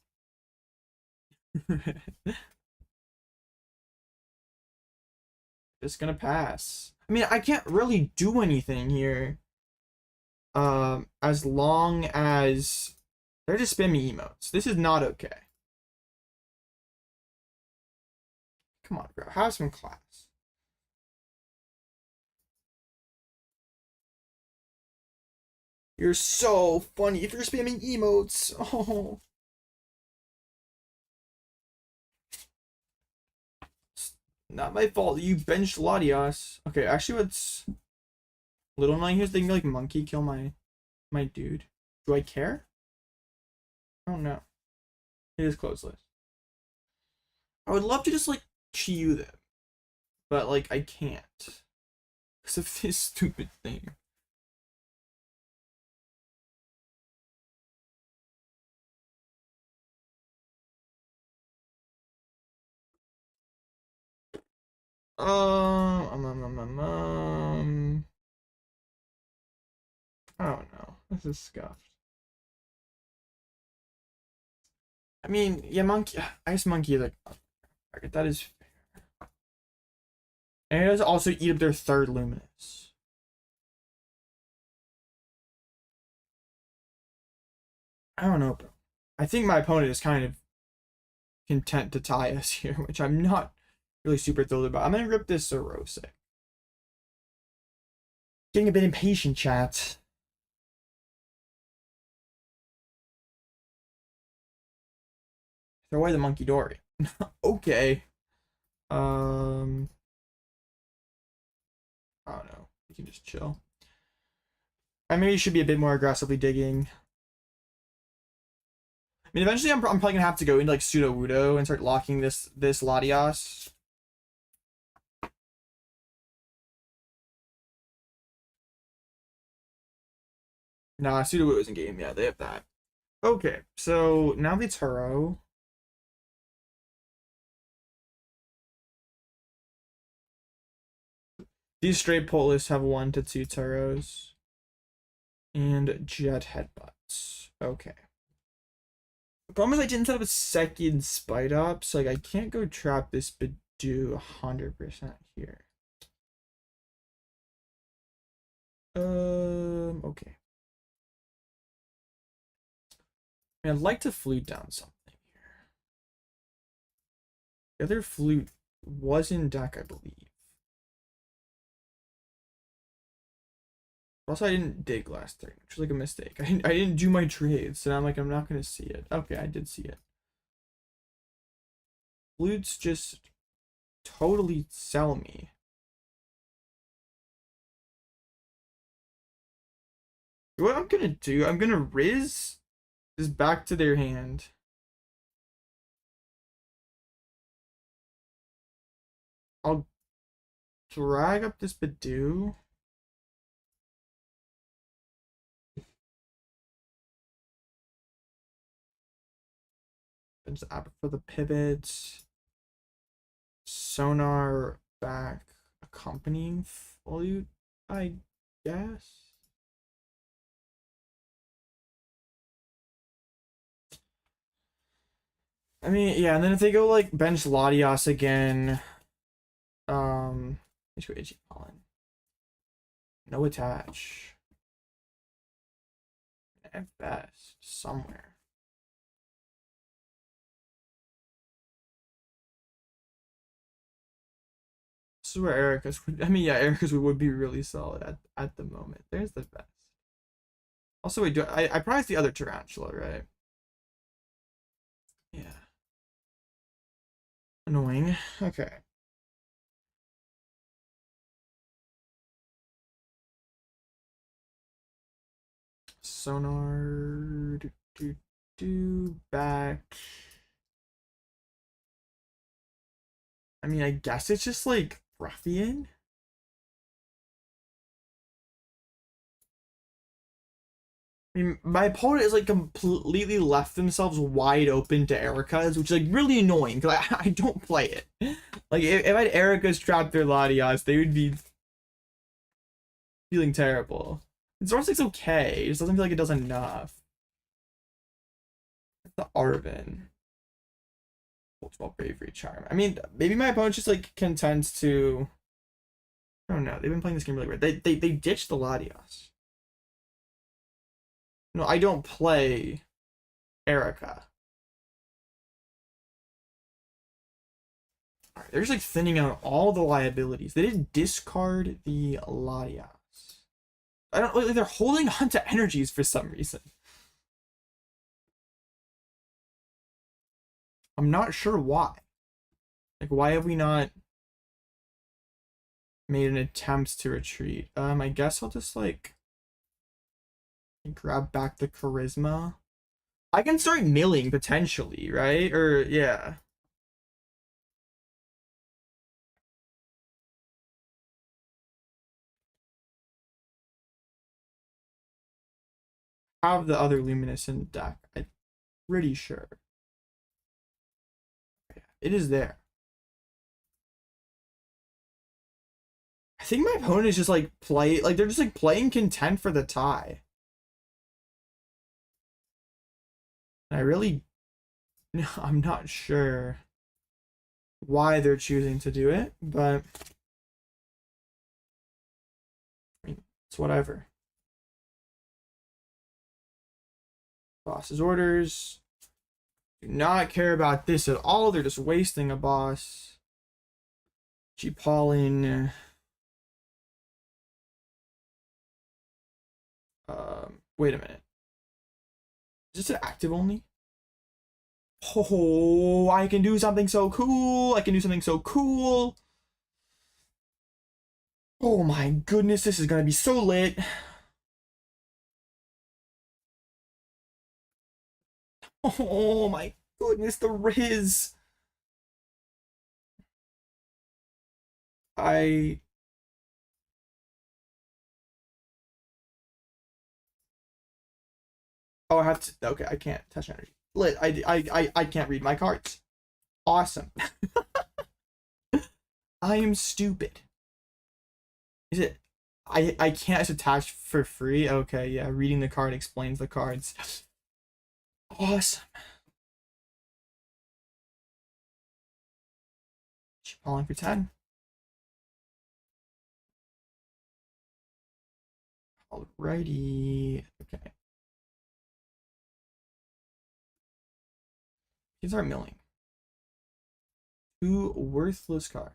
Just gonna pass. I mean, I can't really do anything here. As long as they're just spamming emotes. This is not okay. Come on, bro. Have some class. You're so funny if you're spamming emotes. Oh. It's not my fault. You benched Latias. Okay, actually what's little annoying here is they can like monkey kill my dude. Do I care? I don't know. It is close list. I would love to just like Chiyu them. But like I can't. Because of this stupid thing. I don't know. This is scuffed. I mean, yeah, monkey. Ice monkey is like, that is fair. And it does also eat up their third Luminous. I don't know, bro. I think my opponent is kind of content to tie us here, which I'm not really super thrilled about. I'm gonna rip this Xerosic. getting a bit impatient, chat. Throw away the Munkidori. Okay. I don't know. We can just chill. I maybe should be a bit more aggressively digging. I mean, eventually I'm probably gonna have to go into like Sudowoodo and start locking this Latias. Nah, Sudowoodo's in game. Yeah, they have that. Okay, so now the Turo. These straight Polis have 1 to 2 Turos. And Jet Headbutts. Okay. The problem is I didn't set up a second Spidops, so like I can't go trap this Bidoo 100% here. Okay. I mean, I'd like to flute down something here. The other flute was in deck, I believe. Also, I didn't dig last turn, which was like a mistake. I didn't do my trades, so I'm like, I'm not gonna see it. Okay, I did see it. Flutes just totally sell me. What I'm gonna do, I'm gonna Riz this back to their hand. I'll drag up this Bidoo. Just Abra for the pivots. Sonar back. Accompanying Flute, I guess. I mean, yeah, and then if they go like bench Latias again, let's go Itchy Pollen. No attach. At best, somewhere. This is where Erica's would, I mean, yeah, Erica's would be really solid at the moment. There's the best. Also, wait, I prized the other Tarountula, right? Yeah. Annoying. Okay. Sonar back. I mean, I guess it's just like Ruffian. I mean, my opponent is like completely left themselves wide open to Erica's, which is like really annoying because I don't play it. Like if I had Erica's trapped their Latias, they would be feeling terrible. Xerisic's okay, it just doesn't feel like it does enough. The Arvin. Well, Bravery Charm. I mean, maybe my opponent's just like content to. I don't know. They've been playing this game really weird. They ditched the Latias. No, I don't play Erica. Alright, they're just like thinning out all the liabilities. They didn't discard the Latias. I don't like they're holding on to energies for some reason. I'm not sure why. Like, why have we not made an attempt to retreat? I guess I'll just like grab back the charisma. I can start milling potentially, right? Or yeah. Have the other Luminous in the deck. I'm pretty sure. Yeah, it is there. I think my opponent is just like they're just like playing content for the tie. I really, I'm not sure why they're choosing to do it, but I mean, it's whatever. Boss's orders. Do not care about this at all. They're just wasting a boss. G-Pollen. Wait a minute. Is this an active only? Oh, I can do something so cool. I can do something so cool. Oh my goodness, this is gonna be so lit. Oh my goodness, the Riz. I Oh, I have to. Okay, I can't touch energy. Lit. I can't read my cards. Awesome. I am stupid. Is it? I can't. It's attached for free. Okay, yeah. Reading the card explains the cards. Awesome. Calling for 10. Alrighty. Okay. These are milling. 2 worthless cards.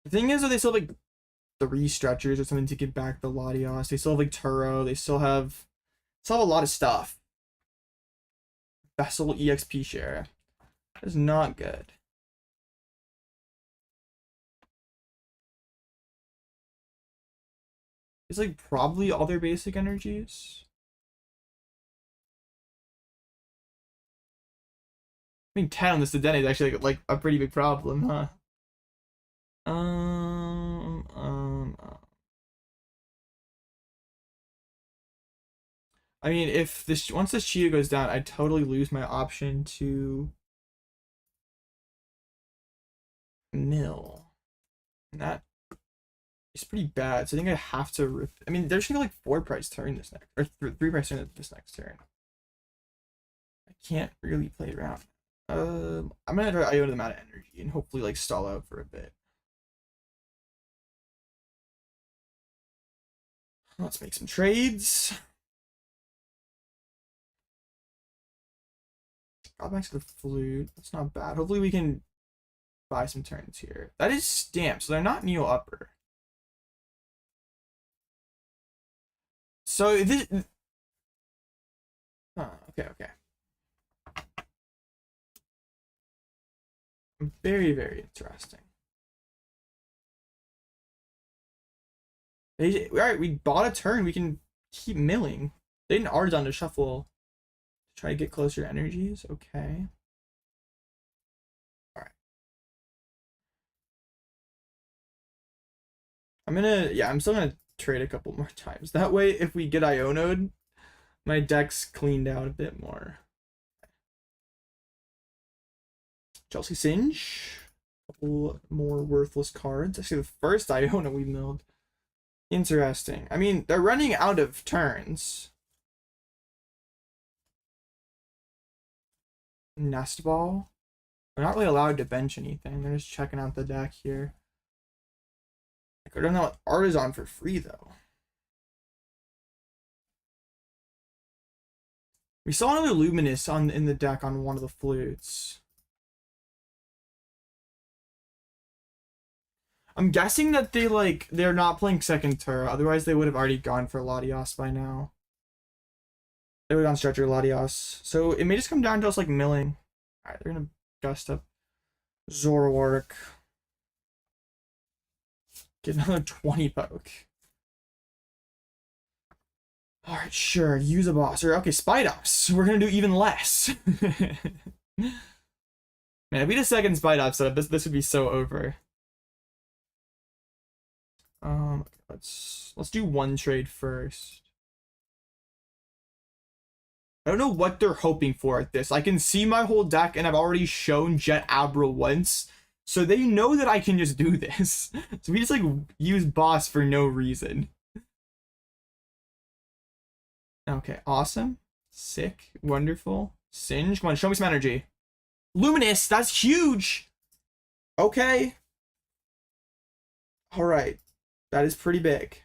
The thing is that they still have like 3 stretchers or something to get back the Latios. They still have like Turo. They still have a lot of stuff. Vessel EXP share. That is not good. It's like probably all their basic energies. I mean, 10 on this Dedenne is actually like a pretty big problem, huh? I mean, if this once this Cheetah goes down, I totally lose my option to mill. And that is pretty bad. So I think I have to rip. I mean, they're just gonna like 4 price turn this next, or 3 price turn this next turn. I can't really play around. I'm gonna try Iono them out of energy and hopefully like stall out for a bit. Let's make some trades. Got back to the flute. That's not bad. Hopefully we can buy some turns here. That is stamped, so they're not Neo Upper. So this. Okay. Very, very interesting. Alright, we bought a turn. We can keep milling. They didn't Artazon to shuffle. Try to get closer energies. Okay. Alright. I'm still gonna trade a couple more times. That way, if we get Iono'd, my deck's cleaned out a bit more. Chelsea Singe. A couple more worthless cards. Actually, the first Iono we milled. Interesting. I mean, they're running out of turns. Nest Ball. They're not really allowed to bench anything. They're just checking out the deck here. I could have done Artazon for free, though. We saw another Luminous in the deck on one of the flutes. I'm guessing that they're not playing second Turo, otherwise they would have already gone for Latios by now. They would have gone Stretcher Latios. So it may just come down to us like milling. Alright, they're gonna gust up Zoroark. Get another 20 poke. Alright, sure. Use a boss. Or okay, Spidops. We're gonna do even less. Man, if we had a second Spidops setup, this would be so over. Let's do one trade first. I don't know what they're hoping for at this. I can see my whole deck, and I've already shown Jet Abra once, so they know that I can just do this. So we just like use boss for no reason. Okay, awesome, sick, wonderful. Singe, come on, show me some energy. Luminous, that's huge. Okay. All right. That is pretty big.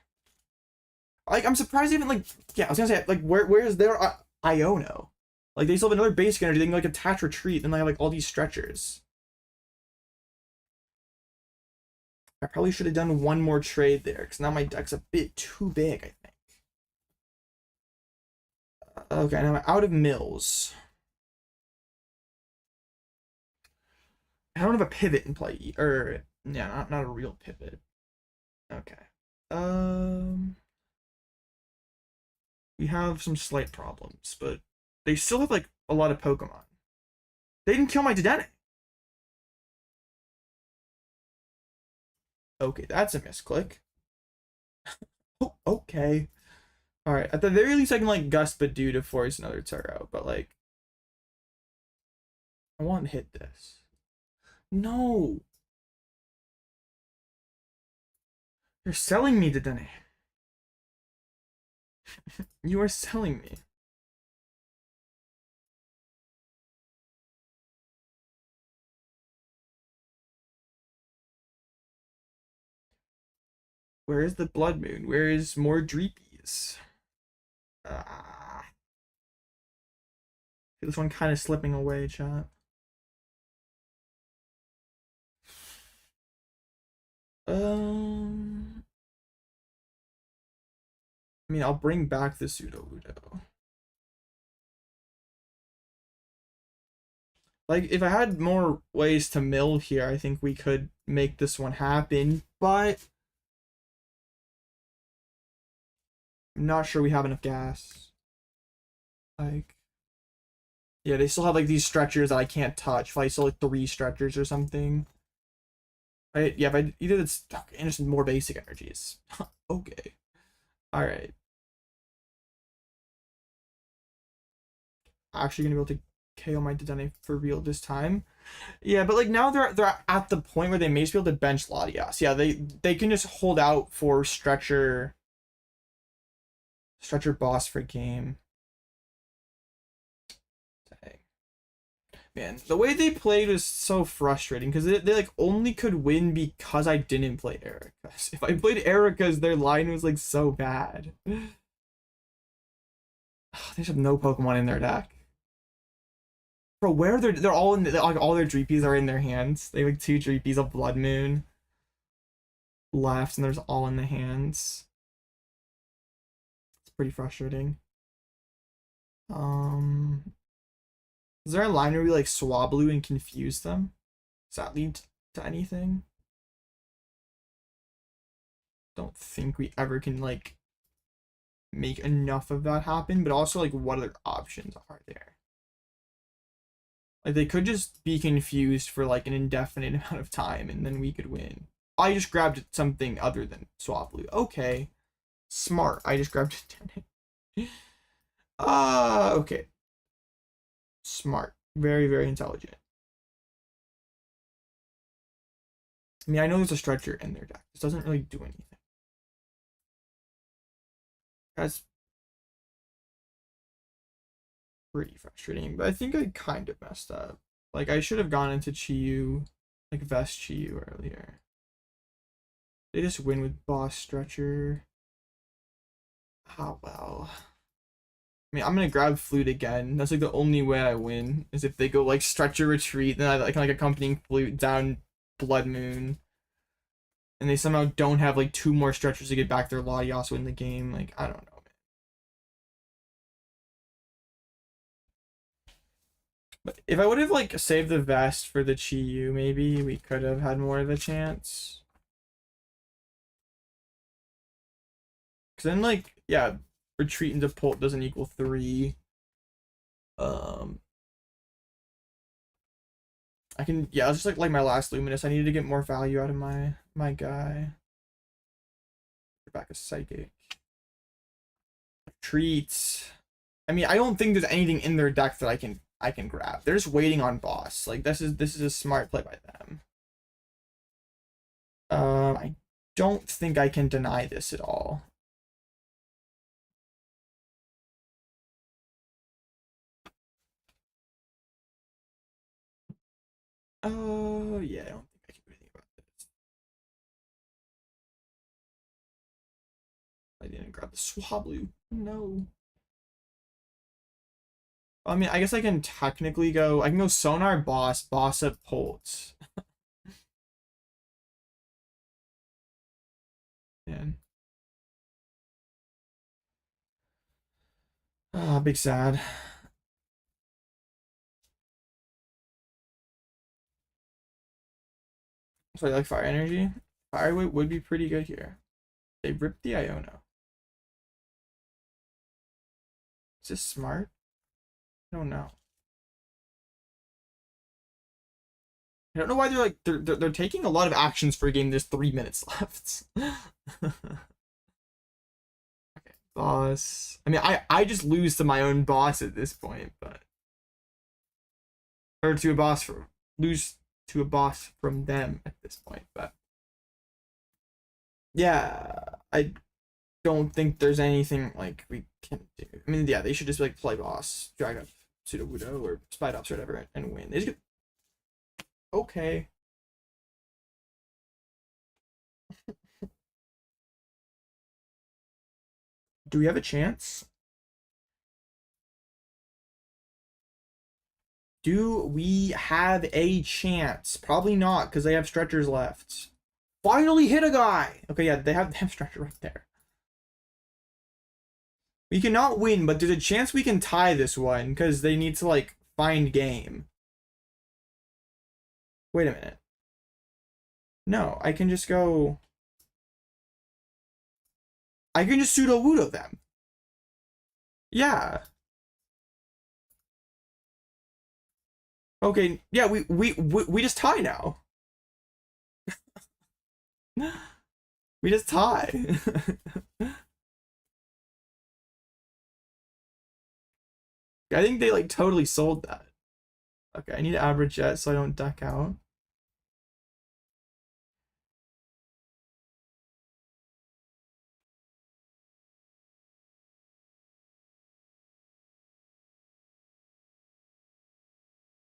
Like, I'm surprised even, like, yeah, I was gonna say, like, where is their Iono? Like, they still have another basic energy. They can, like, attach retreat, and they have, like, all these stretchers. I probably should have done one more trade there, because now my deck's a bit too big, I think. Okay, now I'm out of mills. I don't have a pivot in play, or yeah, not a real pivot. Okay. We have some slight problems, but they still have like a lot of Pokemon. They didn't kill my Dedenne. Okay, that's a misclick. Oh, okay. Alright, at the very least I can like Gust Badoo to force another Turo, but like I want to hit this. No! You're selling me, Dedenne. You are selling me. Where is the Blood Moon? Where is more Dreepies? Ah. This one kind of slipping away, chat. I mean, I'll bring back the Sudowoodo. Like, if I had more ways to mill here, I think we could make this one happen, but I'm not sure we have enough gas. Like, yeah, they still have like these stretchers that I can't touch. If I still like 3 stretchers or something. Yeah, if I either it's and just more basic energies. Okay. Alright. Actually gonna be able to KO my Dedenne for real this time. Yeah, but like now they're at the point where they may be able to bench Latias. Yeah, they can just hold out for stretcher boss for game. Dang. Man, the way they played was so frustrating because they like only could win because I didn't play Erica's. If I played Erica's, their line was like so bad. They just have no Pokemon in their deck. Bro, where they're all in like all their Dreepies are in their hands. They have like 2 Dreepies, a Blood Moon left, and there's all in the hands. It's pretty frustrating. Is there a line where we like Swablu and confuse them? Does that lead to anything? Don't think we ever can like make enough of that happen, but also like what other options are there? Like they could just be confused for like an indefinite amount of time and then we could win. I just grabbed something other than Swablu. Okay. Smart. I just grabbed it. Okay. Smart. Very, very intelligent. I mean, I know there's a stretcher in their deck. This doesn't really do anything. That's pretty frustrating, but I think I kind of messed up. Like, I should have gone into Chiyu, like Vest Chiyu earlier. They just win with Boss Stretcher. Oh, well. I mean, I'm gonna grab Flute again. That's like the only way I win, is if they go like Stretcher Retreat, then I like Accompanying Flute down Blood Moon. And they somehow don't have like 2 more stretchers to get back their Latias in the game. Like, I don't know, man. But if I would have like saved the Vest for the Chiyu, maybe we could have had more of a chance. Cause then like, yeah, retreat into Pult doesn't equal 3. I can, yeah, it's just like my last Luminous. I needed to get more value out of my guy. Back a Psychic. Treats. I mean, I don't think there's anything in their deck that I can grab. They're just waiting on boss. Like this is a smart play by them. I don't think I can deny this at all. Oh yeah, I don't think I can do anything about this. I didn't grab the Swablu. No. I mean, I guess I can technically go. I can go Sonar Boss up Pult. Man. Ah, big sad. So I like fire energy. Fire would be pretty good here. They ripped the Iono. Is this smart? I don't know. I don't know why they're like they're taking a lot of actions for a game. There's 3 minutes left. Okay, boss. I mean, I just lose to my own boss at this point, but or to a boss for lose to a boss from them at this point, but yeah, I don't think there's anything like we can do. I mean, yeah, they should just like play boss, drag up Sudowoodo or Spidops or whatever, and win. They just get... Okay. Do we have a chance? Do we have a chance? Probably not, because they have stretchers left. Finally hit a guy! Okay, yeah, they have stretcher right there. We cannot win, but there's a chance we can tie this one, because they need to, like, find game. Wait a minute. No, I can just go... I can just Sudowoodo them. Yeah. Okay, yeah, we just tie now. We just tie. I think they like totally sold that. Okay, I need Abra Jet so I don't duck out.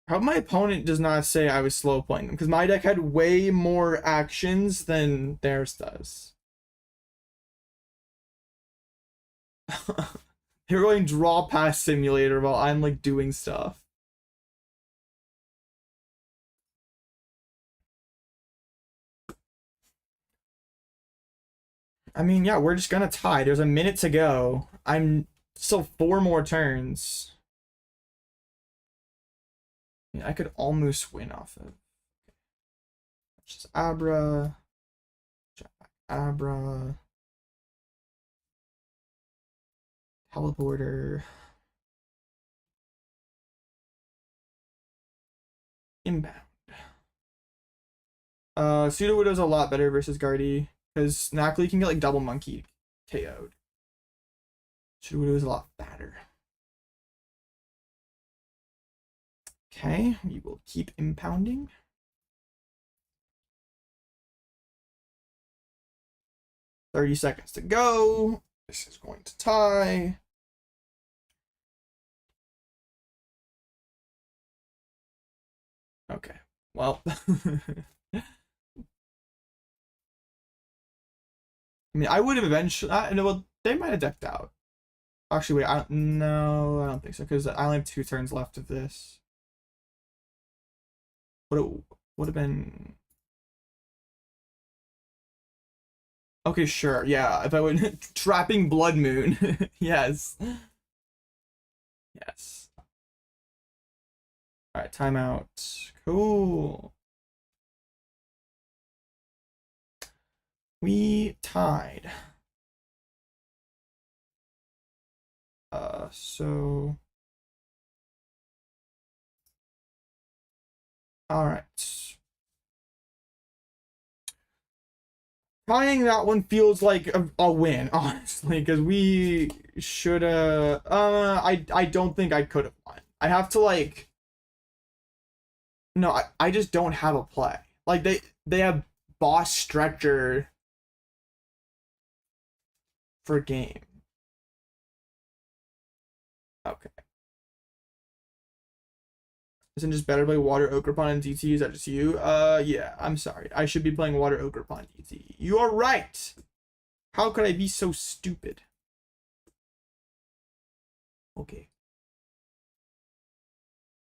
I hope my opponent does not say I was slow playing them, because my deck had way more actions than theirs does. They're going draw pass simulator while I'm like doing stuff. I mean, yeah, we're just gonna tie. There's a minute to go. I'm still 4 more turns. I mean, I could almost win off of. Just Abra. Abra. Teleporter. Inbound. Sudowoodo's a lot better versus Guardy, because Knackley can get like double monkey KO'd. Sudowoodo is a lot fatter. Okay, we will keep impounding. $30 seconds to go. This is going to tie. Okay, well. I mean, I would have eventually. No, well, they might have decked out. Actually, wait. No, I don't think so, because I only have 2 turns left of this. Would have been. Okay, sure. Yeah, if I would trapping Blood Moon. Yes. Yes. All right, timeout. Cool. We tied. So all right. Tying that one feels like a win, honestly, because we should have. I don't think I could have won. I have to like. No, I just don't have a play. Like they have boss stretcher for game. Okay. Isn't just better to play Water Okrepon and DT? Is that just you? Yeah, I'm sorry. I should be playing Water Okrepon DT. You are right! How could I be so stupid? Okay.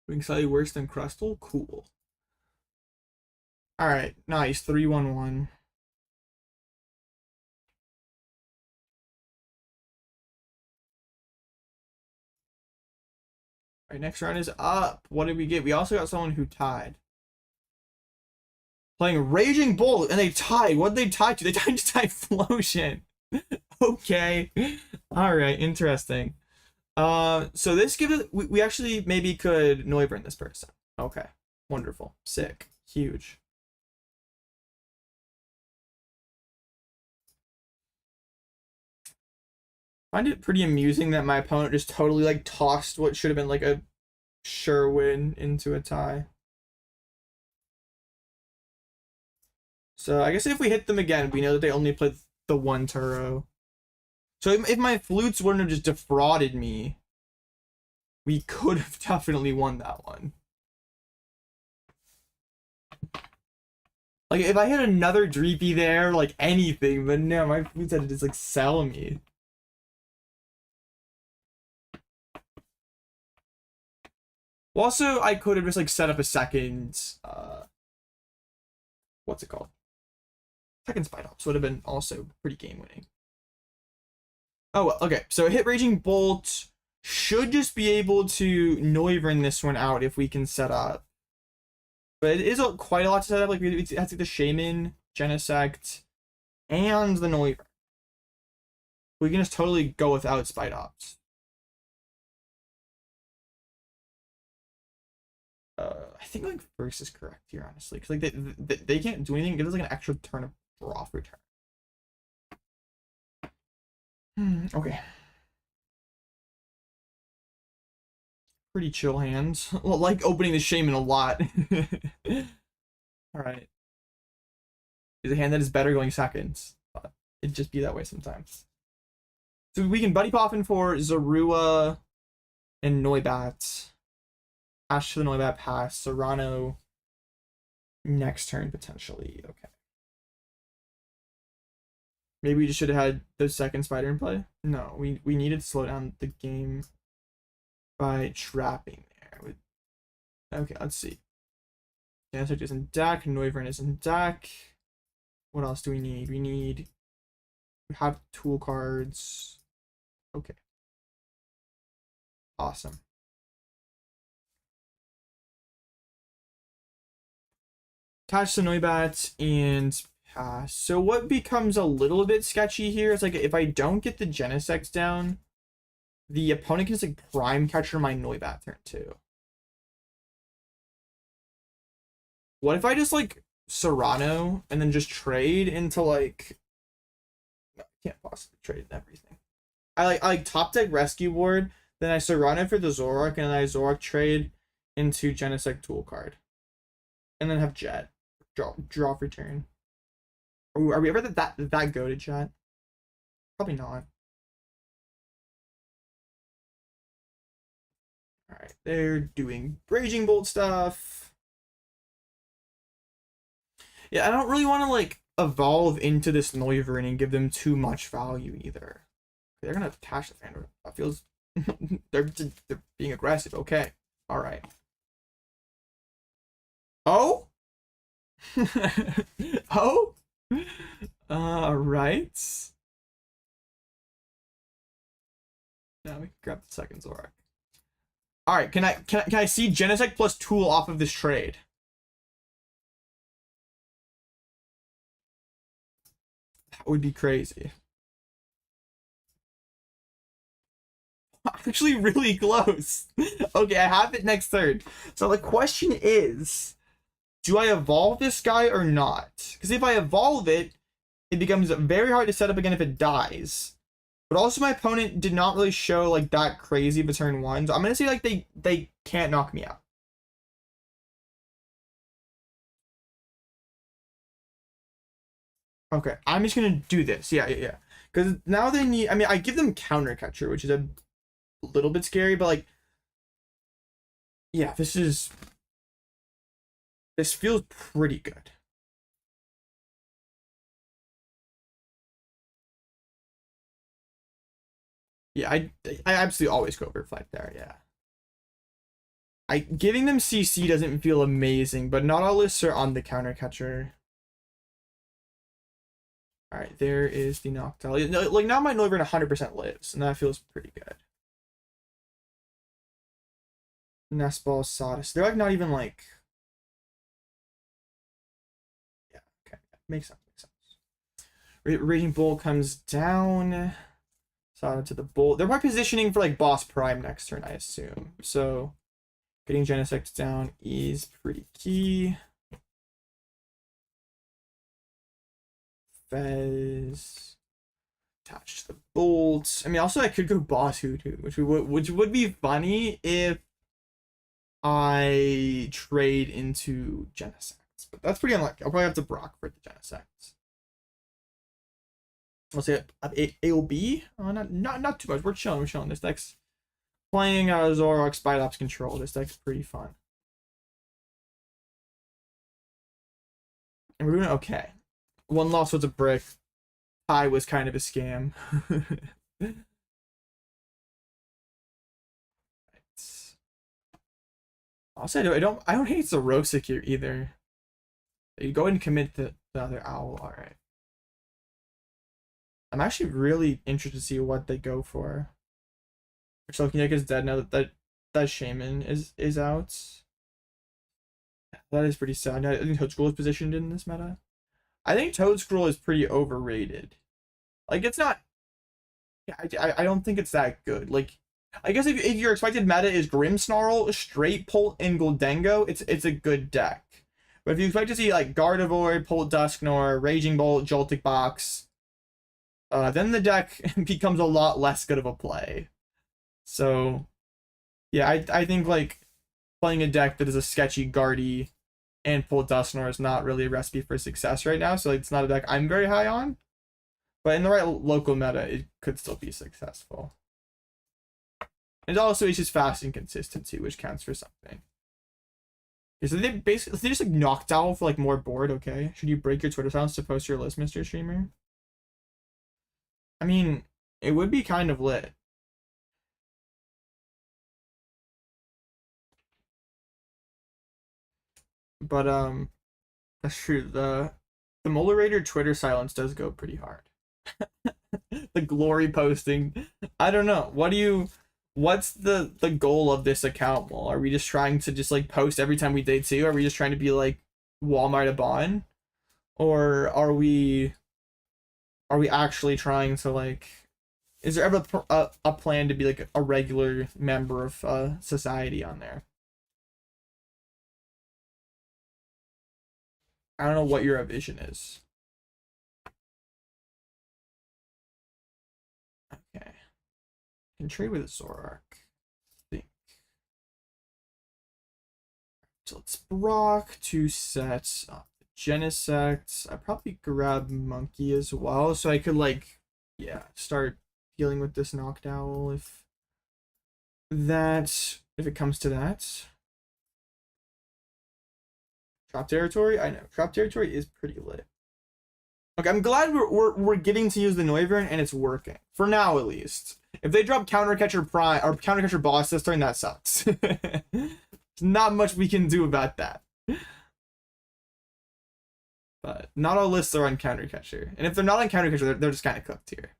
Doing slightly worse than Crustle? Cool. Alright, nice. 3-1-1. Alright, next round is up. What did we get? We also got someone who tied. Playing Raging Bolt, and they tied. What did they tie to? They tied to Typhlosion. Okay. Alright, interesting. So this gives it, we actually maybe could Noivern this person. Okay. Wonderful. Sick. Huge. I find it pretty amusing that my opponent just totally like tossed what should have been like a sure win into a tie. So I guess if we hit them again, we know that they only played the one Turo. So if my flutes wouldn't have just defrauded me, we could have definitely won that one. Like, if I had another Dreepy there, like, anything, but no, my flutes had to just, like, sell me. Well, also, I could have just, like, set up a second, what's it called? Second Spidops would have been also pretty game-winning. Oh, well, okay, so hit Raging Bolt should just be able to Noivern this one out if we can set up. But it is quite a lot to set up. Like, we have to get the Shaymin, Genesect, and the Noivern. We can just totally go without Spidops. I think like first is correct here, honestly, because like they can't do anything. It gives us like an extra turn of draw return. Okay. Pretty chill hands. Well, like opening the Shaymin a lot. Alright. Is a hand that is better going seconds. But it'd just be that way sometimes. So we can Buddy Poffin for Zorua and Noibat. Ash to the Noibat pass. Cyrano next turn potentially. Okay. Maybe we just should have had the second spider in play. No, we needed to slow down the game by trapping there. Okay, let's see. Genesect is in deck. Noivern is in deck. What else do we need? We have tool cards. Okay. Awesome. Attach the Noibat and pass. So what becomes a little bit sketchy here is like if I don't get the Genesect down, the opponent can just like prime catcher my Noibat turn 2. What if I just like Cyrano and then just trade into like, no, I can't possibly trade everything. I like top deck rescue board, then I Cyrano for the Zoroark, and then I Zoroark trade into Genesect tool card. And then have Jet. Draw return. Are we ever that go to chat? Probably not. Alright, they're doing Raging Bolt stuff. Yeah, I don't really want to like evolve into this Noivern and give them too much value either. They're gonna attach the fan. That feels they're being aggressive. Okay. Alright. Oh? Oh? Right. Now we can grab the second Zoroark. Alright, can I see Genesect plus Tool off of this trade? That would be crazy. Actually really close. Okay, I have it next turn. So the question is, do I evolve this guy or not? Because if I evolve it, it becomes very hard to set up again if it dies. But also my opponent did not really show like that crazy of a turn 1. So I'm going to say like they can't knock me out. Okay, I'm just going to do this. Yeah. Because now they need, I mean, I give them counter catcher, which is a little bit scary, but like, yeah, this feels pretty good. Yeah, I absolutely always go reflect there, yeah. Giving them CC doesn't feel amazing, but not all lists are on the counter catcher. Alright, there is the Noctowl. Like now my Noivern 100% lives, and that feels pretty good. Nest Ball, Sawdust. They're like not even like. Yeah, okay. Makes sense. Raging Bull comes down. Saw to the Bull. They're probably positioning for like Boss Prime next turn, I assume. So getting Genesect down is pretty key. Fez attached to the Bolt. I mean, also I could go Boss Hoodoo, which would be funny if I trade into Genesect. But that's pretty unlikely. I'll probably have to Brock for the Genesect. I'll say AOB. Not too much. We're chilling. This deck's playing Zoroark Spidops control. This deck's pretty fun. And we're doing okay. One loss was a brick. Tie was kind of a scam. I'll say I don't hate Xerosic here either. You go and commit the other owl. All right. I'm actually really interested to see what they go for. Shulkinic is dead now that Shaymin is out. That is pretty sad. I think Toadscroll is positioned in this meta. I think Toadscroll is pretty overrated. Like, it's not. Yeah, I don't think it's that good. Like, I guess if your expected meta is Grimmsnarl, Straight Polt, and Goldengo, it's a good deck. But if you expect to see like Gardevoir, Polt Dusknoir, Raging Bolt, Joltik Box, then the deck becomes a lot less good of a play. So, yeah, I think like playing a deck that is a sketchy Guardy and Polt Dusknoir is not really a recipe for success right now. So like, it's not a deck I'm very high on. But in the right local meta, it could still be successful. And also, it's just fast and consistent too, which counts for something. Okay, so they just like Noctowl for like more board. Okay, should you break your Twitter silence to post your list, Mr. Streamer? I mean, it would be kind of lit. But that's true. The Moderator Twitter silence does go pretty hard. The glory posting. I don't know. What's the goal of this account, Mole? Are we just trying to just like post every time we day 2? Are we just trying to be like Walmart a Bon? Or are we actually trying to like, is there ever a plan to be like a regular member of society on there? I don't know what your vision is. Okay. Can trade with Zoroark. I think. So let's Brock 2 sets up the Genesect. I probably grab Monkey as well, so I could like, yeah, start dealing with this Noctowl if it comes to that. Drop territory? I know. Drop territory is pretty lit. Okay, I'm glad we're getting to use the Noivern and it's working. For now, at least. If they drop Countercatcher Prime or Countercatcher Boss this turn, that sucks. There's not much we can do about that. But not all lists are on Countercatcher. And if they're not on Countercatcher, they're just kind of cooked here.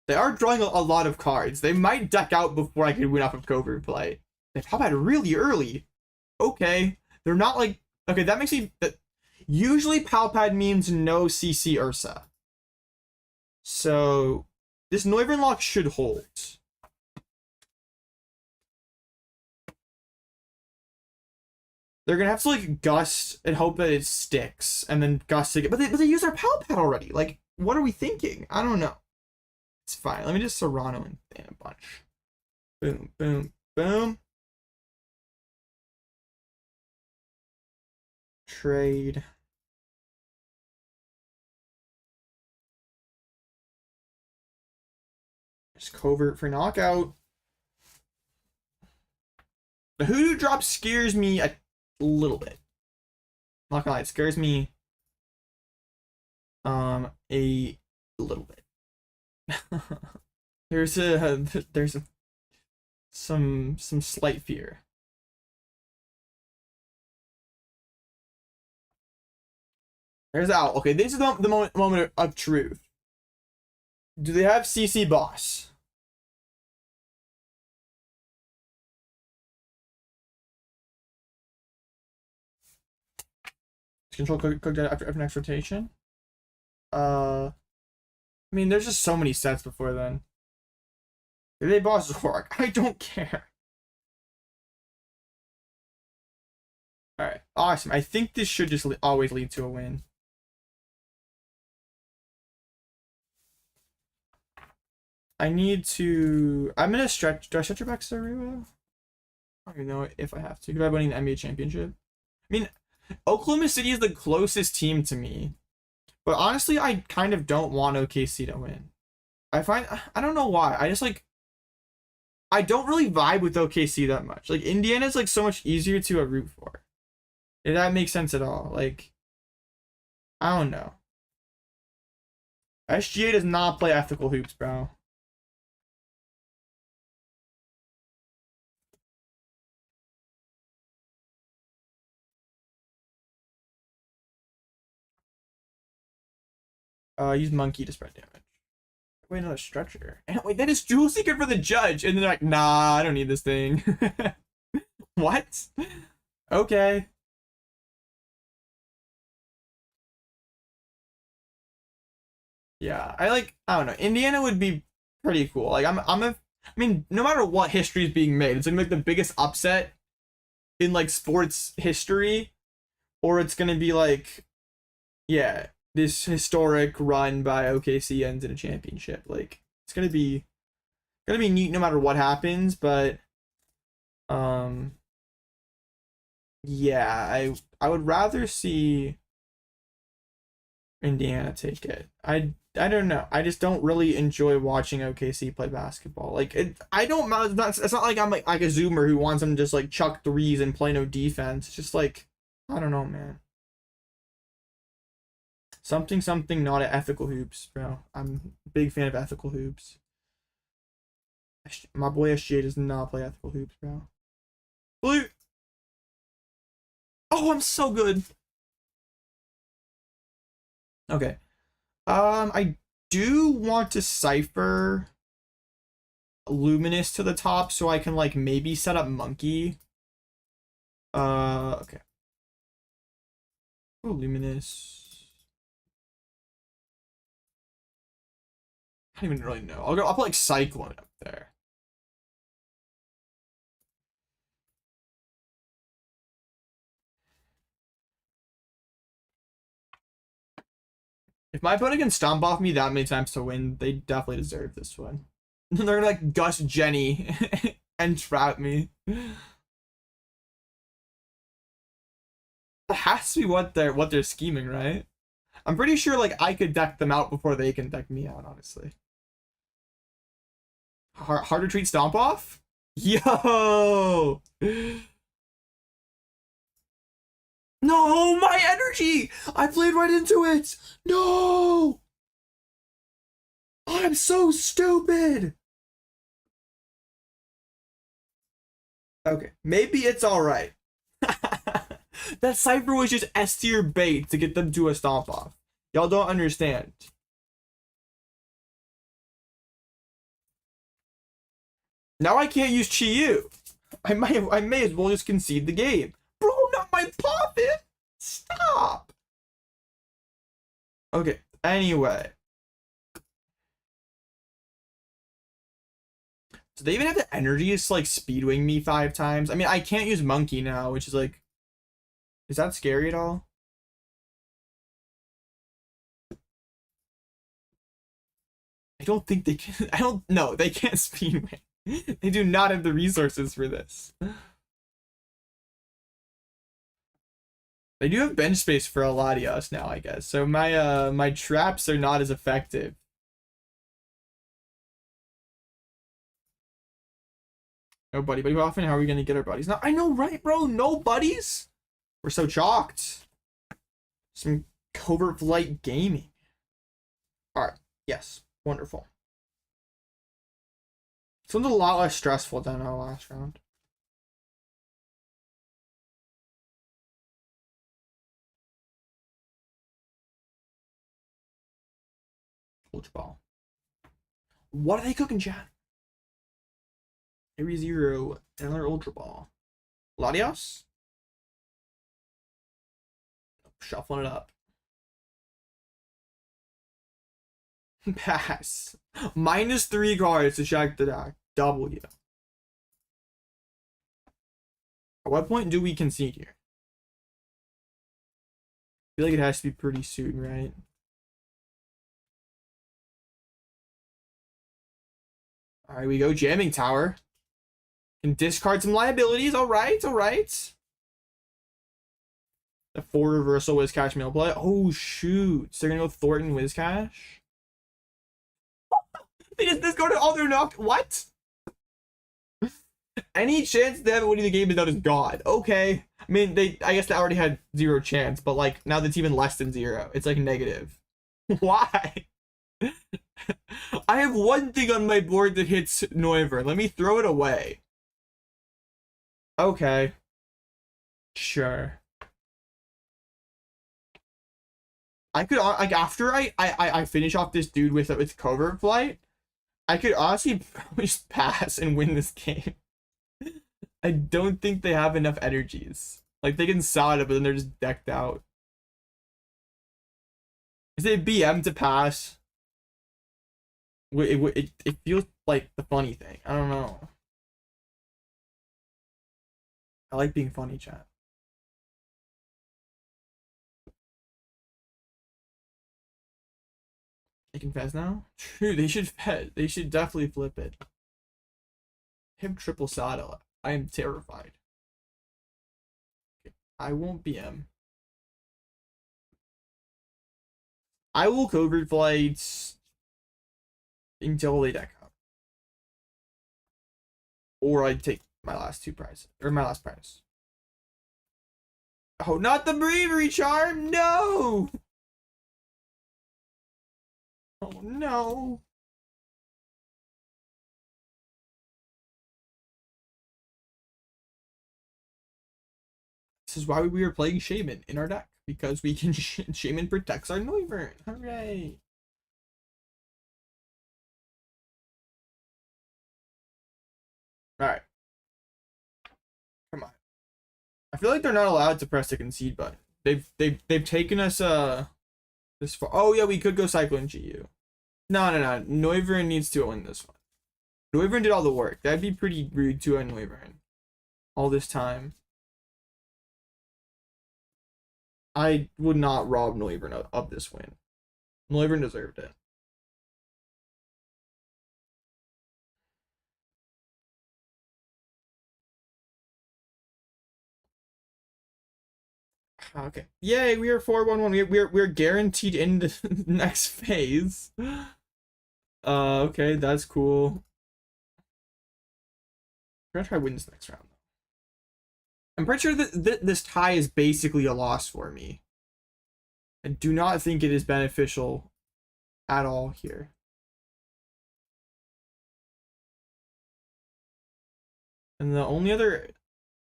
They are drawing a lot of cards. They might deck out before I can win off of Covert Play. They pop out really early. Okay. They're not like... Okay, that makes me... Usually Palpad means no CC Ursa. So this Noivern lock should hold. They're gonna have to like gust and hope that it sticks, and then gust again. But they use our Palpad already. Like, what are we thinking? I don't know. It's fine. Let me just Cyrano and Than a bunch. Boom, boom, boom. Trade. Just Covert for knockout. The Hoodoo drop scares me a little bit. Not gonna lie, it scares me a little bit. there's some slight fear. There's Owl. Okay, this is the moment of truth. Do they have CC Boss? Control cooked after next rotation. I mean, there's just so many sets before then. Did they boss Zoroark? I don't care. Alright, awesome. I think this should just always lead to a win. I need to... I'm gonna stretch... Do I stretch it back to Zorua? I don't even know if I have to. Because I'm winning the NBA championship. I mean, Oklahoma City is the closest team to me. But honestly, I kind of don't want OKC to win. I don't know why. I just like... I don't really vibe with OKC that much. Like, Indiana's like so much easier to root for. If that makes sense at all. Like, I don't know. SGA does not play ethical hoops, bro. Use monkey to spread damage. Wait, another stretcher. And wait, that is Jewel Seeker for the judge. And they're like, nah, I don't need this thing. What? Okay. Yeah, I don't know. Indiana would be pretty cool. Like, I mean, no matter what history is being made, it's gonna be like the biggest upset in like sports history, or it's gonna be like, yeah, this historic run by OKC ends in a championship. Like, it's gonna be neat no matter what happens. But yeah, I would rather see Indiana take it. I don't know. I just don't really enjoy watching OKC play basketball. Like, I don't. It's not like I'm like a zoomer who wants them to just like chuck threes and play no defense. It's just like, I don't know, man. Something not at ethical hoops, bro. I'm a big fan of ethical hoops. My boy SGA does not play ethical hoops, bro. Blue. Oh, I'm so good. Okay. I do want to cipher Luminous to the top so I can like maybe set up Monkey. Okay. Oh, Luminous. I don't even really know. I'll put like Cyclone up there. If my opponent can stomp off me that many times to win, they definitely deserve this one. They're gonna like Gus Jenny and trap me. That has to be what they're scheming, right? I'm pretty sure like I could deck them out before they can deck me out, honestly. Hard to treat stomp off? Yo! No, my energy! I played right into it! No! I'm so stupid! Okay, maybe it's alright. That Cypher was just S tier bait to get them to a stomp off. Y'all don't understand. Now I can't use Chi-Yu. I may as well just concede the game. Bro, not my Poffin! Stop! Okay, anyway. So they even have the energy to like speedwing me 5 times. I mean, I can't use Monkey now, which is like... Is that scary at all? I don't think they can... I don't... No, they can't speedwing. They do not have the resources for this. They do have bench space for Latios now, I guess. So my my traps are not as effective. No Buddy-Buddy Poffin. How are we gonna get our buddies? Now I know, right, bro? No buddies? We're so chalked. Some covert flight gaming. Alright, yes. Wonderful. This one's a lot less stressful than our last round. Coach ball. What are they cooking, chat? Every 0, another Ultra Ball. Latios? Shuffling it up. Pass. -3 cards to check the deck. W. At what point do we concede here? I feel like it has to be pretty soon, right? Alright, we go jamming tower. Can discard some liabilities. Alright, alright. The 4 reversal Whiscash mail play. Oh shoot. So they're gonna go Thornton Whiscash? They just discarded all their knocked. What? Any chance they have winning the game is not as God. Okay. I mean, I guess they already had 0 chance, but like now that's even less than 0. It's like negative. Why? I have one thing on my board that hits Noivern. Let me throw it away. Okay. Sure. I could like after I finish off this dude with Covert Flight, I could honestly probably just pass and win this game. I don't think they have enough energies. Like they can side it, but then they're just decked out. Is it BM to pass? It feels like the funny thing. I don't know. I like being funny, chat. They can fez now? True, they should fez. They should definitely flip it. Him triple saddle. I am terrified. Okay, I won't BM. I will covert flights until they deck out. Or I take my last 2 prizes. Or my last prize. Oh, not the bravery charm! No! Oh no. This is why we were playing Shaymin in our deck. Because we can Shaymin protects our Noivern. Hooray. Alright. Come on. I feel like they're not allowed to press the concede button. They've taken us this far. Oh yeah, we could go Cyclone GU. No. Noivern needs to win this one. Noivern did all the work. That'd be pretty rude to a Noivern. All this time. I would not rob Noivern of this win. Noivern deserved it. Okay. Yay, we are 4-1-1. We're guaranteed in the next phase. Okay, that's cool. I'm gonna try to win this next round. I'm pretty sure that this tie is basically a loss for me. I do not think it is beneficial at all here. And the only other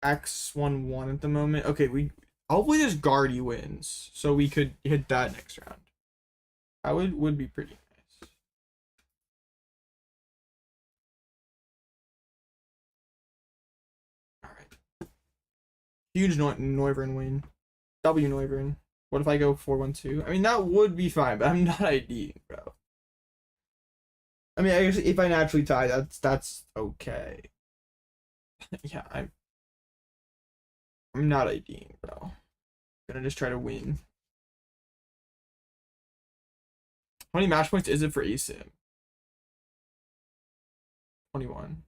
X11 at the moment. Okay, hopefully this Guardy wins, so we could hit that next round. That would be pretty nice. All right. Huge Noivern win. W Noivern. What if I go 4-1-2? I mean, that would be fine, but I'm not IDing, bro. I mean, I guess if I naturally tie, that's okay. Yeah, I'm not IDing, bro. I'm gonna just try to win. How many match points is it for ASIM? 21.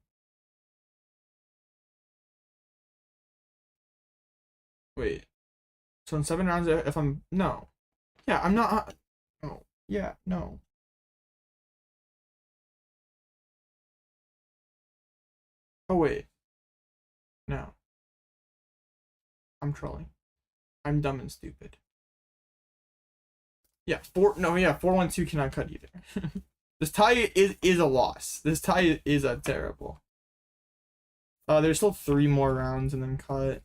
Wait. So in 7 rounds, if I'm no, yeah, I'm not. Oh, yeah, no. Oh wait, no. I'm trolling. I'm dumb and stupid. Yeah, 4-1-2 cannot cut either. This tie is a loss. This tie is a terrible. There's still 3 more rounds and then cut.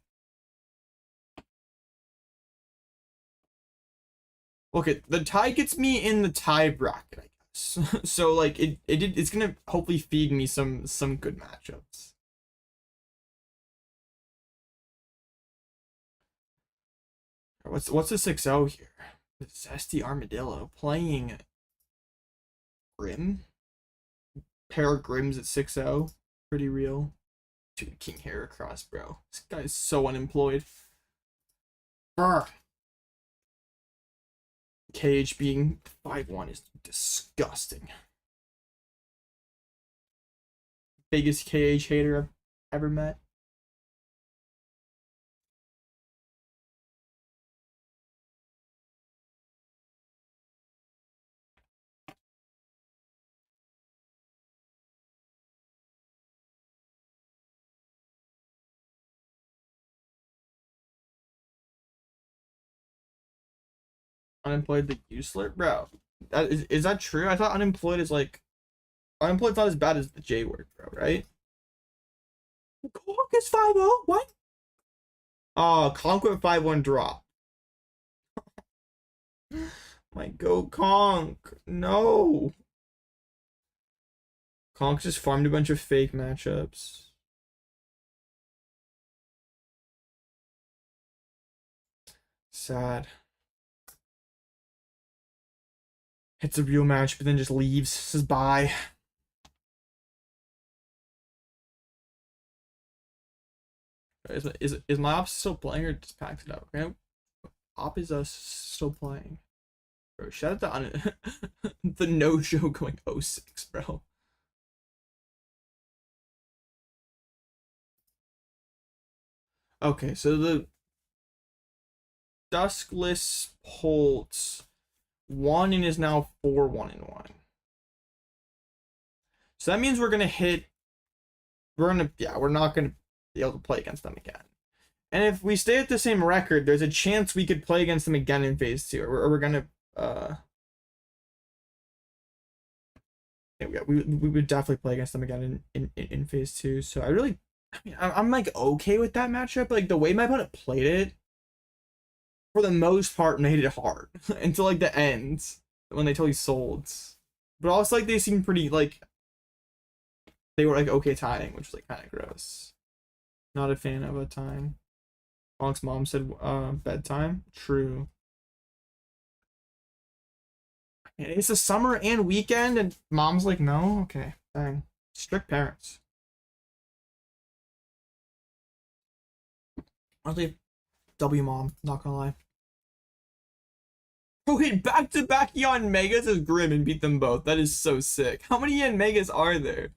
Okay, the tie gets me in the tie bracket, I So like it's gonna hopefully feed me some good matchups. What's the 6-0 here? The Zesty Armadillo playing Grim. Pair of Grims at 6-0. Pretty real. Dude, King Heracross, bro. This guy's so unemployed. Brr. KH being 5-1 is disgusting. Biggest KH hater I've ever met. Unemployed the useless, bro. Is that true? I thought unemployed is like unemployed's not as bad as the J word, bro, right? Conk is 5-0? What? Oh, Conk with 5-1 drop. My go Conk. No. Conk just farmed a bunch of fake matchups. Sad. Hits a real match, but then just leaves. Says bye. Is my ops still playing or just packs it out? Okay. Op is us still playing. Bro, shout out to the no-show going 06, bro. Okay, so the Duskless Holtz 1 and is now 4-1-1. So that means we're gonna hit. We're not gonna be able to play against them again. And if we stay at the same record, there's a chance we could play against them again in phase 2. Or we're gonna yeah, we would definitely play against them again in phase 2. So I'm like okay with that matchup. Like the way my opponent played it, for the most part, made it hard until like the end when they totally sold. But also like they seemed pretty like they were like okay tying, which was like kind of gross. Not a fan of a time. Bonk's mom said bedtime. True. And it's a summer and weekend, and mom's like, no, okay, dang, strict parents. Honestly, W mom, not gonna lie. Oh wait, back-to-back Yen Megas is Grim and beat them both. That is so sick. How many Yen Megas are there?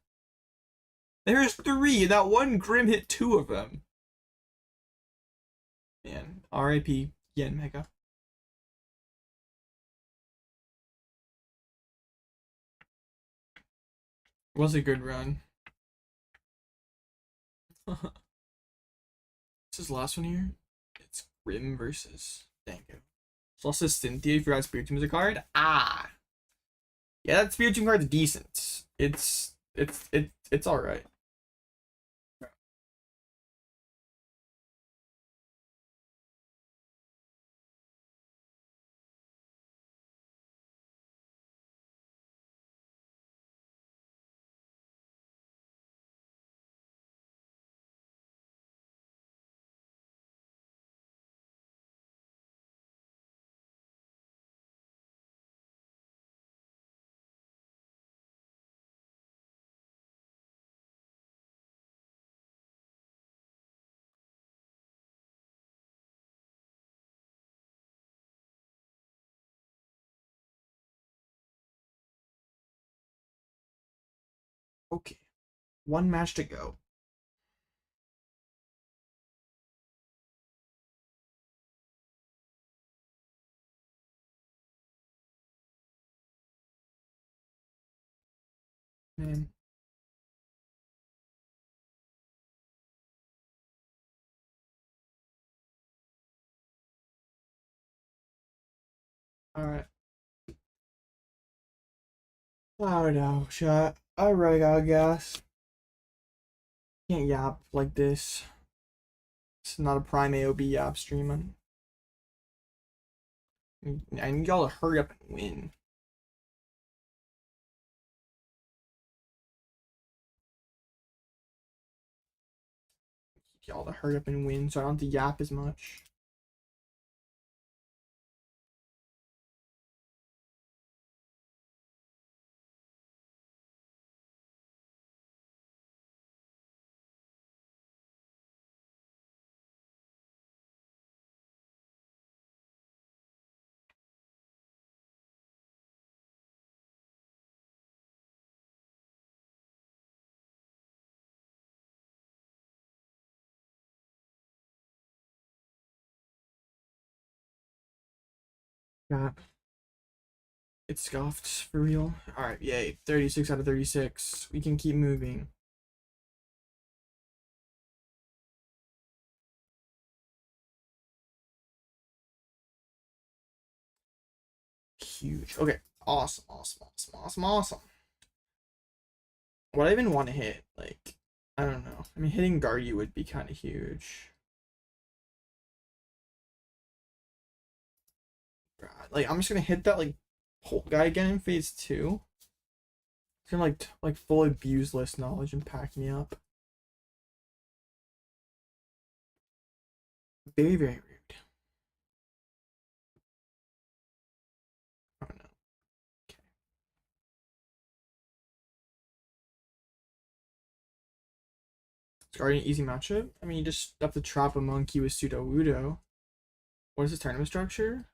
There's 3. That one Grim hit 2 of them. Man, RIP Yen Mega. Was a good run. This is the last one here. It's Grim versus Dango. It's also Cynthia if you got Spirit Team as a card. Ah. Yeah, that Spirit Team card's decent. It's alright. Okay. One match to go. Man. Alright. Alright, I guess. Can't yap like this. It's not a prime AOB yap streaming. I need y'all to hurry up and win. get all the hurry up and win, so I don't have to yap as much. Yeah. It's scuffed for real. Alright, yay. 36 out of 36. We can keep moving. Huge. Okay. Awesome, awesome, awesome, awesome, awesome. What I even want to hit? Like, I don't know. I mean, hitting Guardy would be kind of huge. Like, I'm just gonna hit that, like, Holt guy again in phase 2. It's gonna, like full abuse list knowledge and pack me up. Very, very rude. Oh no. Okay. It's already an easy matchup. I mean, you just have to trap a monkey with Sudowoodo. What is this tournament structure?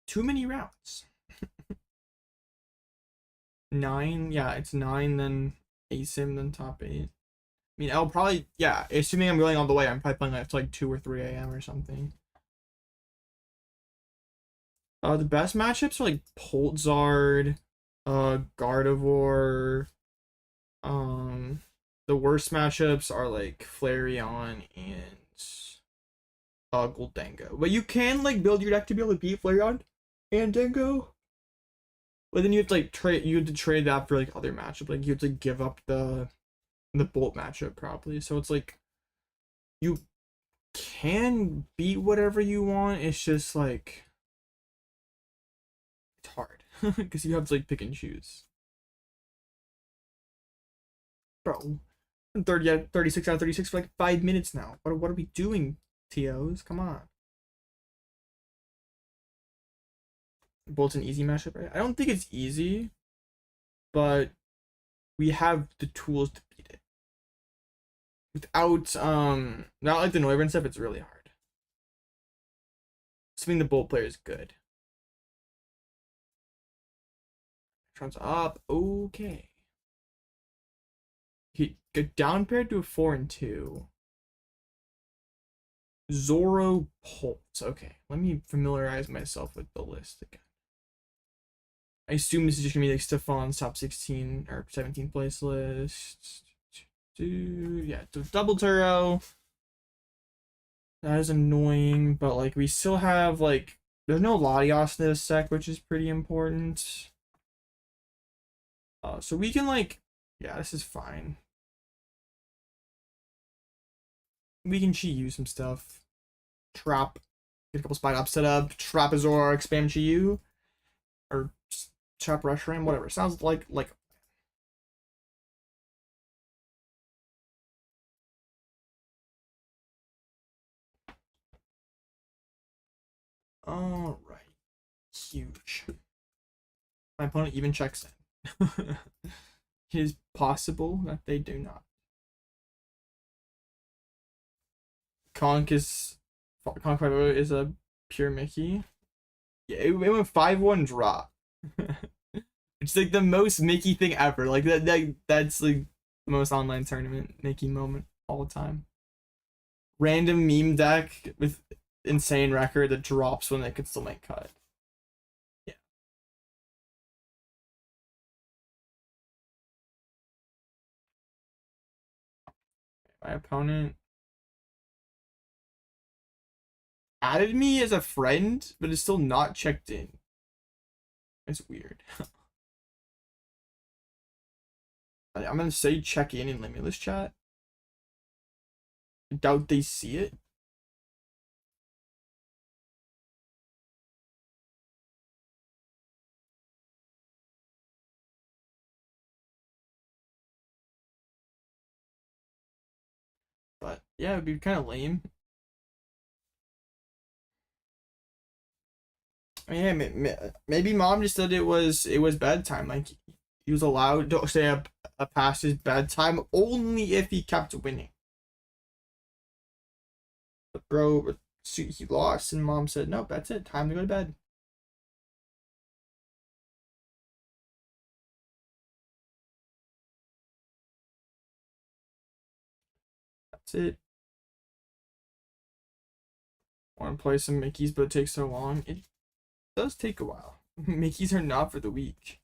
Too many rounds. 9, yeah, it's 9, then ASIM, then top 8. I mean, I'll probably, yeah, assuming I'm going all the way, I'm probably playing like to like 2 or 3 a.m. or something. The best matchups are like Poltzard, Gardevoir. The worst matchups are like Flareon and Goldengo. But you can like build your deck to be able to beat Flareon and Dengo. But then you have to like trade. You have to trade that for like other matchup. Like you have to give up the Bolt matchup probably. So it's like you can beat whatever you want. It's just like it's hard because you have to like pick and choose. Bro, I'm 36 out of 36 for like 5 minutes now. What are we doing, TOs? Come on. Bolt's an easy matchup, right? I don't think it's easy, but we have the tools to beat it. Without not like the Noivern stuff, it's really hard. Assuming the Bolt player is good. Trans up, okay. He got down paired to a 4 and 2. Zoro Pulse. Okay, let me familiarize myself with the list again. I assume this is just gonna be like Stefan's top 16 or 17th place list. Yeah, so double Turo. That is annoying, but like we still have like there's no Latios in this sec, which is pretty important. So we can like, yeah, this is fine. We can Chi-Yu some stuff. Trap. Get a couple Spidops set up. Trap a Zoroark, spam Chi-Yu. Or Trap Reshiram, whatever. Sounds like alright. Huge. My opponent even checks in. It is possible that they do not. Conk is a pure Mickey. Yeah, it went 5-1 drop. It's like the most Mickey thing ever. Like that's like the most online tournament Mickey moment all the time. Random meme deck with insane record that drops when they could still make cut. Yeah. My opponent added me as a friend, but is still not checked in. It's weird. I'm gonna say check in Limitless chat. I doubt they see it. But yeah, it'd be kind of lame. I mean, yeah, maybe mom just said it was bedtime. Like he was allowed to stay up past his bedtime only if he kept winning. But bro, he lost, and mom said, "Nope, that's it. Time to go to bed." That's it. Want to play some Mickeys, but it takes so long. It does take a while. Mickeys are not for the weak.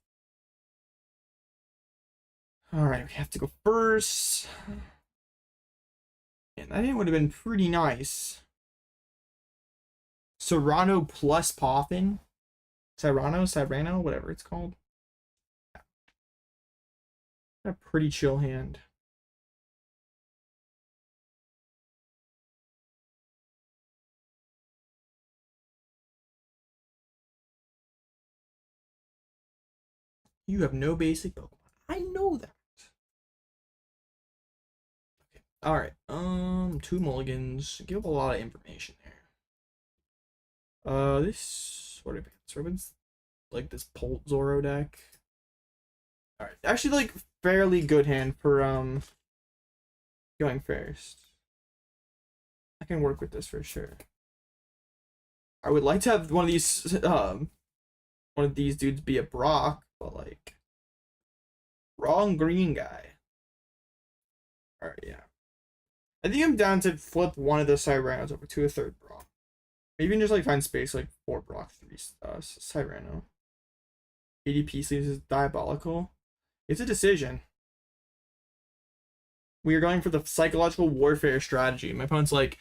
Alright, we have to go first. And I think it would have been pretty nice. Cyrano plus Poffin. Cyrano, whatever it's called. A pretty chill hand. You have no basic Pokemon. I know that. Okay. Alright. 2 mulligans. Give up a lot of information there. This what are Ribbons? Like this Polt Zoro deck. Alright. Actually like fairly good hand for going first. I can work with this for sure. I would like to have one of these dudes be a Brock, but like wrong green guy. Alright, yeah. I think I'm down to flip one of the Cyranos over to a third Brock. Maybe even just like find space like 4 Brock, 3 Cyrano. ADP sleeves is diabolical. It's a decision. We are going for the psychological warfare strategy. My opponent's like,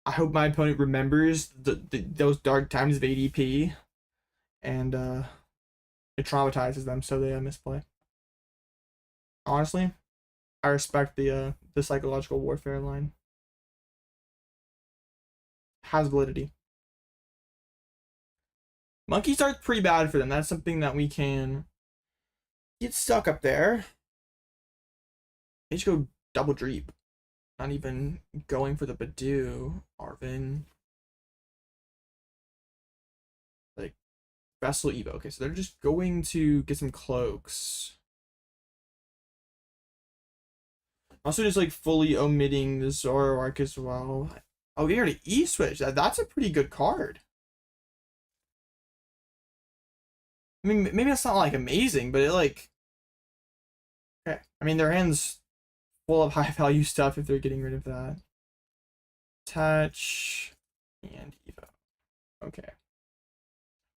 I hope my opponent remembers those dark times of ADP, and it traumatizes them, so they misplay. Honestly, I respect the psychological warfare line. Has validity. Monkey starts pretty bad for them. That's something that we can get stuck up there. They should go double Dreep. Not even going for the Badoo. Arvin. Like, Vessel Evo. Okay, so they're just going to get some cloaks. Also just like fully omitting the Zoroark as well. Oh, we already E-switch. That's a pretty good card. I mean, maybe it's not like amazing, but it like... Okay. I mean, their hand's full of high value stuff if they're getting rid of that. Touch and Evo. Okay.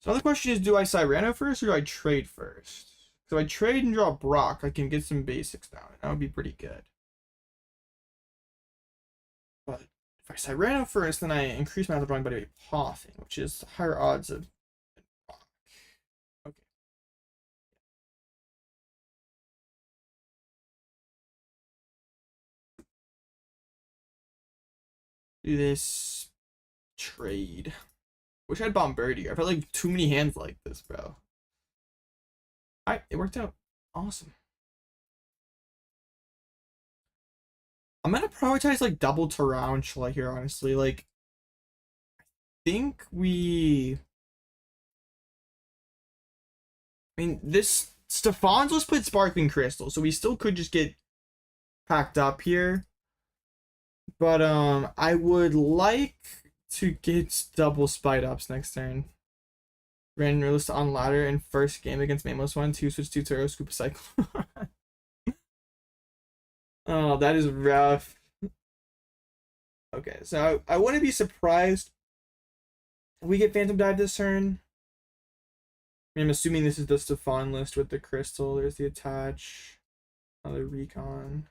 So the question is, do I Cyrano first or do I trade first? So I trade and draw Brock, I can get some basics down. That would be pretty good. But if I Cyrano first, then I increase my other drawing by Poffin, which is higher odds of Brock. Okay. Do this trade. Wish I had Bombardier. I've had like too many hands like this, bro. Alright, it worked out. Awesome. I'm gonna prioritize like double Tarountula here, honestly. Like, I think we... I mean, this... Stefan's was played Sparkling Crystal, so we still could just get packed up here. But, I would like to get double Spidops next turn. Ran list on ladder in first game against Mamos 1, 2 switch 2 Turo, Scoop Up Cyclone. Oh, that is rough. Okay, so I wouldn't be surprised if we get Phantom Dive this turn. I mean, I'm assuming this is the Stefan list with the crystal. There's the attach. Another recon.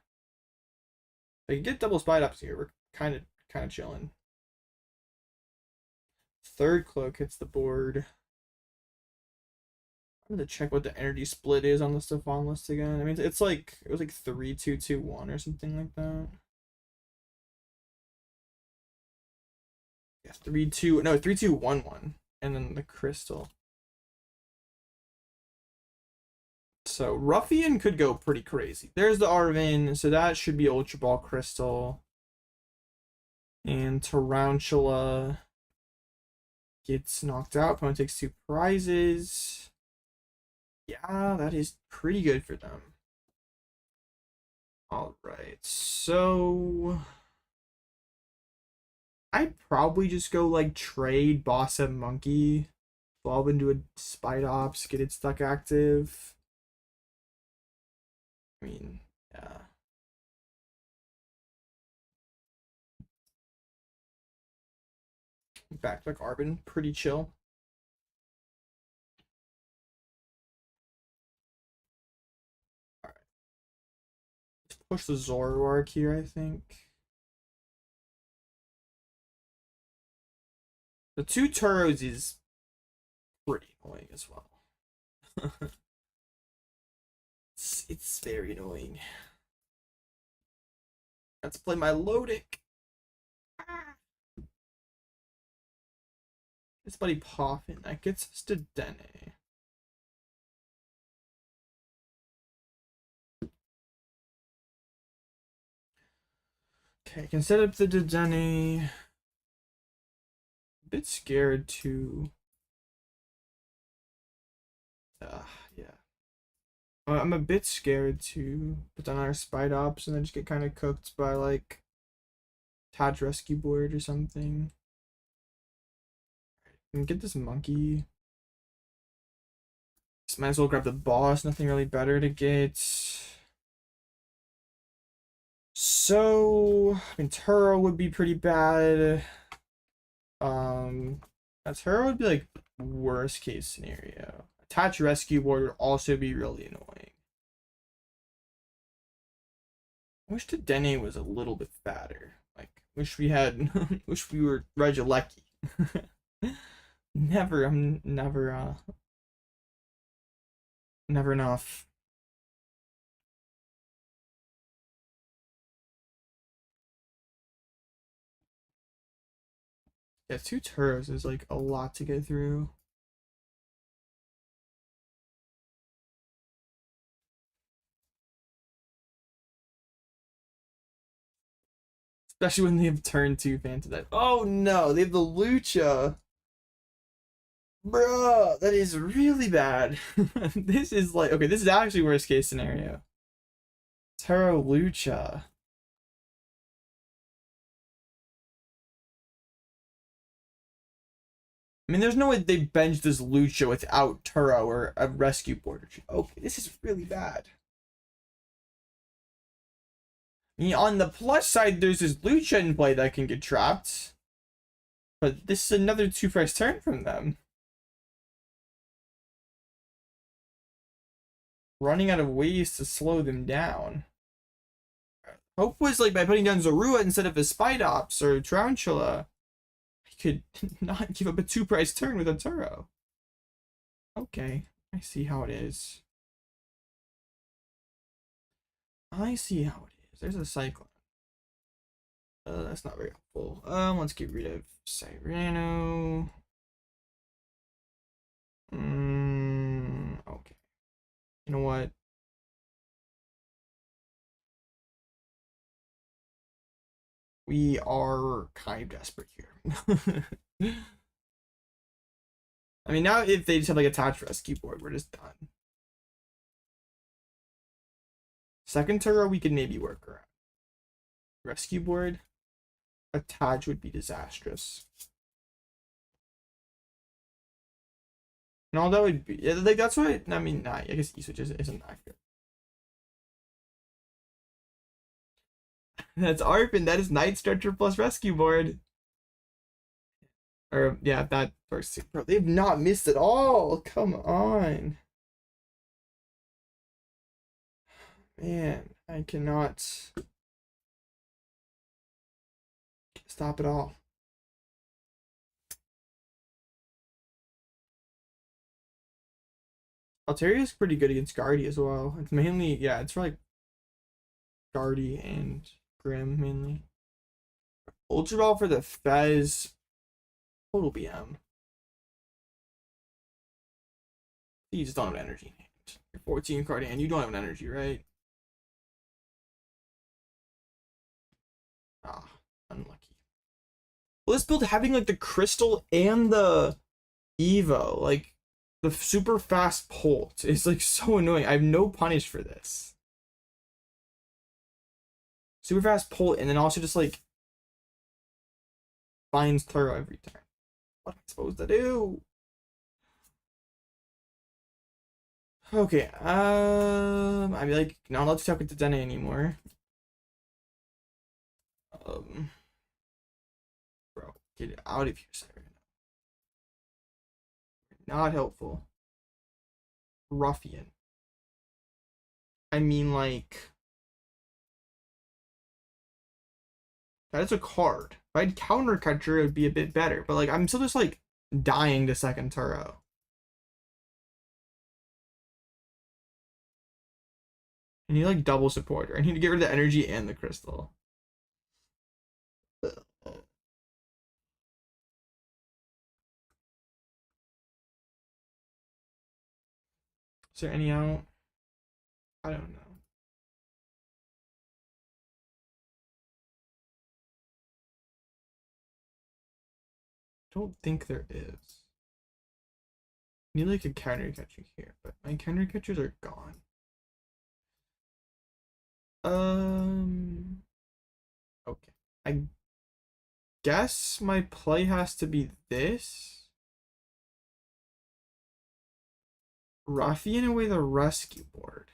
I can get double Spidops here. We're kind of chilling. Third cloak hits the board. I'm gonna check what the energy split is on the Stefan list again. I mean, it's like it was like 3-2-2-1 or something like that. Yeah, 3-2-1-1, and then the crystal. So Ruffian could go pretty crazy. There's the Arvin, so that should be Ultra Ball Crystal. And Tarountula gets knocked out. Opponent takes 2 prizes. Yeah, that is pretty good for them. Alright, so I'd probably just go like trade Boss and Monkey, evolve into a Spidops, get it stuck active. I mean, yeah. Back to Carbon, pretty chill. Alright. Let's push the Zoroark here, I think. The 2 Turos is pretty annoying as well. it's very annoying. Let's play my Lodic. It's Buddy Poffin. That gets us to Dedenne. Okay, I can set up the Dedenne. A bit scared to. Yeah. I'm a bit scared to put down our Spidops and then just get kind of cooked by like Taj Rescue Board or something. And get this monkey. Just might as well grab the boss. Nothing really better to get. So, I mean, Turo would be pretty bad. Turo would be like worst case scenario. Attach Rescue Board would also be really annoying. I wish Dedenne was a little bit fatter. Like, wish we had, wish we were Regilecki. Never enough. Yeah, 2 Turos is like a lot to get through. Especially when they have turn 2 Phantom that. Oh no, they have the Lucha. Bruh, that is really bad. This is like, okay, this is actually worst case scenario. Turo Lucha. I mean, there's no way they bench this Lucha without Turo or a rescue board. Okay, this is really bad. I mean, on the plus side, there's this Lucha in play that can get trapped. But this is another 2-price turn from them. Running out of ways to slow them down. Hope was like by putting down Zorua instead of a Spidops or Tarountula, I could not give up a 2-price turn with a Turo. Okay, I see how it is. I see how it is. There's a Cyclone. That's not very helpful. Let's get rid of Cyrano. Okay. You know what? We are kind of desperate here. I mean, now if they just have like a Touch Rescue Board, we're just done. Second Turo, we could maybe work around. Rescue Board, a Taj would be disastrous. No, that would be, yeah, like that's why. I mean, nah, I guess E-Switch isn't accurate. That's ARP, and that is Night Stretcher plus Rescue Board. Or yeah, that works too. Bro, they've not missed at all. Come on. Man, I cannot stop it all. Altaria is pretty good against Guardy as well. It's mainly, yeah, it's for like Guardy and Grim mainly. Ultra Ball for the Fez. Total BM. You just don't have an energy in hand. You're 14 card hand. You don't have an energy, right? Ah, unlucky. Well, this build having like the crystal and the Evo, like the super fast Polt, is like so annoying. I have no punish for this. Super fast Polt, and then also just like finds thorough every time. What am I supposed to do? Okay, I'm like not allowed to talk with Dedenne anymore. Bro, get out of here, right now. Not helpful. Ruffian. I mean, like, that is a card. If I had Counter Catcher, it would be a bit better. But like, I'm still just like dying to second Turo. I need like double supporter. I need to get rid of the energy and the crystal. Is there any out? I don't know. I don't think there is. I need like a counter catcher here, but my counter catchers are gone. Okay. I guess my play has to be this. Ruffian away the rescue board.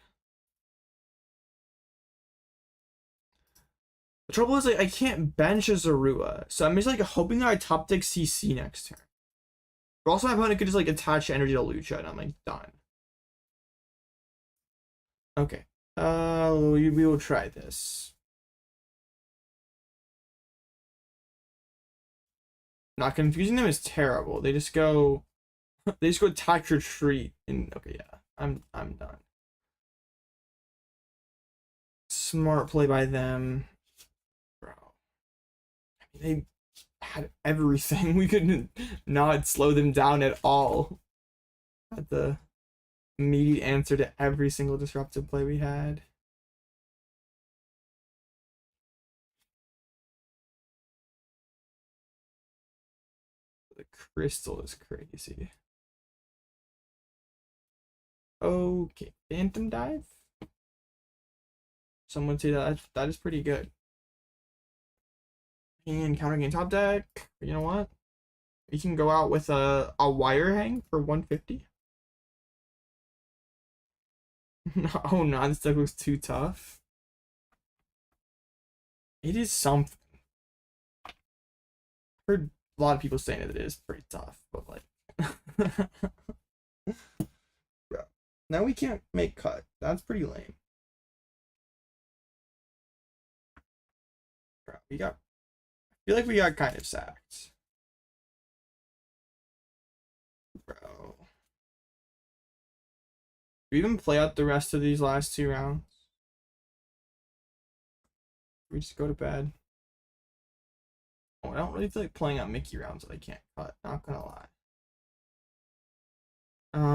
The trouble is, like, I can't bench a Zorua, so I'm just like hoping that I top deck CC next turn. But also, my opponent could just like attach energy to Lucha, and I'm like done. Okay, we will try this. Not confusing them is terrible. They just go attack retreat, and okay, yeah, I'm done. Smart play by them. They had everything. We couldn't not slow them down at all. Had the immediate answer to every single disruptive play we had. The crystal is crazy. Okay, Phantom Dive. Someone say that is pretty good. And Counter Gain top deck. You know what? We can go out with a wire hang for 150. Oh no, this deck looks too tough. It is something. I've heard a lot of people saying that it is pretty tough, but like bro, now we can't make cut. That's pretty lame. Bro, I feel like we got kind of sacked. Bro. Do we even play out the rest of these last 2 rounds? We just go to bed. Oh, I don't really feel like playing out Mickey rounds that I can't cut, not gonna lie.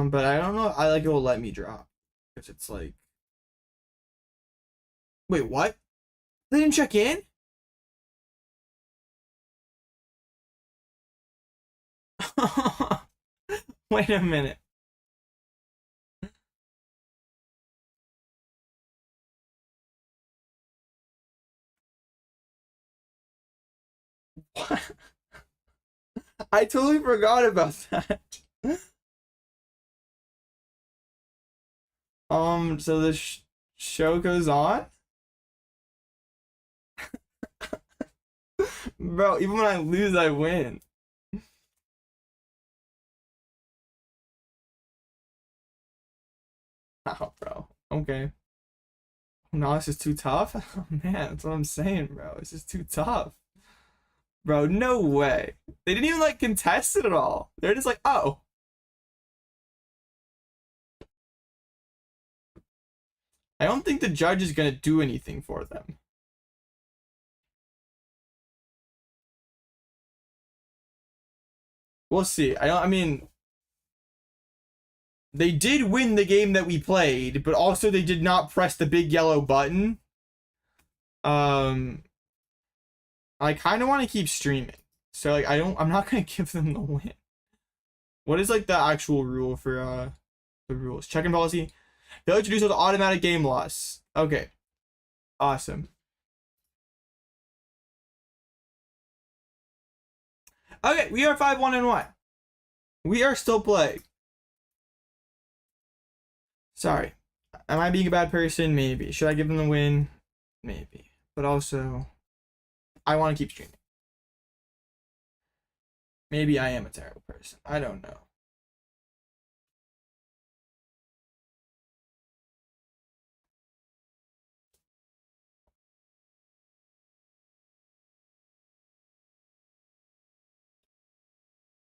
But I don't know, I like it will let me drop. Because it's like, wait, what? They didn't check in? Wait a minute. What? I totally forgot about that. So the show goes on? Bro, even when I lose, I win. Oh, bro. Okay. No, this is too tough. Oh, man, that's what I'm saying, bro. This is too tough. Bro, no way. They didn't even like contest it at all. They're just like, oh. I don't think the judge is gonna do anything for them. We'll see. I mean, they did win the game that we played, but also they did not press the big yellow button. I kind of want to keep streaming. So like I'm not gonna give them the win. What is like the actual rule for the rules? Check-in policy. Failure to do so is automatic game loss. Okay. Awesome. Okay, we are 5-1-1. We are still playing. Sorry. Am I being a bad person? Maybe. Should I give them the win? Maybe. But also, I want to keep streaming. Maybe I am a terrible person. I don't know.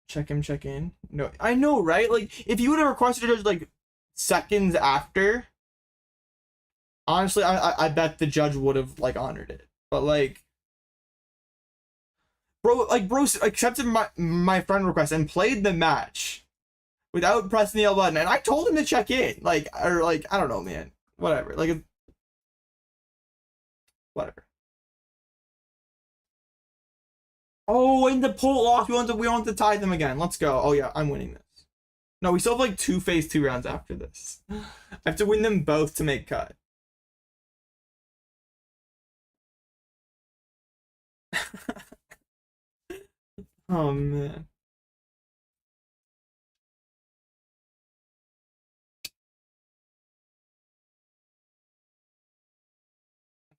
Check him, check in. No, I know, right? Like, if you would have requested it like seconds after, honestly, I bet the judge would have like honored it. But like, bro accepted my friend request and played the match without pressing the L button, and I told him to check in. Like, or like, I don't know, man. Whatever. Like, whatever. Oh, in the poll loss, we want to tie them again. Let's go. Oh yeah, I'm winning this. No, we still have like 2 phase 2 rounds after this. I have to win them both to make cut. Oh man.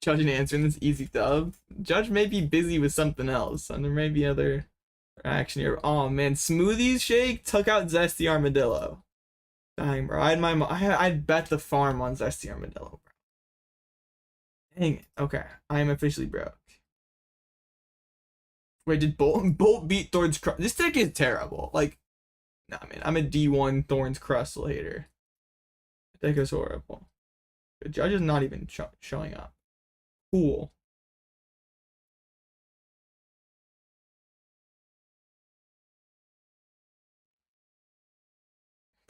Judge and answering this easy dub. Judge may be busy with something else, and there may be other action here. Oh man, Smoothies Shake took out Zesty Armadillo. Dang, bro. I'd bet the farm on Zesty Armadillo, bro. Dang it. Okay, I am officially broke. Wait, did Bolt beat Thorns Crust? This deck is terrible. Like, nah, man. I'm a D1 Thorns Crustle hater. The deck is horrible. The judge is not even showing up. Cool.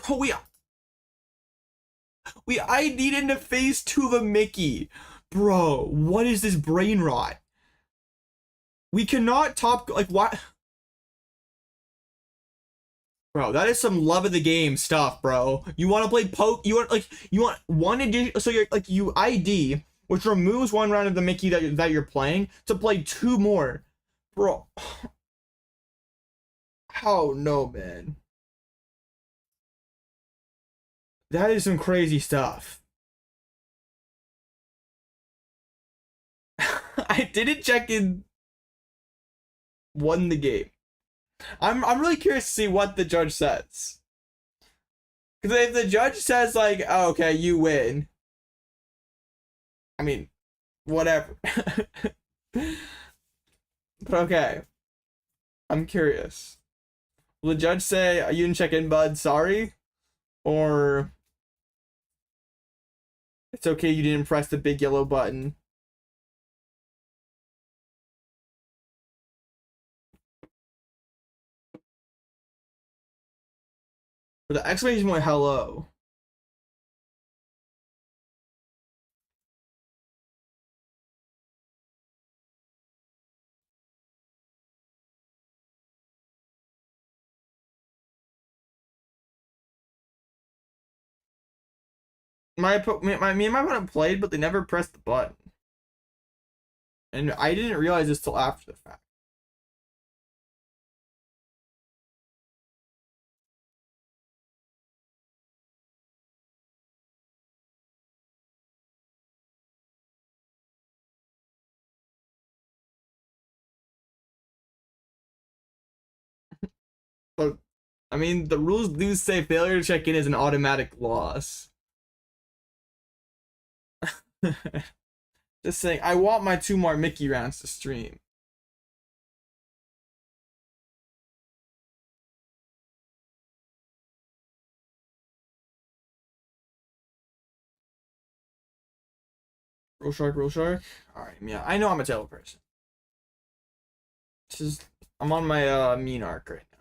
Bro, we ID'd into phase 2 of a Mickey. Bro, what is this brain rot? We cannot top, like, what? Bro, that is some love of the game stuff, bro. You want to play you want one edition, so you're like, you ID, which removes 1 round of the Mickey that you're playing to play 2 more. Bro. Oh no, man. That is some crazy stuff. I didn't check in. Won the game. I'm really curious to see what the judge says. Because if the judge says like, oh, okay, you win. I mean, whatever. But okay. I'm curious. Will the judge say, you didn't check in, bud, sorry? Or it's okay, you didn't press the big yellow button. For the exclamation point, hello. Me and my opponent played, but they never pressed the button. And I didn't realize this till after the fact. But I mean, the rules do say failure to check in is an automatic loss. Just saying, I want my 2 more Mickey rounds to stream. Roll shark, roll shark. Alright, yeah, I know I'm a terrible person. I'm on my mean arc right now.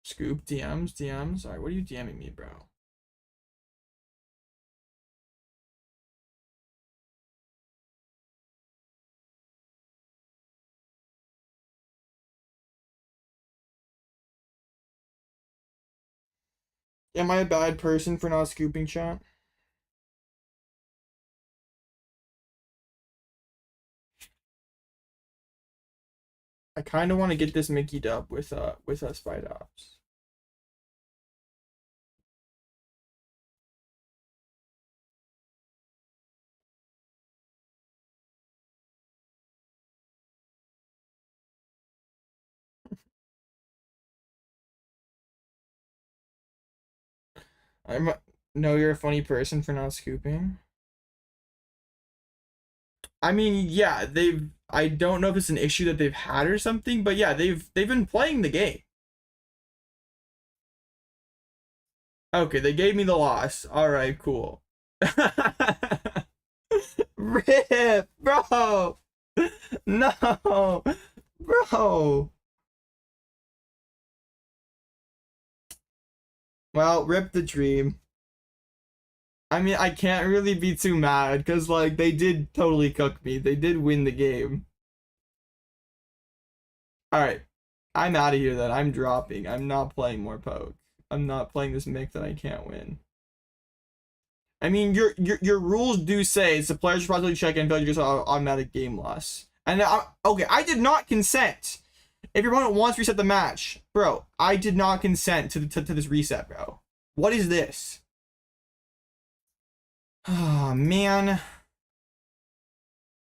Scoop, DMs. Alright, what are you DMing me, bro? Am I a bad person for not scooping, chat? I kind of want to get this Mickey dub with Spidops. No, you're a funny person for not scooping. I mean, yeah, I don't know if it's an issue that they've had or something, but yeah, they've been playing the game. Okay, they gave me the loss. All right, cool. Rip, bro. No, bro. Well, rip the dream. I mean, I can't really be too mad because, like, they did totally cook me. They did win the game. Alright. I'm out of here then. I'm dropping. I'm not playing more poke. I'm not playing this mech that I can't win. I mean, your rules do say it's the player should probably check in until you just automatic game loss. And okay, I did not consent. If your opponent wants to reset the match, bro, I did not consent to this reset, bro. What is this? Oh, man.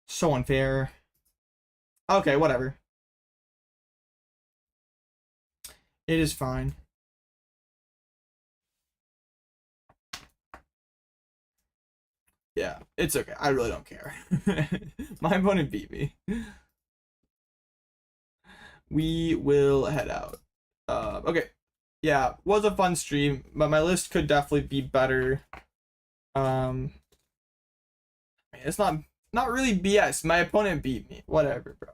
So unfair. Okay, whatever. It is fine. Yeah, it's okay. I really don't care. My opponent beat me. We will head out. Okay. Yeah, was a fun stream, but my list could definitely be better. It's not really BS. My opponent beat me. Whatever, bro.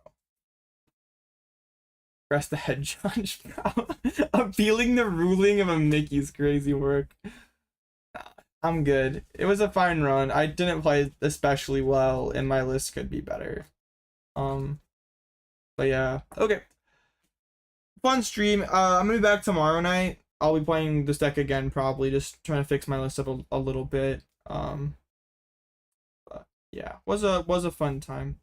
Press the head judge, bro. Appealing the ruling of a Mickey's crazy work. I'm good. It was a fine run. I didn't play especially well, and my list could be better. But yeah. Okay. Fun stream. I'm gonna be back tomorrow night. I'll be playing this deck again, probably. Just trying to fix my list up a little bit. But yeah, was a fun time.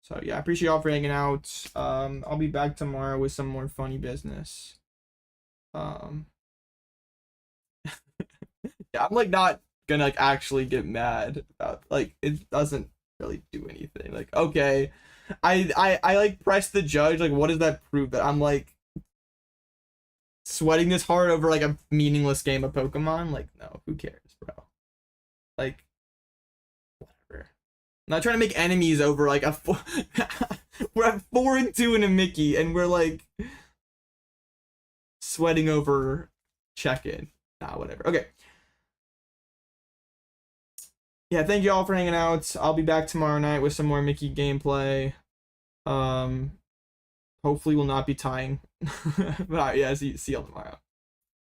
So yeah, I appreciate y'all for hanging out. I'll be back tomorrow with some more funny business. Yeah, I'm like not gonna like actually get mad about, like, it doesn't really do anything. Like, okay, I like press the judge. Like, what does that prove? That I'm like sweating this hard over like a meaningless game of Pokemon? Like, no, who cares, bro? Like, whatever. I'm not trying to make enemies over like a we're at 4-2 in a Mickey, and we're like sweating over check-in. Nah, whatever. Okay. Yeah, thank you all for hanging out. I'll be back tomorrow night with some more Mickey gameplay. Hopefully we'll not be tying. But yeah, see you all tomorrow.